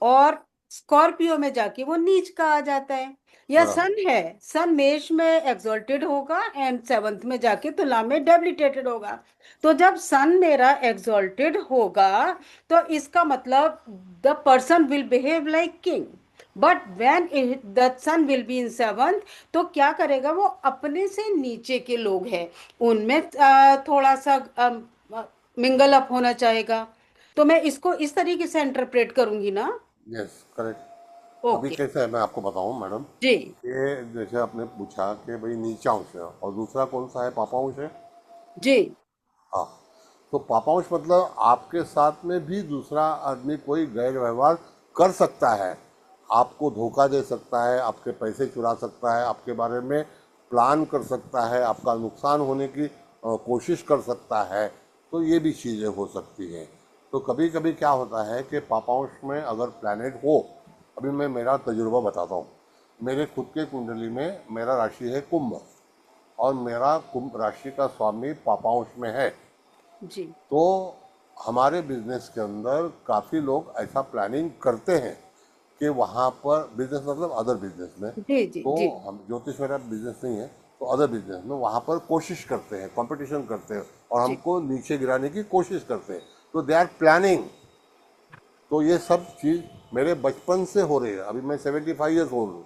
S9: और स्कॉर्पियो में जाके वो नीच का आ जाता है। या
S3: बराबर।
S9: सन है, सन मेष में एक्सॉल्टेड होगा एंड सेवंथ में जाके तुला में डेबिलिटेटेड होगा। तो जब सन मेरा एक्सॉल्टेड होगा तो इसका मतलब the person will behave like king, but when the sun will be in seventh, तो क्या करेगा वो, अपने से नीचे के लोग हैं उनमें थोड़ा सा मिंगल अप होना चाहेगा। तो मैं इसको इस तरीके से इंटरप्रेट करूंगी ना?
S3: Yes correct. अभी
S9: ओके।
S3: कैसे है मैं आपको बताऊं मैडम,
S9: जी
S3: ये जैसे आपने पूछा कि भाई नीचांश है और दूसरा कौन सा है, पापांश है।
S9: जी।
S3: हाँ, तो पापांश मतलब आपके साथ में भी दूसरा आदमी कोई गैर व्यवहार कर सकता है, आपको धोखा दे सकता है, आपके पैसे चुरा सकता है, आपके बारे में प्लान कर सकता है, आपका नुकसान होने की कोशिश कर सकता है। तो ये भी चीज़ें हो सकती हैं। तो कभी कभी क्या होता है कि पापांश में अगर प्लैनेट हो, अभी मैं मेरा तजुर्बा बताता हूँ। मेरे खुद के कुंडली में मेरा राशि है कुंभ, और मेरा कुंभ राशि का स्वामी पापांश में है।
S9: जी
S3: तो हमारे बिजनेस के अंदर काफ़ी लोग ऐसा प्लानिंग करते हैं कि वहाँ पर बिजनेस मतलब अदर बिजनेस में,
S9: जी जी
S3: तो
S9: जी
S3: हम ज्योतिष मेरा बिजनेस नहीं है, तो अदर बिजनेस में वहाँ पर कोशिश करते हैं, कंपटीशन करते हैं और
S9: जी।
S3: हमको नीचे गिराने की कोशिश करते हैं। तो दे आर प्लानिंग। तो ये सब चीज़ मेरे बचपन से हो रही है। अभी मैं 75 ईयर्स ओल्ड हूँ,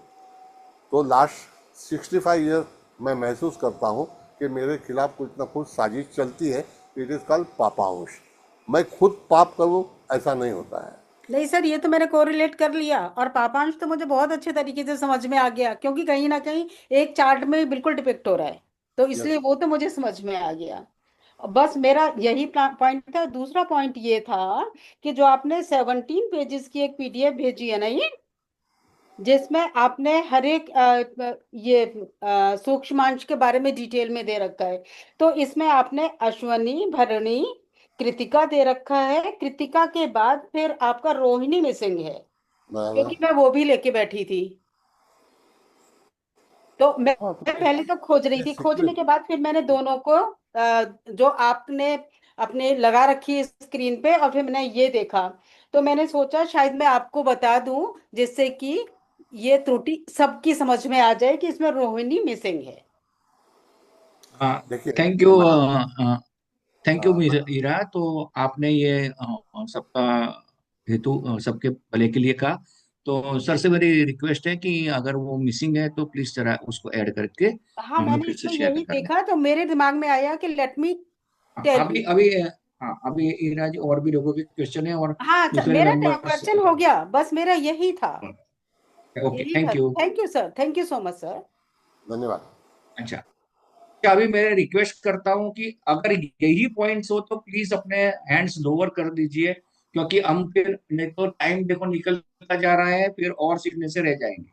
S3: तो लास्ट 65 ईयर मैं महसूस करता हूँ कि मेरे खिलाफ कुछ ना कुछ साजिश चलती है। इट इज़ कॉल्ड पापांश। मैं खुद पाप करूँ ऐसा नहीं होता है।
S9: नहीं सर, ये तो मैंने कोरिलेट कर लिया, और पापांश तो मुझे बहुत अच्छे तरीके से समझ में आ गया, क्योंकि कहीं ना कहीं एक चार्ट में बिल्कुल डिपिक्ट हो रहा है, तो इसलिए
S3: यस।
S9: वो तो मुझे समझ में आ गया। बस मेरा यही पॉइंट था। दूसरा पॉइंट ये था कि जो आपने 17 पेजेस की एक पीडीएफ भेजी है ना, ये जिसमें आपने हर एक ये सूक्ष्मांश के बारे में डिटेल में दे रखा है, तो इसमें आपने अश्वनी, भरणी, कृतिका दे रखा है। कृतिका के बाद फिर आपका रोहिणी मिसिंग है,
S3: बराबर।
S9: क्योंकि मैं वो भी लेके बैठी थी। तो
S3: हाँ,
S9: मैं
S3: तो
S9: पहले तो खोज रही
S3: ये
S9: थी, खोजने
S3: सीक्वेंस।
S9: के बाद फिर मैंने दोनों को जो आपने अपने लगा रखी है स्क्रीन पे, और फिर मैंने ये देखा, तो मैंने सोचा शायद मैं आपको बता दूं, जिससे कि ये त्रुटि सबकी समझ में आ जाए कि इसमें रोहिणी मिसिंग है।
S2: हाँ,
S3: देखिए
S2: thank you.
S3: Madam.
S2: Thank you miss Ira. तो आपने ये सबका हेतु सबके भले के लिए कहा। तो सर से मेरी रिक्वेस्ट है कि अगर वो मिसिंग है तो प्लीज जरा उसको ऐड करके
S9: हाँ,
S2: हमें
S9: मैंने
S2: फिर से
S9: इसमें
S2: शेयर
S9: यही
S2: कर दें।
S9: देखा तो मेरे दिमाग में आया कि लेट मी टेल
S2: अभी
S9: यू।
S2: अभी हाँ, अभी ईरा जी और भी लोगों के क्वेश्चन है और
S9: हाँ,
S2: दूसरे
S9: मेरा
S2: मेंबर्स।
S9: क्वेश्चन हो गया, बस मेरा यही था।
S2: ओके,
S9: यही था।
S2: Thank you.
S9: Thank you sir, thank you so much sir.
S3: धन्यवाद।
S2: अच्छा, क्या अभी मैं रिक्वेस्ट करता हूँ कि अगर यही पॉइंट्स हो तो प्लीज अपने हैंड्स लोअर कर दीजिए, क्योंकि हम फिर नहीं तो टाइम देखो निकलता जा रहा है, फिर और सीखने से रह जाएंगे।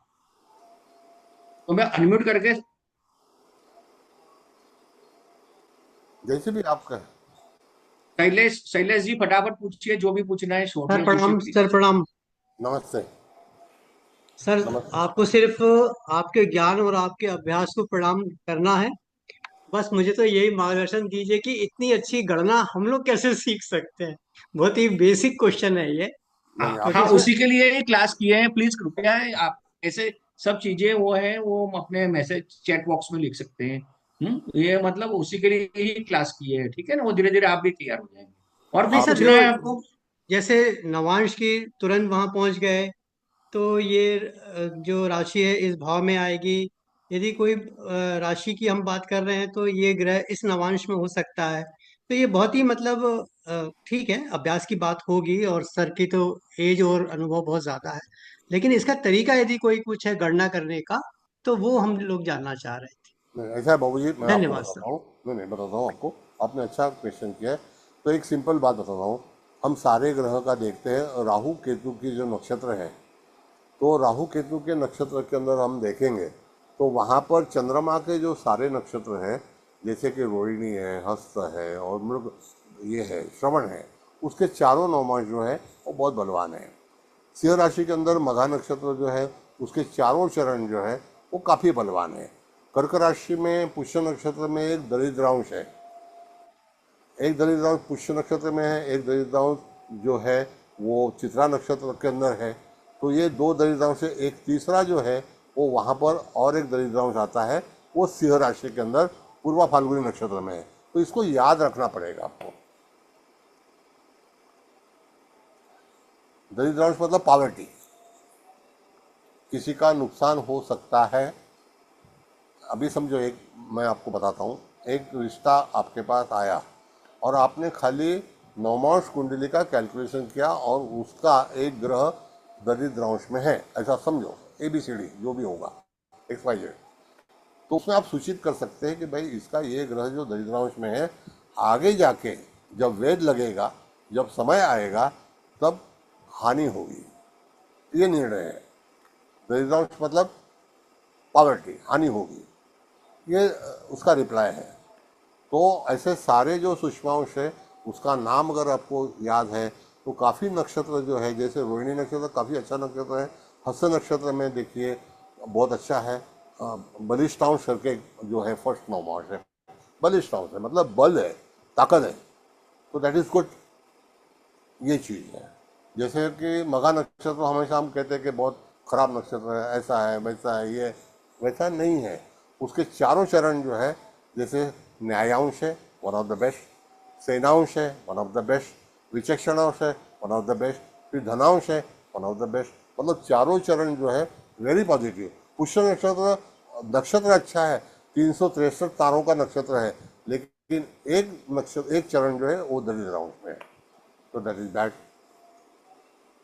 S2: तो मैं अनम्यूट करके
S3: जैसे भी आपका।
S2: शैलेश शैलेश जी फटाफट पूछिए, जो भी पूछना है शॉर्ट
S10: सर
S2: में पूछिए
S10: प्रणाम,
S2: प्लीज।
S10: सर प्रणाम।
S3: नमस्ते।
S10: सर
S3: नमस्ते।
S10: आपको सिर्फ आपके ज्ञान और आपके अभ्यास को प्रणाम करना है। बस मुझे तो यही मार्गदर्शन दीजिए कि इतनी अच्छी गणना हम लोग कैसे सीख सकते हैं। बहुत ही बेसिक क्वेश्चन है ये,
S3: नहीं नहीं,
S2: हाँ
S3: आप
S2: हाँ,
S10: क्योंकि इसमें
S2: उसी के लिए ही क्लास किए हैं। प्लीज कृपया आप ऐसे सब चीजें वो है वो हम अपने मैसेज चैट बॉक्स में लिख सकते हैं। ये मतलब उसी के लिए ही क्लास किए हैं, ठीक है ना? वो धीरे धीरे आप भी तैयार हो जाएंगे। और
S10: नहीं
S2: कुछ
S3: आप
S10: सर,
S2: पूछना
S10: जो
S2: है आपको?
S10: जैसे नवांश की तुरंत वहां पहुंच गए, तो ये जो राशि है इस भाव में आएगी। यदि कोई राशि की हम बात कर रहे हैं तो ये ग्रह इस नवांश में हो सकता है। तो ये बहुत ही मतलब ठीक है, अभ्यास की बात होगी, और सर की तो एज और अनुभव बहुत ज्यादा है। लेकिन इसका तरीका यदि कोई कुछ है गणना करने का, तो वो हम लोग जानना चाह रहे थे।
S3: नहीं, ऐसा है बाबूजी, मैं आपको
S10: धन्यवाद सर।
S3: बताता हूँ। नहीं नहीं, बताता हूँ आपको। आपने अच्छा क्वेश्चन किया है। तो एक सिंपल बात बताता हूँ। हम सारे ग्रह का देखते हैं, राहु केतु की जो नक्षत्र है, तो राहु केतु के नक्षत्र के अंदर हम देखेंगे तो वहाँ पर चंद्रमा के जो सारे नक्षत्र हैं, जैसे कि रोहिणी है, हस्त है और मृग, ये है श्रवण है, उसके चारों नवमांश जो है वो बहुत बलवान है। सिंह राशि के अंदर मघा नक्षत्र जो है, उसके चारों चरण जो है वो काफी बलवान है। कर्क राशि में पुष्य नक्षत्र में एक दरिद्रांश है, एक दरिद्रांश पुष्य नक्षत्र में है, एक दरिद्रांश जो है वो चित्रा नक्षत्र के अंदर है। तो ये दो दरिद्रांश से एक तीसरा जो है वो वहाँ पर और एक दरिद्रांश आता है, वो सिंह राशि के अंदर पूर्वा फाल्गुनी नक्षत्र में है। तो इसको याद रखना पड़ेगा आपको। दरिद्रांश मतलब पॉवर्टी, किसी का नुकसान हो सकता है। अभी समझो, एक मैं आपको बताता हूँ, एक रिश्ता आपके पास आया और आपने खाली नवमांश कुंडली का कैलकुलेशन किया और उसका एक ग्रह दरिद्रांश में है, ऐसा समझो, ABCD जो भी होगा XYZ, तो उसमें आप सूचित कर सकते हैं कि भाई इसका ये ग्रह जो दरिद्रांश में है, आगे जाके जब वेद लगेगा, जब समय आएगा, तब हानि होगी। ये निर्णय है। दरिद्रांश मतलब पॉवर्टी, हानि होगी, ये उसका रिप्लाई है। तो ऐसे सारे जो सूक्ष्मांश है, उसका नाम अगर आपको याद है तो काफ़ी नक्षत्र जो है, जैसे रोहिणी नक्षत्र काफ़ी अच्छा नक्षत्र है, हस्त नक्षत्र में देखिए बहुत अच्छा है, बलिष्ठांश करके जो है फर्स्ट नवमांश है, बलिष्ठांश है मतलब बल है, ताकत है, तो दैट इज गुड। ये चीज़ है। जैसे कि मघा नक्षत्र हमेशा हम कहते हैं कि बहुत खराब नक्षत्र है, ऐसा है वैसा है, ये वैसा नहीं है। उसके चारों चरण जो है, जैसे न्यायांश है वन ऑफ द बेस्ट, सेनांश है वन ऑफ द बेस्ट, विचक्षणांश है वन ऑफ द बेस्ट, फिर धनांश है वन ऑफ द बेस्ट, मतलब चारों चरण जो है वेरी पॉजिटिव। पुष्य नक्षत्र अच्छा है, 363 तारों का नक्षत्र है, लेकिन एक चरण जो है वो दरिद्रांश में है, तो दैट इज बैड।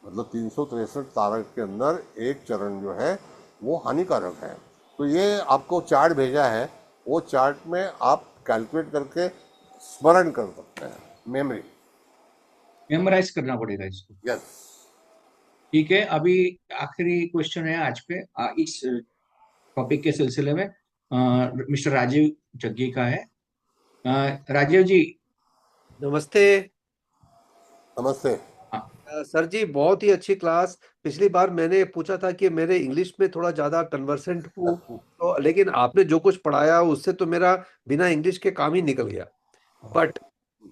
S3: मतलब 363 तारे के अंदर एक चरण जो है वो हानिकारक है। तो ये आपको चार्ट भेजा है, वो चार्ट में आप कैलकुलेट करके स्मरण कर सकते हैं,
S2: मेमोराइज करना पड़ेगा इसको।
S3: यस।
S2: ठीक है, अभी आखिरी क्वेश्चन है आज पे इस टॉपिक के सिलसिले में, मिस्टर राजीव जग्गी का है। राजीव जी
S11: नमस्ते।
S3: नमस्ते।
S11: सर जी, बहुत ही अच्छी क्लास। पिछली बार मैंने पूछा था कि मेरे इंग्लिश में थोड़ा ज्यादा कन्वर्सेंट हूँ, तो लेकिन आपने जो कुछ पढ़ाया उससे तो मेरा बिना इंग्लिश के काम ही निकल गया। बट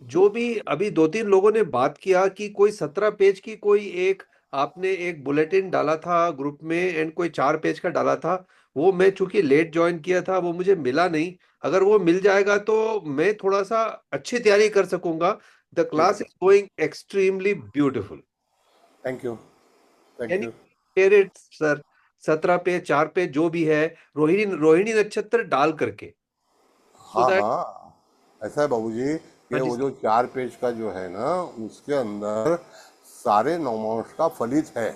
S11: जो भी अभी 2-3 लोगों ने बात किया कि कोई 17 पेज की कोई एक आपने एक बुलेटिन डाला था ग्रुप में एंड कोई 4 पेज का डाला था, वो मैं चूंकि लेट ज्वाइन किया था, वो मुझे मिला नहीं। अगर वो मिल जाएगा तो मैं थोड़ा सा अच्छी तैयारी कर सकूंगा। The class is going extremely beautiful.
S3: Thank you, thank
S11: can
S3: you.
S11: You share it sir? 17 page 4 page जो भी है, रोहिणी रोहिणी नक्षत्र डाल करके, सो
S3: हाँ
S11: दैट।
S3: हाँ, ऐसा है बाबूजी कि
S11: हाँ जी
S3: वो
S11: सर।
S3: जो 4 पेज का जो है ना, उसके अंदर सारे नवमांश का फलित है,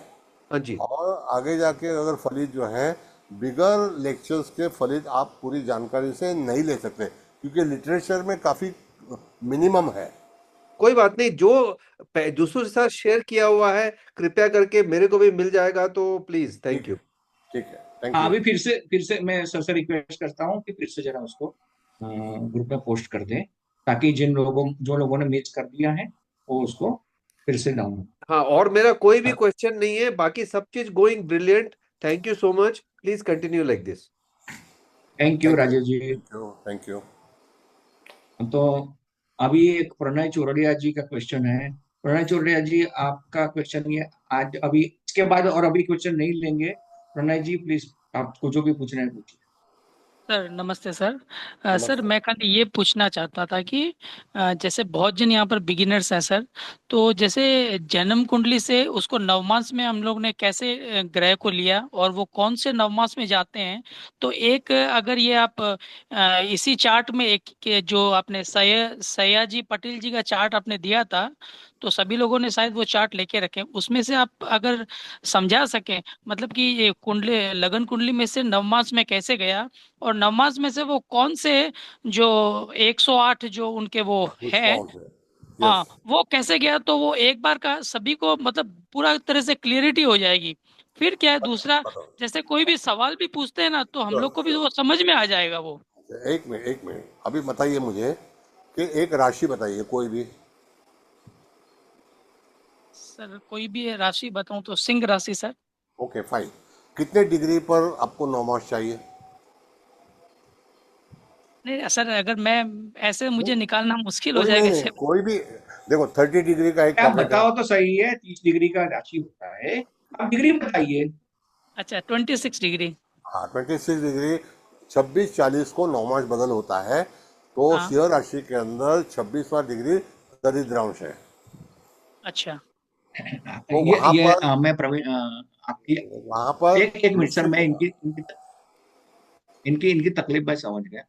S11: हाँ जी।
S3: और आगे जाके अगर फलित जो है बिगर लेक्चर्स के फलित आप पूरी जानकारी से नहीं ले सकते, क्योंकि लिटरेचर में काफी मिनिमम है।
S11: कोई बात नहीं, जो दूसरों के साथ शेयर किया हुआ है कृपया करके मेरे को भी मिल जाएगा तो प्लीज। थैंक
S3: ठीक
S11: यू।
S3: है, ठीक है, थैंक
S2: हाँ,
S3: यू।
S2: अभी फिर से मैं सर से रिक्वेस्ट करता हूँ कि फिर से जरा उसको ग्रुप में पोस्ट कर दें, ताकि जो लोगों ने मिस कर दिया है वो उसको फिर से डाउन।
S11: हाँ, और मेरा कोई भी क्वेश्चन नहीं है, बाकी सब चीज going brilliant. Thank you so much, please continue like this.
S2: Thank you Rajesh ji.
S3: Thank you, thank you.
S2: तो अभी एक प्रणय चौरड़िया जी का क्वेश्चन है। प्रणय चौरड़िया जी, आपका क्वेश्चन ये आज अभी इसके बाद और अभी क्वेश्चन नहीं लेंगे। प्रणय जी प्लीज, आपको जो भी पूछना है पूछिए।
S12: सर नमस्ते सर। सर
S3: नमस्ते।
S12: मैं खाली ये पूछना चाहता था कि जैसे बहुत जन यहाँ पर बिगिनर्स हैं सर, तो जैसे जन्म कुंडली से उसको नवमास में हम लोग ने कैसे ग्रह को लिया और वो कौन से नवमास में जाते हैं, तो एक अगर ये आप इसी चार्ट में एक के जो आपने सयाजी पटेल जी का चार्ट आपने दिया था, तो सभी लोगों ने शायद वो चार्ट लेके रखे, उसमें से आप अगर समझा सकें, मतलब कि ये कुंडली लगन कुंडली में से नवमास में कैसे गया, और नमाज में से वो कौन से जो 108 जो उनके वो है,
S3: रिस्पॉन्स है।
S12: हाँ
S3: यस।
S12: वो कैसे गया, तो वो एक बार का सभी को मतलब पूरा तरह से क्लियरिटी हो जाएगी। फिर क्या है दूसरा,
S3: बताओ।
S12: जैसे कोई भी सवाल भी पूछते हैं ना, तो हम
S3: श्योर,
S12: लोग को भी
S3: श्योर।
S12: वो समझ में आ जाएगा वो।
S3: एक मिनट, एक मिनट, अभी बताइए मुझे कि एक राशि बताइए कोई भी।
S12: सर कोई भी राशि बताऊं तो सिंह राशि सर।
S3: Okay fine. कितने डिग्री पर आपको नवमास चाहिए?
S12: नहीं सर, अगर मैं ऐसे मुझे निकालना मुश्किल हो
S3: कोई
S12: जाएगा
S3: नहीं,
S12: ऐसे।
S3: कोई भी देखो 30 डिग्री का एक
S2: आप
S3: पॉइंट है।
S2: बताओ तो सही है, 30 डिग्री का राशि होता है, आप डिग्री बताइए।
S12: अच्छा, 26 डिग्री।
S3: हाँ 26 डिग्री, 26-40 को नौमांश बदल होता है, तो
S12: हाँ।
S3: सिंह राशि के अंदर 26वां डिग्री दरिद्रांश है।
S12: अच्छा।
S3: तो वहां
S2: ये
S3: पर
S2: मैं प्रवीण आपकी
S3: वहां पर
S2: एक एक मिनट सर,
S3: निश्चित
S2: मैं इनकी इनकी तकलीफ मैं समझ गया।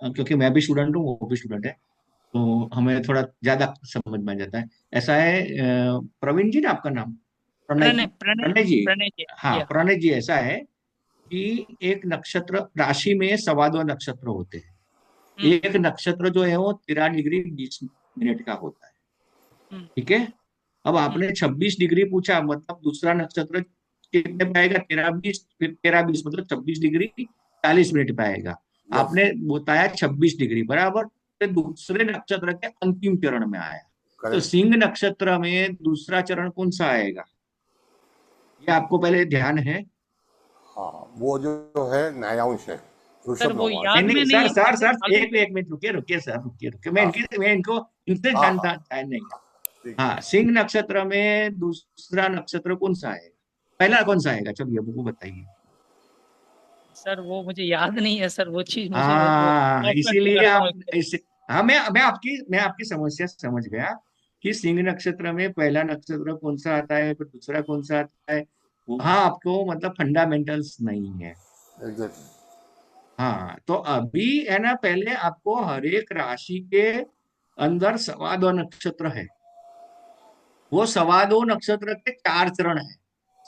S2: क्योंकि मैं भी स्टूडेंट हूँ, वो भी स्टूडेंट है, तो हमें थोड़ा ज्यादा समझ में आ जाता है। ऐसा है, प्रवीण जी ना आपका नाम? प्रणय
S12: प्रणय,
S2: जी,
S12: प्रणय।
S2: प्रणय जी।
S12: प्रणय जी।
S2: हाँ
S12: या।
S2: प्रणय जी, ऐसा है कि एक नक्षत्र राशि में 2.25 नक्षत्र होते हैं।
S12: हम्म।
S2: एक नक्षत्र जो है वो 13 डिग्री 20 मिनट का होता है।
S12: हम्म।
S2: ठीक है। अब
S12: हम्म।
S2: आपने 26 डिग्री पूछा, मतलब दूसरा नक्षत्र कितने पे आएगा? 13-20, फिर 13-20 मतलब 26 डिग्री 40 मिनट पे आएगा।
S3: यस
S2: आपने बताया 26 डिग्री बराबर, फिर दूसरे नक्षत्र के अंतिम चरण में आया। तो
S3: करेक्ट।
S2: सिंह नक्षत्र में दूसरा चरण कौन सा आएगा, ये आपको पहले ध्यान है?
S3: हाँ वो जो है न्यायांश है,
S12: सर
S3: वृषभ
S12: वो
S3: नौमांश।
S2: नहीं
S12: याद में
S2: नहीं
S12: नहीं
S2: सर
S12: है,
S2: सर
S12: मालूम
S2: सर,
S12: मालूम।
S2: एक मिनट रुकिए रुकिए सर, रुकिए रुकिए,
S3: हाँ
S2: मैं इनको इनसे
S3: हाँ हाँ,
S2: जानता नहीं है।
S3: ठीक है।
S2: हाँ, सिंह नक्षत्र में दूसरा नक्षत्र कौन सा है, पहला कौन सा आएगा, चलिए वो बताइए।
S12: सर वो मुझे याद नहीं है सर, वो चीज मुझे वो
S2: हाँ
S12: सॉफ्टवेयर से
S2: इसीलिए
S12: करता हूँ
S2: आप
S12: इसको।
S2: इसे, हाँ मैं आपकी समस्या समझ गया कि सिंह नक्षत्र में पहला नक्षत्र कौन सा आता है, फिर दूसरा कौन सा आता है। वहां आपको मतलब फंडामेंटल्स नहीं है।
S3: एग्जैक्टली।
S2: हाँ तो अभी है ना, पहले आपको हर एक राशि के अंदर 2.25 नक्षत्र है। वो 2.25 नक्षत्र के 4 चरण है,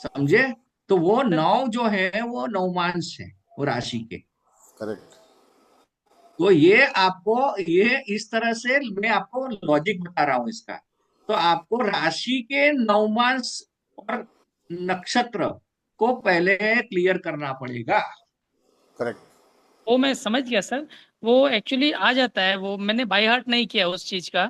S2: समझे? तो वो
S12: सर
S2: 9 जो है वो नवमांश है वो राशि के।
S3: करेक्ट।
S2: तो ये आपको, ये इस तरह से मैं आपको लॉजिक बता रहा हूं इसका। तो आपको राशि के नवमांश और नक्षत्र को पहले क्लियर करना पड़ेगा।
S3: करेक्ट।
S12: वो मैं समझ गया सर। वो एक्चुअली आ जाता है, वो मैंने बाय हार्ट नहीं किया उस चीज का।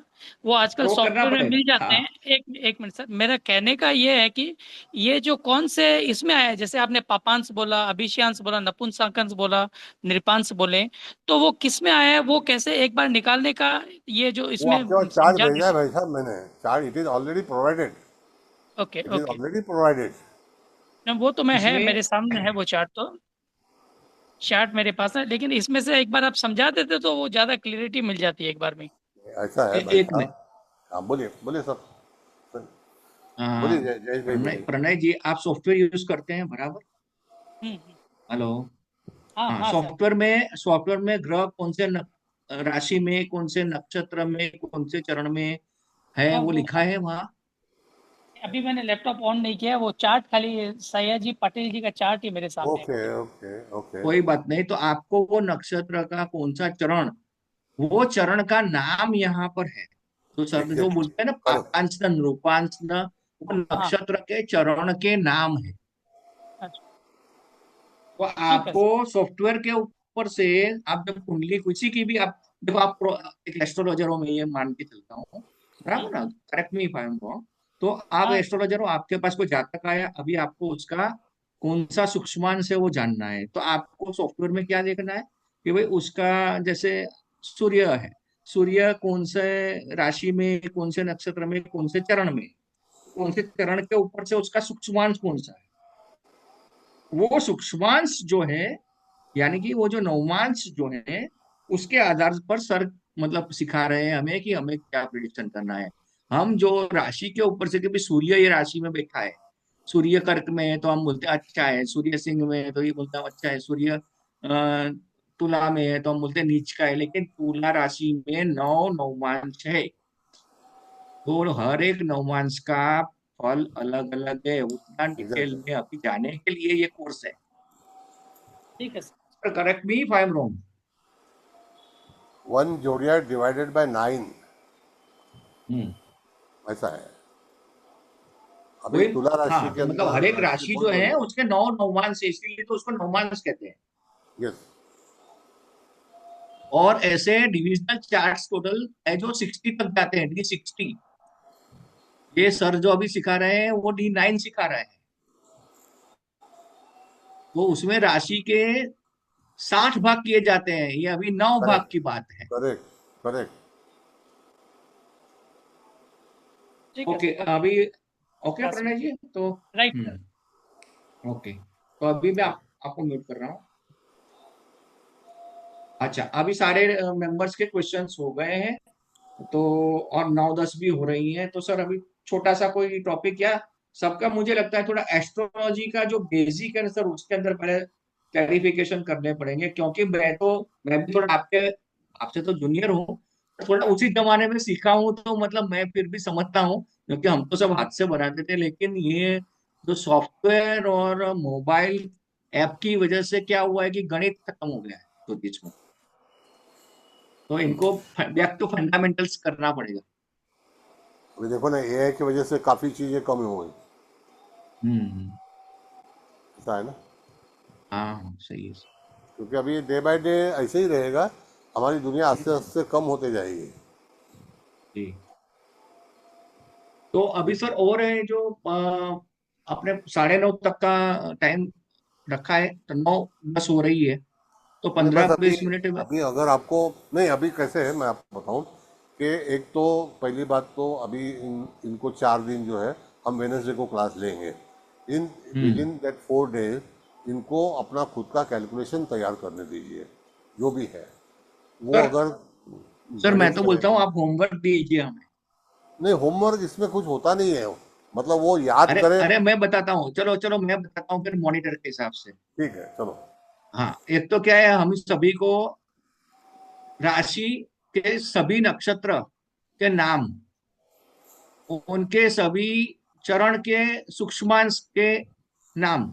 S12: वो आजकल
S2: वो करना
S12: सॉफ्टवेयर में
S2: पड़ेगा,
S12: मिल जाते
S2: हाँ।
S12: हैं। एक एक मिनट सर, मेरा कहने का ये है कि ये जो कौन से इसमें आया है, जैसे आपने पापांश बोला, अभिषयांश बोला, नपुंसकंश बोला, नृपांश बोले, तो वो किस में आया है, वो कैसे एक बार निकालने का, ये जो
S3: वो
S12: इसमें
S3: आपके पास चार्ट
S12: समझा
S3: भेजा है
S12: दीजिए।
S3: भाई साहब, मैंने chart, it is already provided.
S12: Okay
S3: it is
S12: okay.
S3: Already provided.
S12: वो तो मैं है,
S2: इसमें
S12: मेरे सामने है वो चार्ट, तो चार्ट मेरे पास है, लेकिन इसमें से एक बार आप समझा देते तो वो ज्यादा क्लियरिटी मिल जाती है एक बार में।
S3: ऐसा है भाई
S2: एक मिनट।
S3: साहब। हाँ बोलिए बोलिए सर। सर,
S2: हाँ,
S3: बोलिए जयेश भाई
S2: प्रणय
S3: बोलिए।
S2: प्रणय जी, आप सॉफ्टवेयर यूज करते हैं बराबर?
S12: हम्म।
S2: हेलो।
S12: हाँ
S2: हाँ,
S12: हाँ सर।
S2: सॉफ्टवेयर में ग्रह कौन से राशि में, कौन से नक्षत्र में, कौन से चरण में है,
S12: हाँ
S2: वो
S12: वो
S2: लिखा है वहाँ।
S12: अभी मैंने लैपटॉप ऑन नहीं किया है, वो चार्ट खाली सयाजी पटेल जी का चार्ट ही मेरे सामने है।
S3: Okay okay okay.
S2: कोई बात नहीं, तो आपको वो नक्षत्र का कौन सा चरण, वो चरण का नाम यहाँ पर है। तो सर जो
S3: एग्जैक्टली।
S2: बोलते हैं ना
S3: करेक्ट।
S2: पापांश न रूपांश न, वो
S12: हाँ।
S2: नक्षत्र के चरण के नाम है।
S12: अच्छा।
S2: तो
S12: ठीक है
S2: आपको
S12: सर।
S2: सॉफ्टवेयर के ऊपर से, आप जब कुंडली किसी की भी आप, जब आप एक एस्ट्रोलॉजर हो, मैं ये मान के चलता हूँ, बराबर ना, correct me if I am wrong. तो आप
S12: हाँ।
S2: एस्ट्रोलॉजर हो, आपके पास कोई जातक आया, अभी आपको उसका कौन सा सूक्ष्मांश है वो जानना है, तो आपको सॉफ्टवेयर में क्या देखना है कि भाई उसका, जैसे सूर्य है, सूर्य कौन से राशि में, कौन से नक्षत्र में, कौन से चरण में, कौन से चरण के ऊपर से उसका सूक्ष्मांश कौन सा है। वो सूक्ष्मांश जो है, यानी कि वो जो नवमांश जो है, उसके आधार पर सर मतलब सिखा रहे हैं हमें कि हमें क्या प्रिडिक्शन करना है। हम जो राशि के ऊपर से, कि भाई सूर्य ये राशि में बैठा है, सूर्य कर्क में है तो हम बोलते हैं अच्छा है, सूर्य सिंह में है तो ये बोलते हैं अच्छा है, सूर्य तुला में है तो हम बोलते हैं नीच का है। लेकिन तुला राशि में 9 नवमांश है, तो हर एक नवमांश का फल अलग अलग है। उतना डिटेल
S3: एग्जैक्टली।
S2: में अभी जाने के लिए ये कोर्स है।
S12: ठीक है sir.
S2: Correct me if I am wrong.
S3: One जोडियाक divided by 9,
S2: हम्म।
S3: ऐसा है। अभी
S2: वही।
S3: तुला राशि
S2: हाँ
S3: के
S2: तो मतलब
S3: अंदर
S2: हर एक
S3: राशि
S2: राशि
S3: कौन
S2: जो
S3: कौन
S2: है
S3: है?
S2: उसके 9 नवमांश है, इसीलिए तो उसको नवमांश कहते हैं।
S3: यस।
S2: और ऐसे डिविजनल चार्ट्स टोटल है जो 60 तक जाते हैं, D60। ये सर जो अभी सिखा रहे हैं वो D9 सिखा रहे हैं। वो उसमें राशि के 60 भाग किए जाते हैं, ये अभी 9 भाग
S3: करेक्ट
S2: की बात है।
S3: Correct correct.
S12: ठीक है
S2: ओके
S12: सर।
S2: अभी, ओके
S12: यस
S2: प्रणय जी तो
S12: राइट सर।
S2: ओके, तो अभी मैं आपको म्यूट कर रहा हूँ। अच्छा, अभी सारे मेंबर्स के क्वेश्चंस हो गए हैं, तो और 9-10 भी हो रही हैं, तो सर अभी छोटा सा कोई टॉपिक या सबका, मुझे लगता है थोड़ा एस्ट्रोलॉजी का जो बेसिक है ना सर, उसके अंदर पहले क्लैरिफिकेशन करने पड़ेंगे, क्योंकि मैं भी थोड़ा आपसे तो जूनियर हूँ, थोड़ा उसी जमाने में सीखा हूँ, तो मतलब मैं फिर भी समझता हूँ, क्योंकि हम तो सब हाथ से बनाते थे, लेकिन ये जो सॉफ्टवेयर और मोबाइल ऐप की वजह से क्या हुआ है कि गणित खत्म हो गया है ज्योतिष में, तो इनको बैक टू फंडामेंटल्स करना पड़ेगा।
S3: अभी देखो ना, एआई की वजह से काफ़ी चीज़ें कम हो गई,
S2: हम्म।
S3: ऐसा है ना।
S2: हाँ सही है।
S3: क्योंकि अभी डे बाय डे ऐसे ही रहेगा, हमारी दुनिया आस्ते आस्ते कम होते जाएगी।
S2: जी, तो अभी सर और है जो आपने 9:30 तक का टाइम रखा है, तो 9:10 हो रही है, तो
S3: नहीं बस अभी
S2: 15-20 मिनट में।
S3: अभी अगर आपको नहीं, अभी कैसे है मैं आपको बताऊं कि एक तो पहली बात तो अभी इनको 4 दिन जो है हम वेनसडे को क्लास लेंगे। In with
S2: hmm.
S3: In that 4 days इनको अपना खुद का कैलकुलेशन तैयार करने दीजिए, जो भी है वो।
S2: सर
S3: अगर
S2: सर मैं
S3: गणित
S2: तो बोलता हूँ
S3: करेंगे,
S2: आप होमवर्क दीजिए हमें।
S3: नहीं होमवर्क इसमें कुछ होता नहीं है, मतलब वो याद
S2: अरे
S3: करें।
S2: अरे मैं बताता हूँ, चलो चलो मैं बताता हूँ फिर मॉनिटर के हिसाब से।
S3: ठीक है चलो।
S2: हाँ, एक तो क्या है, हम सभी को राशि के सभी नक्षत्र के नाम, उनके सभी चरण के सूक्ष्मांश के नाम,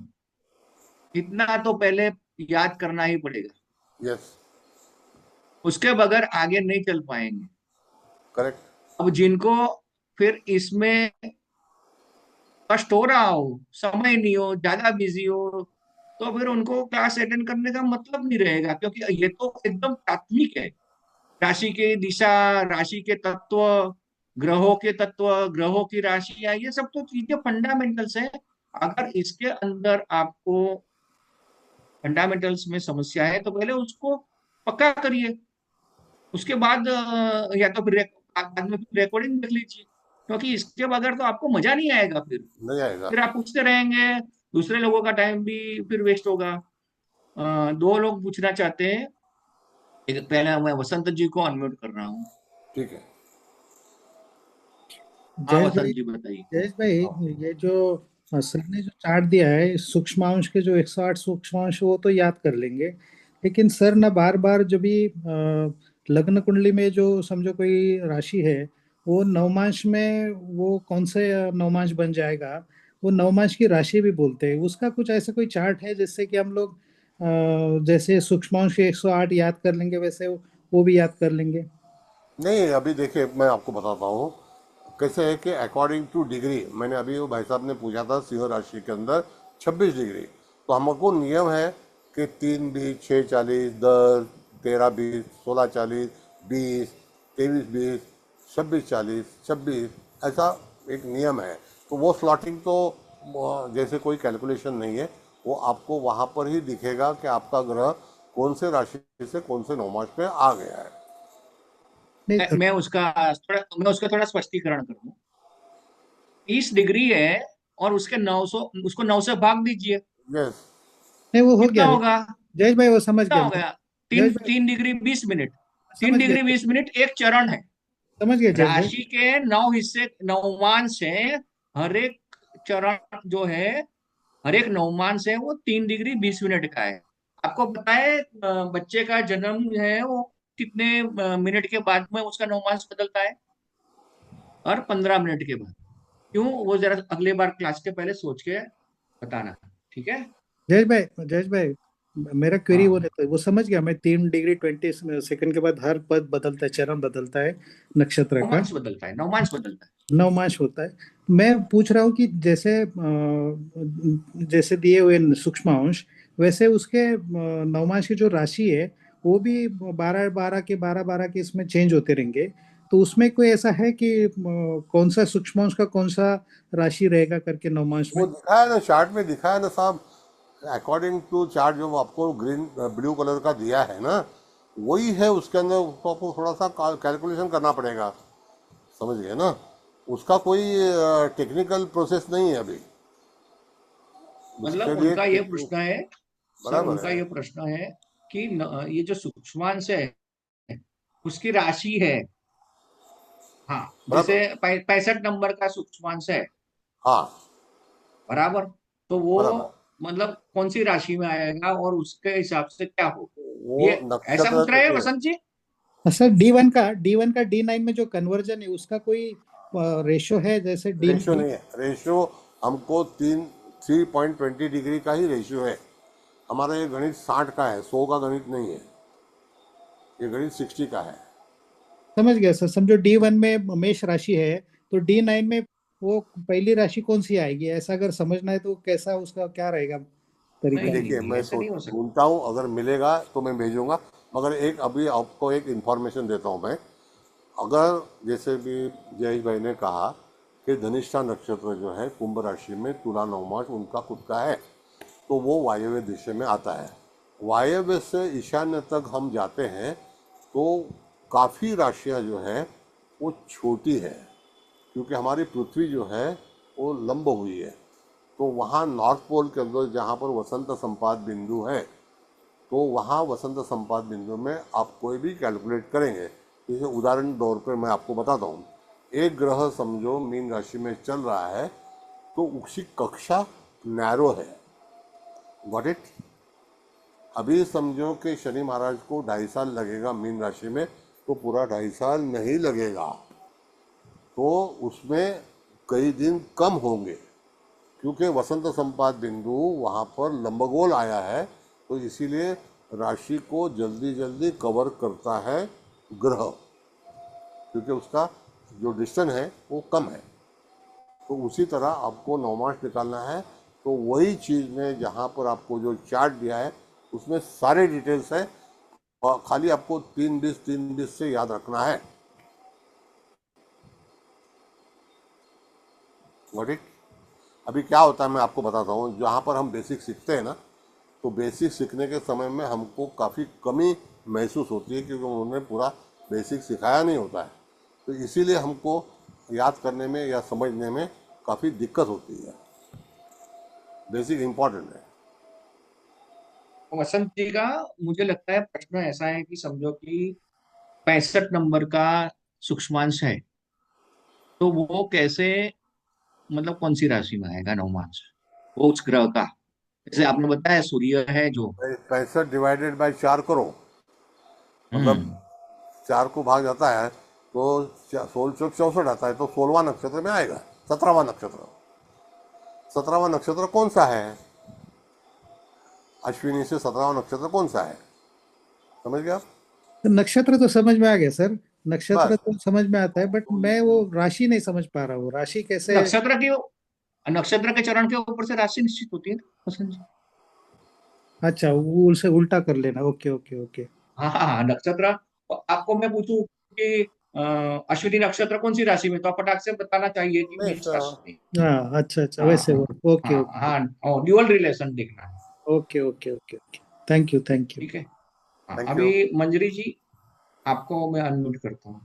S2: इतना तो पहले याद करना ही पड़ेगा,
S3: यस
S2: उसके बगैर आगे नहीं चल पाएंगे।
S3: करेक्ट।
S2: अब जिनको फिर इसमें कष्ट हो रहा हो, समय नहीं हो, ज्यादा बिजी हो, तो फिर उनको क्लास अटेंड करने का मतलब नहीं रहेगा, क्योंकि ये तो एकदम प्राथमिक है। राशि की दिशा, राशि के तत्व, ग्रहों के तत्व, ग्रहों की राशियां, ये सब तो चीजें फंडामेंटल्स है। अगर इसके अंदर आपको फंडामेंटल्स में समस्या है, तो पहले उसको पक्का करिए, उसके बाद या तो फिर बाद में फिर रिकॉर्डिंग देख लीजिए, क्योंकि इसके बगैर तो आपको मजा नहीं आएगा।
S3: नहीं आएगा।
S2: फिर आप पूछते रहेंगे, दूसरे लोगों का टाइम भी फिर वेस्ट होगा। 2 लोग पूछना चाहते हैं, एक पहले मैं वसंत जी को अनम्यूट कर रहा हूँ।
S3: ठीक है।
S2: हाँ
S4: जयेश भाई,
S2: वसंत जी बताइए।
S4: जयेश भाई,
S3: हाँ
S4: ये जो सर ने जो चार्ट दिया है सूक्ष्मांश के, जो 108 सूक्ष्मांश, वो तो याद कर लेंगे, लेकिन सर ना बार बार जो भी लग्न कुंडली में जो समझो कोई राशि है, वो नवमांश में वो कौन से नवमांश बन जाएगा, वो नवमांश की राशि भी बोलते हैं। उसका कुछ ऐसा कोई चार्ट है जिससे कि हम लोग जैसे सूक्ष्मांश के 108 याद कर लेंगे, वैसे वो भी याद कर लेंगे?
S3: नहीं, अभी देखिए मैं आपको बताता हूँ कैसे है कि अकॉर्डिंग टू डिग्री, मैंने अभी वो भाई साहब ने पूछा था सिंह राशि के अंदर 26 डिग्री, तो हमको नियम है कि 3-20, 6-40, 10, 13-20, 16-40, 20, 23-20, 26-40, 26, ऐसा एक नियम है। तो वो स्लॉटिंग तो जैसे कोई कैलकुलेशन नहीं है, वो आपको वहाँ पर ही दिखेगा कि आपका ग्रह कौन से राशि से कौन से नौमास पे आ गया है।
S4: नहीं
S2: मैं उसका थोड़ा स्पष्टीकरण करूँ। 30 डिग्री है, और उसके 900, उसको 9 से भाग दीजिए,
S3: यस
S4: नहीं, वो हो
S2: कितना
S4: गया।
S2: होगा?
S4: जयेश भाई वो समझ
S2: कितना
S4: गया
S2: हो
S4: मैं।
S2: गया?
S4: जयेश
S2: तीन
S4: भाई
S2: 3 डिग्री 20 मिनट, तीन
S4: समझ गया।
S2: डिग्री बीस मिनट एक चरण है।
S4: समझ गया जयेश भाई।
S2: राशि के 9 हिस्से, नवमांश है, हर एक चरण जो है, हर एक नवमांश है, वो 3 डिग्री 20 मिनट का है। आपको पता है बच्चे का जन्म है वो कितने मिनट के बाद में उसका नवमांश बदलता है? हर 15 मिनट के बाद। क्यों? वो जरा अगले बार क्लास के पहले सोच के बताना, ठीक है?
S4: जयेश भाई, मेरा क्वेरी वो
S2: हाँ,
S4: नहीं था, वो समझ गया मैं। 3 डिग्री 20 सेकंड के बाद हर पद बदलता है, चरण बदलता है नक्षत्र का,
S2: नवमांश बदलता है, नवमांश बदलता है।
S4: नवमांश होता है। मैं पूछ रहा हूँ कि जैसे जैसे दिए हुए सूक्ष्मांश, वैसे उसके नवमांश की जो राशि है वो भी 12-12 के इसमें चेंज होते रहेंगे। तो उसमें कोई ऐसा है कि कौन सा सूक्ष्मांश का कौन सा राशि रहेगा करके नवमांश में?
S3: वो दिखाया ना चार्ट में, दिखाया ना साहब, अकॉर्डिंग टू चार्ट जो आपको ग्रीन ब्लू कलर का दिया है ना, वही है उसके अंदर। उसको आपको थोड़ा सा कैलकुलेशन करना पड़ेगा, समझ गए ना। उसका कोई टेक्निकल प्रोसेस नहीं है अभी उसके
S2: मतलब
S3: लिए।
S2: उनका ये प्रश्न है सर,
S3: बराबर
S2: उनका
S3: है।
S2: ये प्रश्न है कि ये जो सूक्ष्मांश है उसकी राशि है। हाँ, जैसे
S3: बराबर।
S2: 65 नंबर का सूक्ष्मांश है,
S3: हाँ
S2: बराबर। तो वो
S3: बराबर।
S2: मतलब कौन सी राशि में आएगा और उसके हिसाब से क्या हो,
S3: वो
S2: ये ऐसा
S3: नक्षत्र
S2: पूछ रहे हैं
S3: देखिए,
S2: वसंत जी।
S4: सर D1 का D9 में जो कन्वर्जन है उसका कोई रेशो है, जैसे डी
S3: रेशियो नहीं है। रेशियो हमको 3.20 डिग्री का ही रेशियो है। हमारा ये गणित 60 का है, 100 का गणित नहीं है। ये गणित 60 का है।
S4: समझ गया सर। समझो D1 में मेष राशि है, तो D9 में वो पहली राशि कौन सी आएगी, ऐसा अगर समझना है तो कैसा, उसका क्या रहेगा
S2: नहीं
S4: तरीका?
S2: नहीं
S3: देखिए,
S2: नहीं,
S3: मैं
S2: ऐसा नहीं हो सकता।
S3: ढूंढता हूँ, अगर मिलेगा तो मैं भेजूंगा। मगर एक अभी आपको एक इंफॉर्मेशन देता हूँ मैं। अगर जैसे भी जयेश भाई ने कहा कि धनिष्ठा नक्षत्र जो है कुंभ राशि में तुला नवमास उनका खुद का है, तो वो वायव्य दिशा में आता है। वायव्य से ईशान्य तक हम जाते हैं तो काफ़ी राशियां जो है वो छोटी है, क्योंकि हमारी पृथ्वी जो है वो लंब हुई है। तो वहाँ नॉर्थ पोल के अंदर जहाँ पर वसंत संपात बिंदु है, तो वहाँ वसंत संपात बिंदु में आप कोई भी कैलकुलेट करेंगे। जैसे उदाहरण तौर पर मैं आपको बताता हूँ, एक ग्रह समझो मीन राशि में चल रहा है, तो उसकी कक्षा नैरो है। Got it. अभी समझो कि शनि महाराज को 2.5 साल लगेगा मीन राशि में, तो पूरा 2.5 साल नहीं लगेगा, तो उसमें कई दिन कम होंगे, क्योंकि वसंत संपात बिंदु वहाँ पर लंबगोल आया है। तो इसीलिए राशि को जल्दी जल्दी कवर करता है ग्रह, क्योंकि उसका जो डिस्टेंस है वो कम है। तो उसी तरह आपको नवमास निकालना है, तो वही चीज़ में जहाँ पर आपको जो चार्ट दिया है उसमें सारे डिटेल्स है, और खाली आपको 3-20 से याद रखना है। Got it? अभी क्या होता है मैं आपको बताता हूँ। जहाँ पर हम बेसिक सीखते हैं ना, तो बेसिक सीखने के समय में हमको काफ़ी कमी महसूस होती है, क्योंकि उन्होंने पूरा बेसिक सिखाया नहीं होता है। तो इसीलिए हमको याद करने में या समझने में काफ़ी दिक्कत होती है। बेसिक इम्पॉर्टेंट है।
S2: वसंत जी का मुझे लगता है प्रश्न ऐसा है कि समझो कि 65 नंबर का सूक्ष्मांश है, तो वो कैसे, मतलब कौन सी राशि में आएगा नवमांश, वो उस ग्रह का। जैसे आपने बताया सूर्य है जो।
S3: 65 डिवाइडेड बाई 4 करो, मतलब
S2: हम्म
S3: 4 को भाग जाता है तो 16 आता है, तो 16वां नक्षत्र में आएगा। 17वां नक्षत्र, 17वां नक्षत्र कौन सा है? अश्विनी से 17वां नक्षत्र कौन सा है, समझ गया?
S4: तो नक्षत्र तो समझ में आ गया सर, नक्षत्र
S3: बस।
S4: तो समझ में आता है, बट
S3: तो
S4: मैं वो राशि नहीं समझ पा रहा हूँ, राशि कैसे?
S2: नक्षत्र के चरण के ऊपर से राशि निश्चित होती है ना वसंत जी।
S4: अच्छा, वो उसे उल्टा कर लेना। Okay okay okay.
S2: हाँ हाँ हाँ, नक्षत्र। तो आपको मैं पूछूं कि अश्विनी नक्षत्र कौन सी राशि में, तो आप फटाक से बताना चाहिए कि मेष
S3: हमेशा।
S2: राशि।
S4: हाँ, अच्छा अच्छा,
S2: हाँ
S4: वैसे वो। ओके
S2: हाँ
S4: ओके
S2: हाँ, ड्यूअल रिलेशन देखना है।
S4: Okay okay okay okay. Thank you thank you.
S2: ठीक है। हाँ,
S3: थैंक
S2: अभी
S3: यू।
S2: मंजरी जी, आपको मैं अनम्यूट करता हूँ।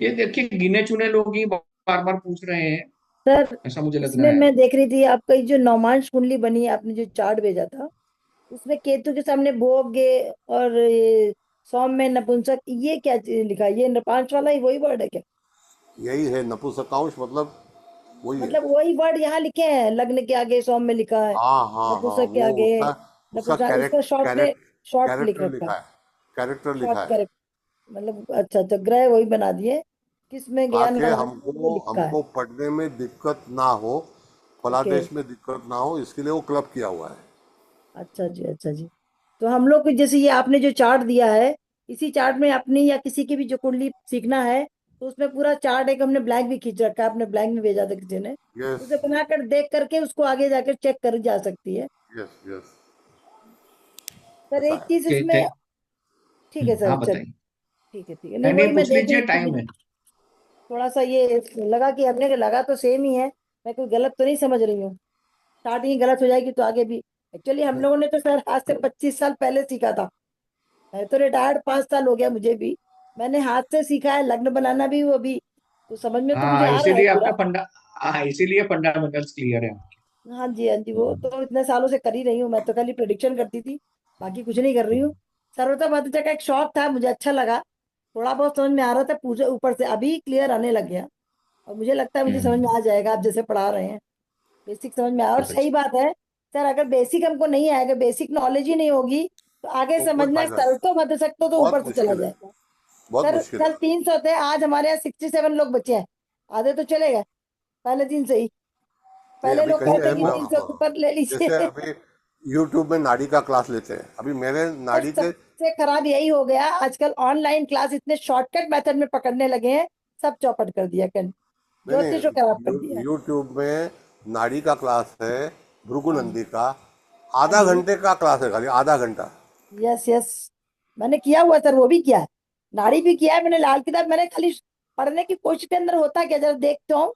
S2: ये देखिए, गिने चुने लोग ही बार बार पूछ रहे हैं,
S5: सर
S2: ऐसा मुझे लग रहा
S5: इसमें
S2: है।
S5: मैं देख रही थी आपका ये जो नवमांश कुंडली बनी है, आपने जो चार्ट भेजा था, उसमें केतु के सामने भोग्य और ये सौम्य नपुंसक, ये क्या चीज़ लिखा है? ये पांच वाला ही वही वर्ड है क्या?
S3: यही है नपुंसकांश, मतलब वही है।
S5: मतलब वही वर्ड यहाँ लिखे हैं, लग्न के आगे सौम्य लिखा है,
S3: हाँ हाँ हाँ,
S5: नपुंसक के
S3: वो
S5: आगे
S3: उसका उसका
S5: नपुंसक, उसका
S3: कैरेक्ट
S5: शॉर्ट में
S3: कैरेक्ट
S5: शॉर्ट लिख
S3: कैरेक्टर
S5: रखा है,
S3: लिखा है। कैरेक्टर
S5: शॉर्ट
S3: लिखा है,
S5: करेक्ट। मतलब अच्छा अच्छा, ग्रह वही बना दिए, किसमें ज्ञान
S3: ताकि
S5: वाला वो
S3: हमको
S5: लिखा है।
S3: हमको पढ़ने में दिक्कत ना हो,
S5: ओके,
S3: फलादेश में दिक्कत ना हो, इसके लिए वो क्लब किया हुआ है।
S5: अच्छा जी अच्छा जी। तो हम लोग को जैसे ये आपने जो चार्ट दिया है, इसी चार्ट में अपनी या किसी की भी जो कुंडली सीखना है, तो उसमें पूरा चार्ट एक हमने ब्लैंक भी खींच रखा है, आपने ब्लैंक में भेजा था किसी ने,
S3: यस
S5: उसे बनाकर देख करके उसको आगे जाकर चेक कर जा सकती है।
S3: यस यस,
S5: सर
S3: ऐसा
S5: एक
S3: है।
S5: चीज इसमें, ठीक है सर,
S2: हाँ
S5: चल,
S2: बताइए।
S5: ठीक है ठीक है, नहीं
S2: नहीं
S5: वही
S2: नहीं,
S5: मैं
S2: पूछ
S5: देख
S2: लीजिए,
S5: रही
S2: टाइम
S5: थी,
S2: है।
S5: थोड़ा सा ये लगा कि हमने लगा तो सेम ही है, मैं कोई गलत तो नहीं समझ रही हूँ, स्टार्टिंग गलत हो जाएगी तो आगे भी एक्चुअली हम लोगों ने तो सर आज से 25 साल पहले सीखा था। मैं तो रिटायर्ड 5 साल हो गया मुझे भी। मैंने हाथ से सीखा है लग्न बनाना भी, वो भी तो समझ में तो मुझे
S2: हाँ,
S5: आ रहा है
S2: इसीलिए
S5: पूरा।
S2: आपका फंडा, हाँ इसीलिए फंडामेंटल्स क्लियर है आपके।
S5: हाँ जी, हाँ जी, वो तो इतने सालों से कर ही रही हूँ। मैं तो खाली प्रिडिक्शन करती थी, बाकी कुछ नहीं कर रही हूँ। सर्वथा मात्रा का एक शौक था, मुझे अच्छा लगा। थोड़ा बहुत समझ में आ रहा था पूरे ऊपर से, अभी क्लियर आने लग गया। और मुझे लगता है मुझे समझ में
S2: हम्म।
S5: आ जाएगा, आप जैसे पढ़ा रहे हैं। बेसिक समझ में आया, और
S7: बहुत
S5: सही
S7: अच्छा।
S5: बात है सर। अगर बेसिक हमको नहीं आएगा, बेसिक नॉलेज ही नहीं होगी, तो आगे
S3: तो कोई
S5: समझना
S3: फायदा नहीं,
S5: सरल तो मत सकते, तो
S3: बहुत
S5: ऊपर से चला
S3: मुश्किल है,
S5: जाएगा।
S3: बहुत
S5: सर
S3: मुश्किल
S5: कल
S3: है।
S5: 300 थे, आज हमारे यहाँ 67 लोग बचे हैं। आधे तो चले गए पहले दिन से ही।
S3: नहीं
S5: पहले
S3: अभी
S5: लोग
S3: कहीं
S5: कहते कि 300 के
S3: हाँ,
S5: ऊपर ले
S3: जैसे
S5: लीजिए।
S3: अभी यूट्यूब में नाड़ी का क्लास लेते हैं, अभी मेरे
S5: सर
S3: नाड़ी के
S5: सबसे खराब यही हो गया आजकल, ऑनलाइन क्लास इतने शॉर्टकट मेथड में पकड़ने लगे हैं, सब चौपट कर दिया कन,
S3: नहीं
S5: ज्योतिष को खराब कर
S3: नहीं
S5: दिया।
S3: यूट्यूब में नाड़ी का क्लास है,
S5: हाँ,
S3: भृगुनंदी का,
S5: हाँ
S3: आधा
S5: जी,
S3: घंटे का क्लास है, खाली आधा घंटा।
S5: यस यस, मैंने किया हुआ सर, वो भी किया है। नाड़ी भी किया है मैंने, लाल किताब मैंने खाली पढ़ने की कोशिश के अंदर होता क्या जरा देखता हूँ।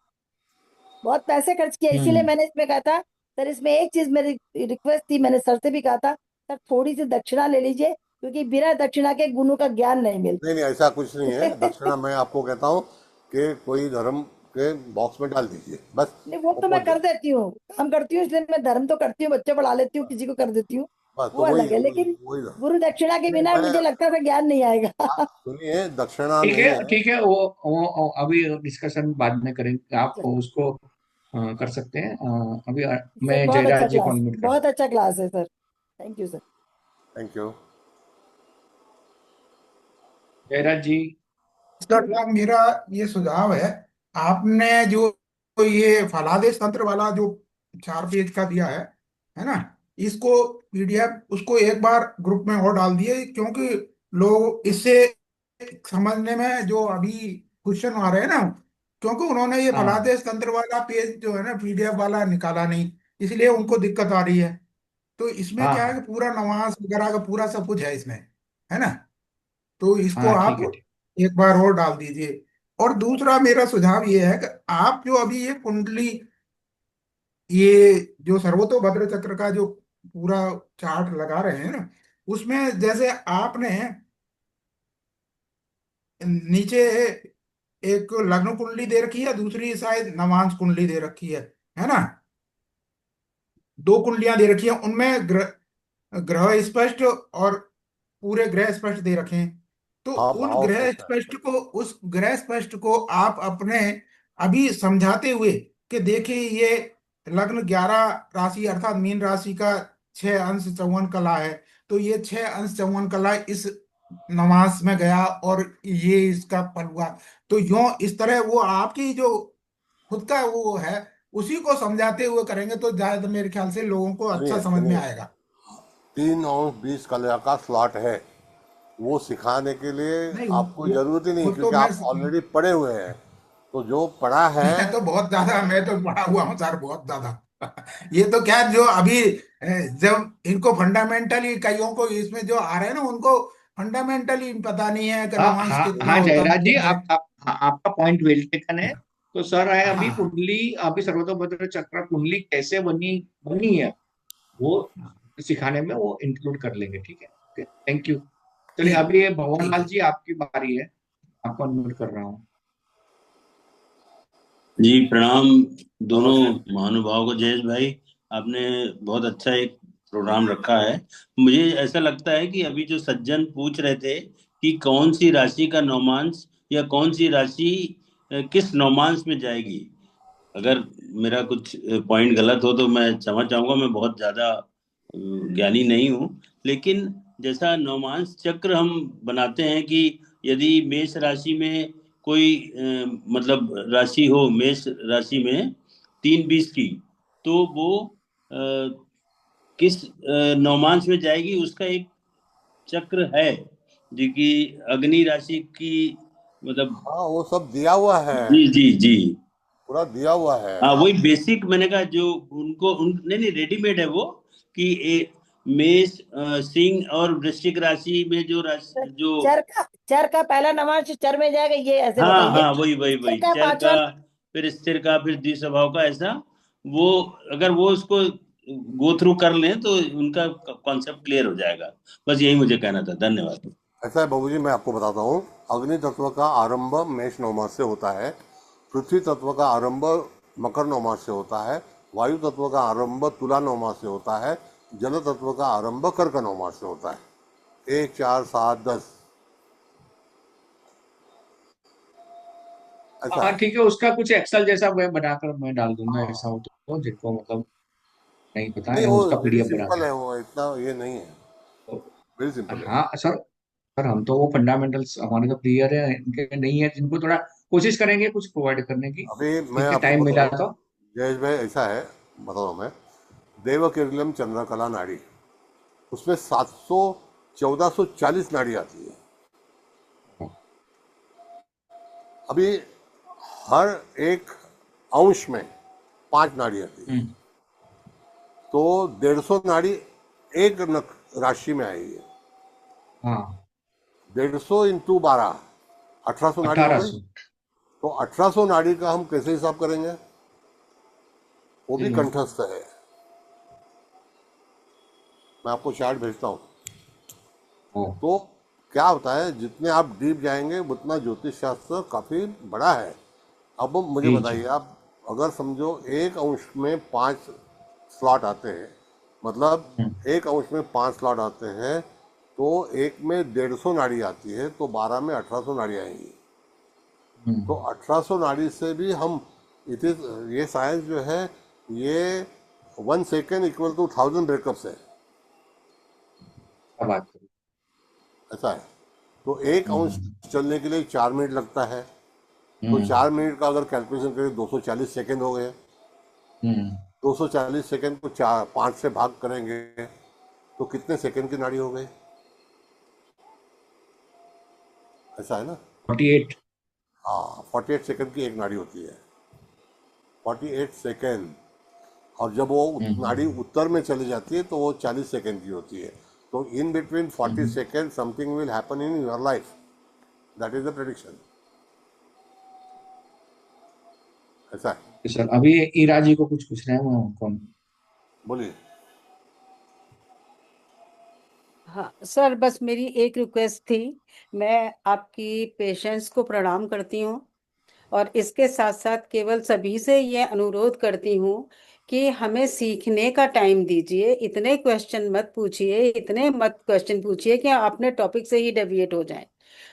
S5: बहुत पैसे खर्च किया, इसीलिए
S2: हम्म।
S5: मैंने इसमें कहा था सर, इसमें एक चीज मेरी रिक्वेस्ट थी, मैंने सर से भी कहा था सर थोड़ी सी दक्षिणा ले लीजिए, क्योंकि बिना दक्षिणा के गुरु का ज्ञान नहीं मिलता।
S3: नहीं नहीं ऐसा कुछ नहीं है, दक्षिणा मैं आपको कहता हूँ कि कोई धर्म के बॉक्स में डाल दीजिए बस,
S5: नहीं वो
S3: वो
S5: तो मैं
S3: पहुंच
S5: कर
S3: जाए।
S5: देती हूँ, काम करती हूँ, इसलिए मैं धर्म तो करती हूँ, बच्चे पढ़ा लेती हूँ, किसी को कर देती हूँ,
S3: बस
S5: वो
S3: तो वही
S5: अलग है।
S3: वही
S5: लेकिन
S3: वही था।
S5: गुरु दक्षिणा के
S3: नहीं
S5: बिना
S3: मैं,
S5: मुझे लगता था ज्ञान नहीं
S3: आप
S5: आएगा।
S3: सुनिए, दक्षिणा
S2: ठीक
S3: नहीं
S2: है,
S3: है।
S2: ठीक है, वो अभी डिस्कशन बाद में करेंगे, आप उसको कर सकते हैं। अभी
S5: सर
S2: मैं
S5: बहुत अच्छा
S2: जयराज जी को
S5: क्लास,
S2: अनम्यूट कर
S5: बहुत
S2: सकता
S5: अच्छा क्लास है sir, thank you sir.
S3: Thank you.
S2: हूँ। जयराज जी।
S8: इसका मेरा ये सुझाव है, आपने जो ये फलादेश तंत्र वाला जो 4 पेज का दिया है ना, इसको पीडीएफ उसको एक बार ग्रुप में और डाल दिए, क्योंकि लोग इससे समझने में जो अभी क्वेश्चन आ रहे हैं ना, क्योंकि उन्होंने ये
S2: हाँ,
S8: फलादेश तंत्र वाला पेज जो है ना पीडीएफ वाला निकाला नहीं, इसलिए उनको दिक्कत आ रही है। तो इसमें
S2: हाँ,
S8: क्या है
S2: हाँ,
S8: कि पूरा नवाज वगैरह का पूरा सब कुछ है इसमें, है ना। तो इसको
S2: हाँ,
S8: आप
S2: ठीक है, ठीक।
S8: एक बार और डाल दीजिए। और दूसरा मेरा सुझाव ये है कि आप जो अभी ये कुंडली, ये जो सर्वतोभद्र चक्र का जो पूरा चार्ट लगा रहे हैं ना, उसमें जैसे आपने नीचे एक लग्न कुंडली दे रखी है, दूसरी शायद नवांश कुंडली दे रखी है ना। 2 कुंडलियां दे रखी हैं, उनमें ग्रह ग्रह स्पष्ट और पूरे ग्रह स्पष्ट दे रखे हैं। तो
S3: हाँ
S8: उन
S3: भाव
S8: ग्रह
S3: स्पष्ट है।
S8: स्पष्ट को, उस ग्रह स्पष्ट को आप अपने अभी समझाते हुए कि देखिए ये लग्न 11 राशि अर्थात मीन राशि का 6 अंश 54 कला है, तो ये 6 अंश 54 कला इस नवांश में गया और ये इसका फल हुआ। तो यों इस तरह वो आपकी जो खुद का वो है, उसी को समझाते हुए करेंगे तो ज्यादा मेरे ख्याल से लोगों को अच्छा
S3: सुनिए
S8: समझ में
S3: सुनिए,
S8: आएगा।
S3: 3 और 20 कला का स्लॉट है, वो सिखाने के लिए
S8: नहीं
S3: आपको जरूरत ही नहीं,
S8: वो तो
S3: क्योंकि
S8: मैं
S3: आप ऑलरेडी पढ़े हुए हैं। तो जो पढ़ा है,
S8: मैं तो बहुत ज्यादा, मैं तो पढ़ा हुआ हूँ सर, बहुत ज्यादा। ये तो क्या जो अभी जब इनको फंडामेंटली कईयों को इसमें जो आ रहे हैं ना, उनको फंडामेंटली पता नहीं है कि
S2: हाँ,
S8: नवांश
S2: हाँ,
S8: कितना
S2: हाँ,
S8: होता
S2: जयराज जी,
S8: है।
S2: हाँ, आपका पॉइंट वेल टेकन है। तो सर है, अभी
S8: हाँ
S2: कुंडली, अभी सर्वतोभद्र चक्र कुंडली कैसे बनी बनी है, वो सिखाने में वो इंक्लूड कर लेंगे, ठीक है। Okay, thank you. चलिए,
S8: ठीक
S2: अभी ये
S8: ठीक
S2: भगवान लाल
S8: है।
S2: जी आपकी बारी है, आपको अनम्यूट कर रहा हूँ।
S13: जी प्रणाम दोनों
S3: नमस्ते।
S13: महानुभाव को। जयेश भाई, आपने बहुत अच्छा एक प्रोग्राम रखा है। मुझे ऐसा लगता है कि अभी जो सज्जन पूछ रहे थे कि कौन सी राशि का नौमांश या कौन सी राशि किस नौमांश में जाएगी, अगर मेरा कुछ पॉइंट गलत हो तो मैं क्षमा चाहूंगा, मैं बहुत ज्यादा ज्ञानी नहीं हूँ। लेकिन जैसा नवमांश चक्र हम बनाते हैं कि यदि मेष राशि में कोई मतलब राशि हो, मेष राशि में 3-20 की, तो वो किस नवमांश में जाएगी उसका एक चक्र है, जो कि अग्नि राशि की मतलब।
S3: हाँ वो सब दिया हुआ है,
S13: जी जी जी।
S3: पूरा दिया हुआ है
S13: हाँ वही
S3: आप।
S13: बेसिक मैंने कहा, जो नहीं नहीं, रेडीमेड है वो, कि मेष सिंह और वृश्चिक राशि में जो राशि जो।
S5: चर का पहला नवांश चर में जाएगा, ये ऐसे
S13: हाँ
S5: बताइए।
S13: हाँ, वही वही
S5: स्थिर
S13: वही,
S5: का
S13: चर का,
S5: पांचवा।
S13: फिर स्थिर का, फिर द्विस्वभाव का, ऐसा। वो अगर वो उसको गो थ्रू कर लें तो उनका कॉन्सेप्ट क्लियर हो जाएगा। बस यही मुझे कहना था। धन्यवाद।
S3: ऐसा है बाबूजी, मैं आपको बताता हूँ। अग्नि तत्व का आरंभ मेष नवमास से होता है, पृथ्वी तत्व का आरंभ मकर नवमास से होता है, वायु तत्व का आरंभ तुला नवमास से होता है, जल तत्व का आरंभ कर्क नवमास से होता है। 1 4 7 10 ऐसा
S2: हाँ
S3: है।
S2: ठीक है, उसका कुछ एक्सेल जैसा मैं बनाकर मैं डाल दूंगा, ऐसा हो तो जिनको मतलब नहीं पता
S3: नहीं,
S2: है
S3: वो
S2: उसका
S3: वेरी
S2: पीडीएफ बना
S3: सिंपल
S2: के।
S3: है, वो इतना ये नहीं है,
S2: तो
S3: वेरी सिंपल है।
S2: हाँ सर, सर हम तो वो फंडामेंटल्स हमारे तो क्लियर है, इनके नहीं है, जिनको थोड़ा कोशिश करेंगे कुछ प्रोवाइड करने की,
S3: अभी मैं
S2: इनके
S3: आपको
S2: टाइम
S3: बता
S2: मिला
S3: रहा
S2: तो।
S3: हूँ जयेश भाई, ऐसा है, बता रहा हूँ मैं। देवकिरलम चंद्रकला नाड़ी, उसमें 1440 नाड़ी आती है। अभी हर एक अंश में 5 नाड़ी आती है, तो 150 नाड़ी एक राशि में आएगी।
S2: हाँ
S3: 150 इंटू 12 1800 नाड़ी हो गई।
S2: 1800।
S3: तो 1800 नाड़ी का हम कैसे हिसाब करेंगे? वो भी
S2: जी
S3: कंठस्थ है। मैं आपको चार्ट भेजता हूँ।
S2: हाँ
S3: तो क्या होता है, जितने आप डीप जाएंगे उतना ज्योतिष शास्त्र काफी बड़ा है। अब मुझे
S2: जी जी।
S3: बताइए, आप अगर समझो एक अंश में 5 स्लॉट आते हैं, मतलब एक अंश में 5 स्लॉट आते हैं, तो एक में 150 नाड़ी आती है, तो 12 में 1800 नाड़ी आएंगी। तो 1800 नाड़ी से भी हम इट इज, ये साइंस जो है, ये 1 सेकेंड इक्वल टू 1000 ब्रेकअप्स है।
S2: क्या बात करें।
S3: ऐसा है। तो एक अंश चलने के लिए 4 मिनट लगता है, तो 4 मिनट का अगर कैलकुलेशन करें 240 सेकेंड हो गए। 240 सेकेंड को 5 से भाग करेंगे तो कितने सेकेंड की नाड़ी हो गई? ऐसा है ना।
S2: 48।
S3: हाँ, 48 सेकेंड की एक नाड़ी होती है, 48 सेकेंड। और जब वो नाड़ी उत्तर में चली जाती है तो वो 40 सेकेंड की होती है। तो in between 40 second something will happen in your life, that is the prediction. ऐसा है।
S2: सर अभी ईरा जी को कुछ पूछना है, मैं उनको।
S3: बोलिए।
S9: हाँ सर, बस मेरी एक रिक्वेस्ट थी। मैं आपकी पेशेंस को प्रणाम करती हूँ, और इसके साथ साथ केवल सभी से ये अनुरोध करती हूँ कि हमें सीखने का टाइम दीजिए। इतने क्वेश्चन मत पूछिए, इतने मत क्वेश्चन पूछिए कि अपने टॉपिक से ही डेविएट हो जाए।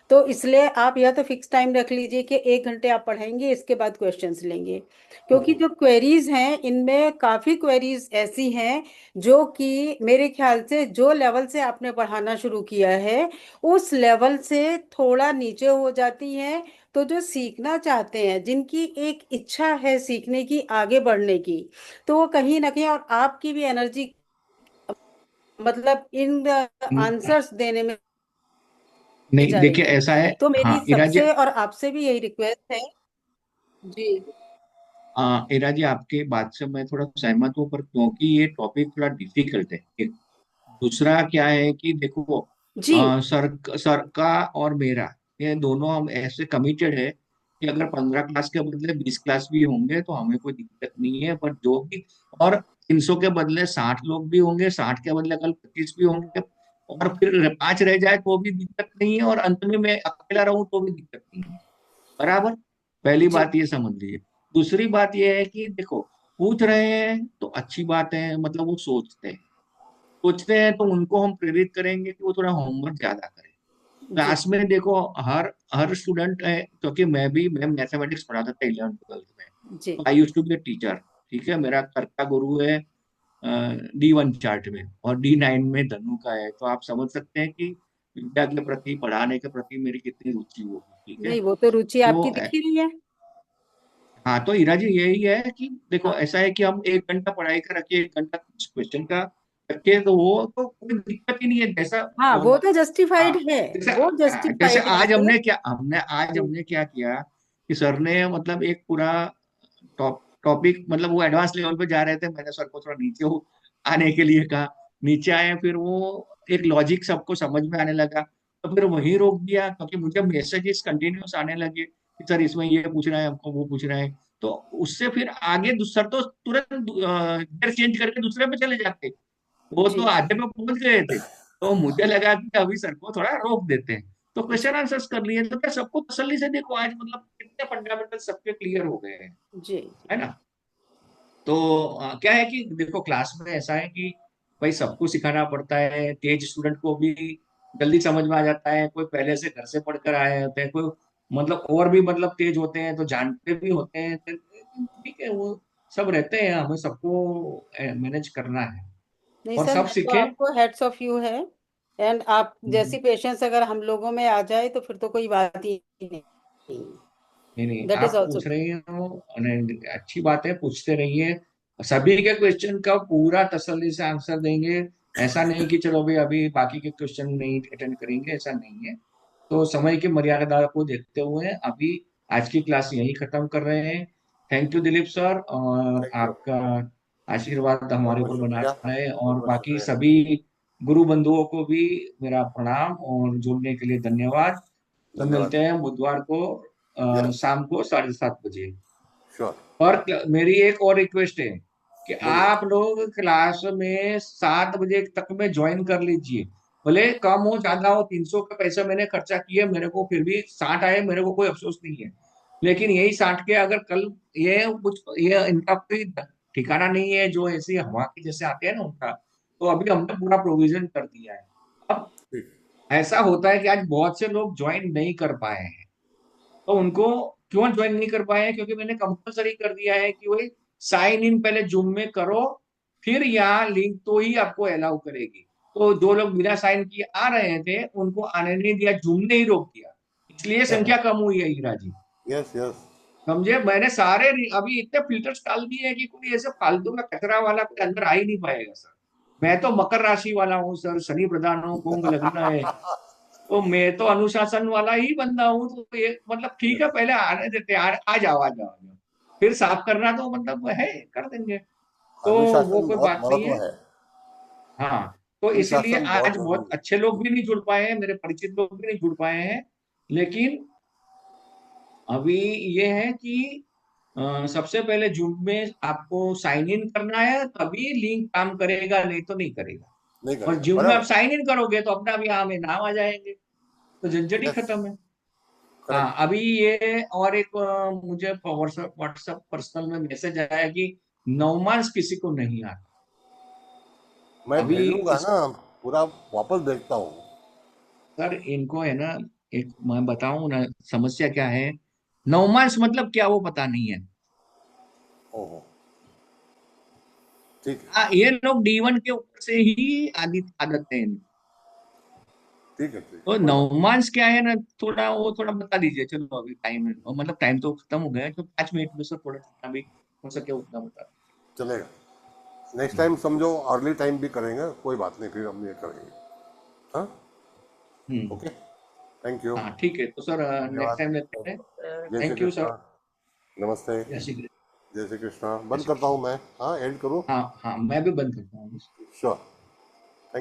S9: तो इसलिए आप या तो फिक्स टाइम रख लीजिए कि 1 घंटे आप पढ़ाएंगे, इसके बाद क्वेश्चंस लेंगे। क्योंकि जो क्वेरीज हैं, इनमें काफ़ी क्वेरीज ऐसी हैं जो कि मेरे ख्याल से जो लेवल से आपने पढ़ाना शुरू किया है उस लेवल से थोड़ा नीचे हो जाती हैं। तो जो सीखना चाहते हैं, जिनकी एक इच्छा है सीखने की, आगे बढ़ने की, तो वो कहीं ना कहीं, और आपकी भी एनर्जी मतलब इन आंसर्स देने में
S2: नहीं देखिए,
S9: जाएगी।
S2: ऐसा है।
S9: तो मेरी
S2: हाँ ईरा जी,
S9: सबसे और आपसे भी यही रिक्वेस्ट है। जी
S2: ईरा जी आपके बात से मैं थोड़ा सहमत हूँ, पर क्योंकि ये टॉपिक थोड़ा डिफिकल्ट है, एक। दूसरा क्या है कि देखो,
S9: जी
S2: सर का और मेरा, ये दोनों हम ऐसे कमिटेड है कि अगर 15 क्लास के बदले 20 क्लास भी होंगे तो हमें कोई दिक्कत नहीं है। पर जो भी, और 300 के बदले 60 लोग भी होंगे, 60 के बदले कल 25 भी होंगे, और फिर 5 रह जाए तो भी दिक्कत नहीं है, और अंत में मैं अकेला रहूं तो भी दिक्कत नहीं है। बराबर। पहली
S9: जी
S2: बात ये समझ लीजिए। दूसरी बात ये है कि देखो, पूछ रहे हैं तो अच्छी बात है, मतलब वो सोचते हैं तो उनको हम प्रेरित करेंगे कि वो थोड़ा होमवर्क ज्यादा करें।
S9: जी
S2: क्लास में देखो, हर हर स्टूडेंट है, क्योंकि मैं मैथमेटिक्स पढ़ाता था 11th 12th में,
S9: जी
S2: तो I used to be teacher. ठीक है, मेरा कर्ता गुरु है D1 चार्ट में, और D9 में धनु का है, तो आप समझ सकते हैं कि विद्या के प्रति, पढ़ाने के प्रति मेरी कितनी रुचि होगी। ठीक है।
S9: नहीं, वो तो रुचि
S2: तो
S9: आपकी दिख ही रही है।
S2: हाँ, तो हीरा जी यही है कि देखो,
S9: हाँ
S2: ऐसा है कि हम 1 घंटा पढ़ाई का रखिए, 1 घंटा क्वेश्चन का रखिए, तो वो तो कोई दिक्कत ही नहीं है। जैसा
S9: हाँ, वो तो
S2: हाँ,
S9: जस्टिफाइड है।
S2: जैसे
S9: वो
S2: जैसे
S9: जस्टिफाइड है
S2: आज
S9: सर।
S2: हमने क्या किया कि सर ने मतलब एक पूरा टॉपिक, मतलब वो एडवांस लेवल पे जा रहे थे, मैंने सर को थोड़ा नीचे आने के लिए कहा। नीचे आए, फिर वो एक लॉजिक सबको समझ में आने लगा, तो फिर वहीं रोक दिया, क्योंकि मुझे मैसेजेस कंटिन्यूस आने लगे कि सर इसमें ये पूछ रहा है, हमको वो पूछ रहा है। तो उससे फिर आगे सर तो तुरंत गियर चेंज करके दूसरे पे चले जाते, वो तो
S9: जी
S2: आधे पे पहुंच गए थे। तो मुझे लगा कि अभी सर को थोड़ा रोक देते हैं, तो क्वेश्चन आंसर्स कर लिए। तो क्या सबको तसल्ली से देखो, आज मतलब कितने फंडामेंटल सबके क्लियर हो गए हैं,
S9: जी
S2: है ना। तो क्या है कि देखो क्लास में ऐसा है कि भाई सबको सिखाना पड़ता है। तेज स्टूडेंट को भी जल्दी समझ में आ जाता है, कोई पहले से घर से पढ़कर आए होते हैं, कोई मतलब और भी मतलब तेज होते हैं तो जानते भी होते हैं, तो ठीक है, वो सब रहते हैं, हमें सबको मैनेज करना है
S9: नहीं
S2: और
S9: सर,
S2: सब
S9: मैं तो
S2: सीखे।
S9: आपको हेड्स ऑफ यू है। एंड आप जैसी पेशेंस अगर हम लोगों में आ जाए तो फिर तो कोई बात ही नहीं।
S2: नहीं नहीं,
S9: दैट इज
S2: आप
S9: ऑल्सो
S2: पूछ रही हो, अच्छी बात है, पूछते रहिए। सभी के क्वेश्चन का पूरा तसल्ली से आंसर देंगे। ऐसा नहीं कि चलो भाई अभी बाकी के क्वेश्चन नहीं अटेंड करेंगे, ऐसा नहीं है। तो समय की मर्यादा को देखते हुए अभी आज की क्लास यही खत्म कर रहे हैं। थैंक यू दिलीप सर, और
S3: थैंक यू।
S2: आपका आशीर्वाद
S3: बहुत
S2: हमारे
S3: बहुत
S2: ऊपर बना
S3: शुक्रिया,
S2: रहे,
S3: बहुत
S2: और
S3: बहुत
S2: बाकी
S3: शुक्रिया।
S2: सभी गुरु बंधुओं को भी मेरा प्रणाम और जुड़ने के लिए धन्यवाद। तो
S3: धन्यवाद।
S2: मिलते हैं बुधवार को
S3: यस,
S2: शाम को 7:30 बजे।
S3: श्योर।
S2: और मेरी एक और रिक्वेस्ट है कि
S3: बोलिए।
S2: आप लोग क्लास में 7 बजे तक में ज्वाइन कर लीजिए। भले कम हो ज्यादा हो, 300 का पैसा मैंने खर्चा किया, मेरे को फिर भी 60 आए, मेरे को कोई अफसोस नहीं है। लेकिन यही 60 के अगर कल ये कुछ ये इनका कोई ठिकाना नहीं है, जो ऐसी हवा के जैसे आते हैं ना उनका, तो अभी हमने पूरा प्रोविजन कर दिया है। अब
S3: ठीक।
S2: ऐसा होता है कि आज बहुत से लोग ज्वाइन नहीं कर पाए हैं, तो उनको क्यों ज्वाइन नहीं कर पाए हैं, क्योंकि मैंने कंपलसरी कर दिया है कि वही साइन इन पहले जूम में करो, फिर यहाँ लिंक तो ही आपको अलाउ करेगी। तो जो लोग बिना साइन किए आ रहे थे उनको आने नहीं दिया, जूम ने ही रोक दिया, इसलिए संख्या कम हुई है हीरा जी।
S3: Yes yes.
S2: समझे, मैंने सारे अभी इतने फिल्टर्स डाल दिए हैं कि कोई ऐसे फालतू का कचरा वाला कोई अंदर आ ही नहीं पाएगा सर। मैं तो मकर राशि वाला हूँ सर, शनि प्रधान हूँ, कुंभ लग्न है, तो मैं तो अनुशासन वाला ही बंदा हूँ। तो ये मतलब ठीक है, पहले आने देते, आ जाओ आ जाओ आ जाओ, फिर साफ करना तो मतलब है कर देंगे, तो वो
S3: अनुशासन
S2: कोई
S3: बहुत
S2: बात नहीं
S3: महत्व
S2: है।
S3: है।
S2: हाँ, तो इसीलिए
S3: अनुशासन बहुत
S2: आज बहुत
S3: जरूरी है।
S2: अच्छे लोग भी नहीं जुड़ पाए हैं, मेरे परिचित लोग भी नहीं जुड़ पाए हैं। लेकिन अभी ये है कि सबसे पहले जूम में आपको साइन इन करना है, तभी लिंक काम करेगा, नहीं तो नहीं करेगा।
S3: नहीं
S2: और
S3: करेगा,
S2: जूम में आप
S3: बराबर।
S2: साइन इन करोगे तो अपना भी यहाँ में नाम आ जाएंगे, तो झंझट ही
S3: यस,
S2: खत्म है। हाँ,
S3: करेक्ट।
S2: अभी ये और एक मुझे व्हाट्सएप पर्सनल में मैसेज आया कि नवमांस किसी को नहीं आता।
S3: मैं
S2: अभी
S3: भेजूंगा
S2: इस
S3: ना, पूरा वापस भेजता हूँ।
S2: सर इनको है ना, एक मैं बताऊं ना समस्या क्या है, नवमांस मतलब क्या वो पता नहीं है।
S3: ओहो, ठीक है।
S2: हाँ, ये लोग D1 के ऊपर से ही आदत है इनको।
S3: ठीक है, ठीक
S2: तो
S3: है, कोई बात
S2: नवमांस क्या है ना, थोड़ा वो थोड़ा बता दीजिए। चलो अभी टाइम है, मतलब टाइम तो खत्म हो गया है, तो 5 मिनट में सर थोड़ा जितना भी हो सके उतना बता।
S3: नहीं। चलेगा। नेक्स्ट टाइम समझो अर्ली टाइम भी करेंगे, कोई बात नहीं, फिर हम ये करेंगे। हाँ,
S2: हम्म।
S3: ओके। Thank you.
S2: हाँ ठीक है, तो सर नेक्स्ट
S3: धन्यवाद।
S2: टाइम लेते हैं।
S3: जय Shri
S2: thank you
S3: Krishna.
S2: Sir.
S3: नमस्ते।
S2: जय श्री कृष्ण।
S3: जय श्री कृष्णा।
S2: जय
S3: बंद
S2: श्री
S3: करता
S2: कृष्ण।
S3: हूँ मैं। हाँ, एंड करूँ।
S2: हाँ हाँ, मैं भी बंद करता हूँ।
S3: श्योर।